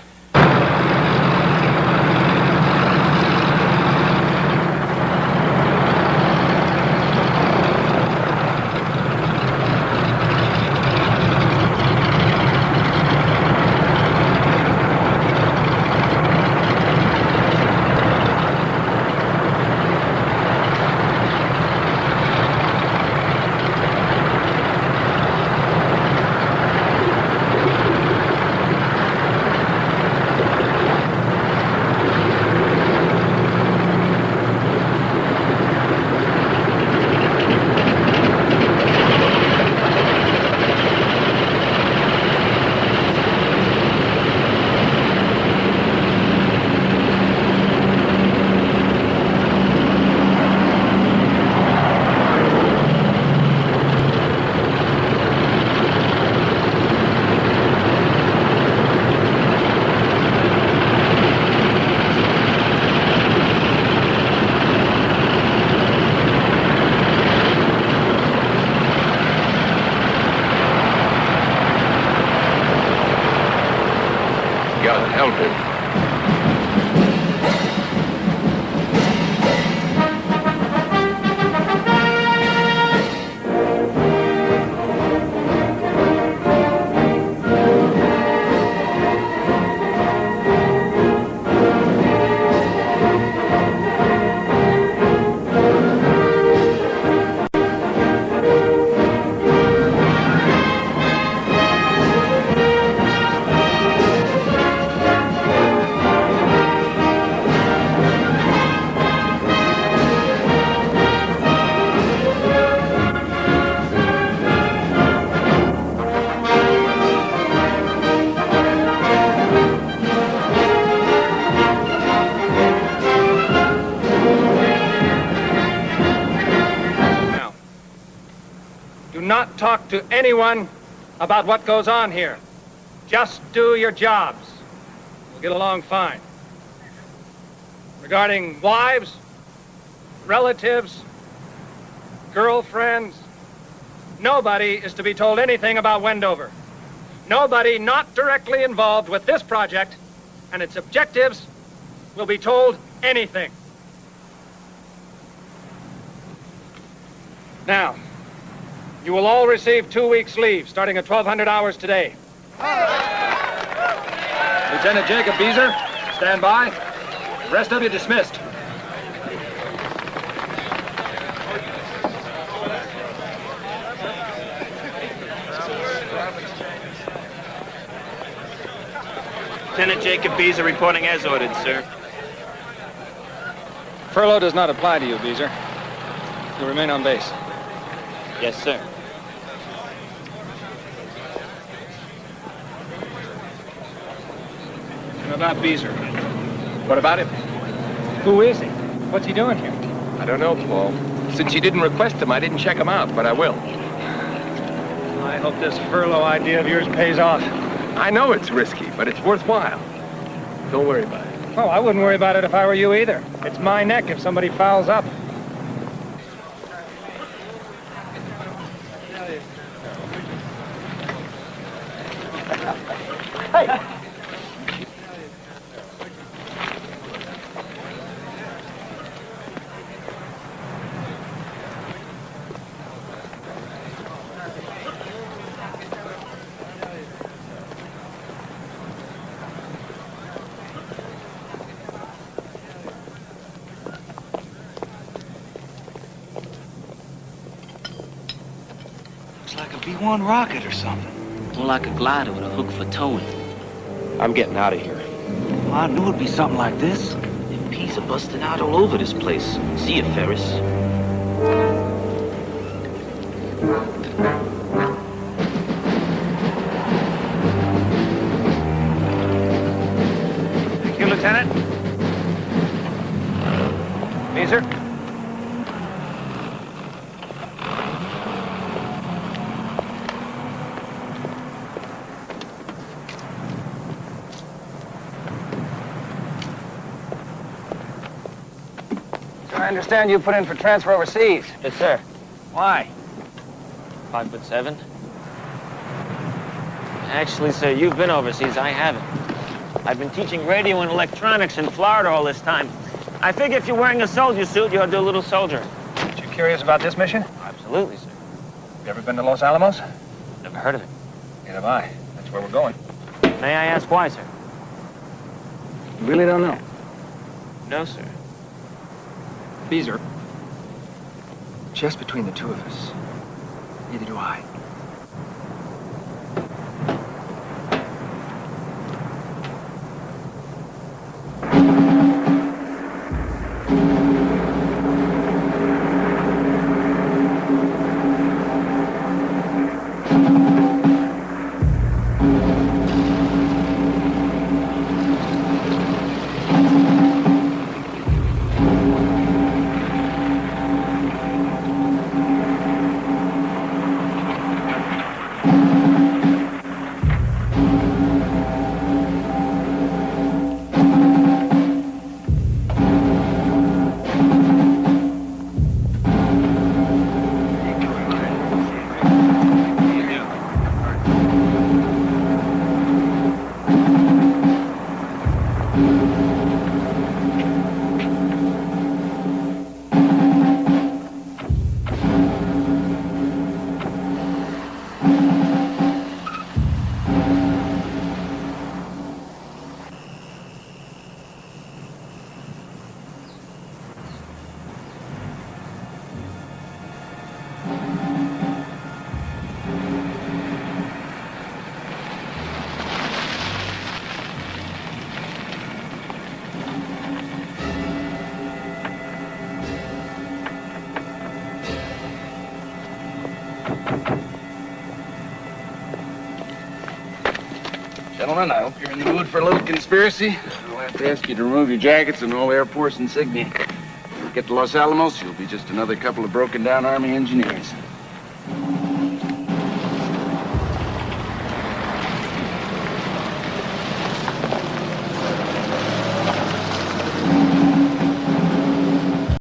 Not talk to anyone about what goes on here. Just do your jobs. We'll get along fine. Regarding wives, relatives, girlfriends, nobody is to be told anything about Wendover. Nobody not directly involved with this project and its objectives will be told anything. Now, you will all receive 2 weeks' leave, starting at 1,200 hours today. Lieutenant Jacob Beezer, stand by. The rest of you dismissed. Lieutenant Jacob Beezer reporting as ordered, sir. Furlough does not apply to you, Beezer. You'll remain on base. Yes, sir. What about Beezer? What about him? Who is he? What's he doing here? I don't know, Paul. Since you didn't request him, I didn't check him out, but I will. I hope this furlough idea of yours pays off. I know it's risky, but it's worthwhile. Don't worry about it. Oh, I wouldn't worry about it if I were you either. It's my neck if somebody fouls up. Hey! Looks like a B-1 rocket or something. More like a glider with a hook for towing. I'm getting out of here. Well, I knew it'd be something like this. MPs are busting out all over this place. See you, Ferris. Thank you, Lieutenant. Beezer. I understand you put in for transfer overseas. Yes, sir. Why? 5'7". Actually, sir, you've been overseas. I haven't. I've been teaching radio and electronics in Florida all this time. I figure if you're wearing a soldier suit, you ought to do a little soldiering. Aren't you curious about this mission? Absolutely, sir. You ever been to Los Alamos? Never heard of it. Neither have I. That's where we're going. May I ask why, sir? You really don't know? No, sir. Beezer. Just between the two of us. Neither do I. Gentlemen, I hope you're in the mood for a little conspiracy. I'll have to ask you to remove your jackets and all Air Force insignia. When you get to Los Alamos, you'll be just another couple of broken-down Army engineers.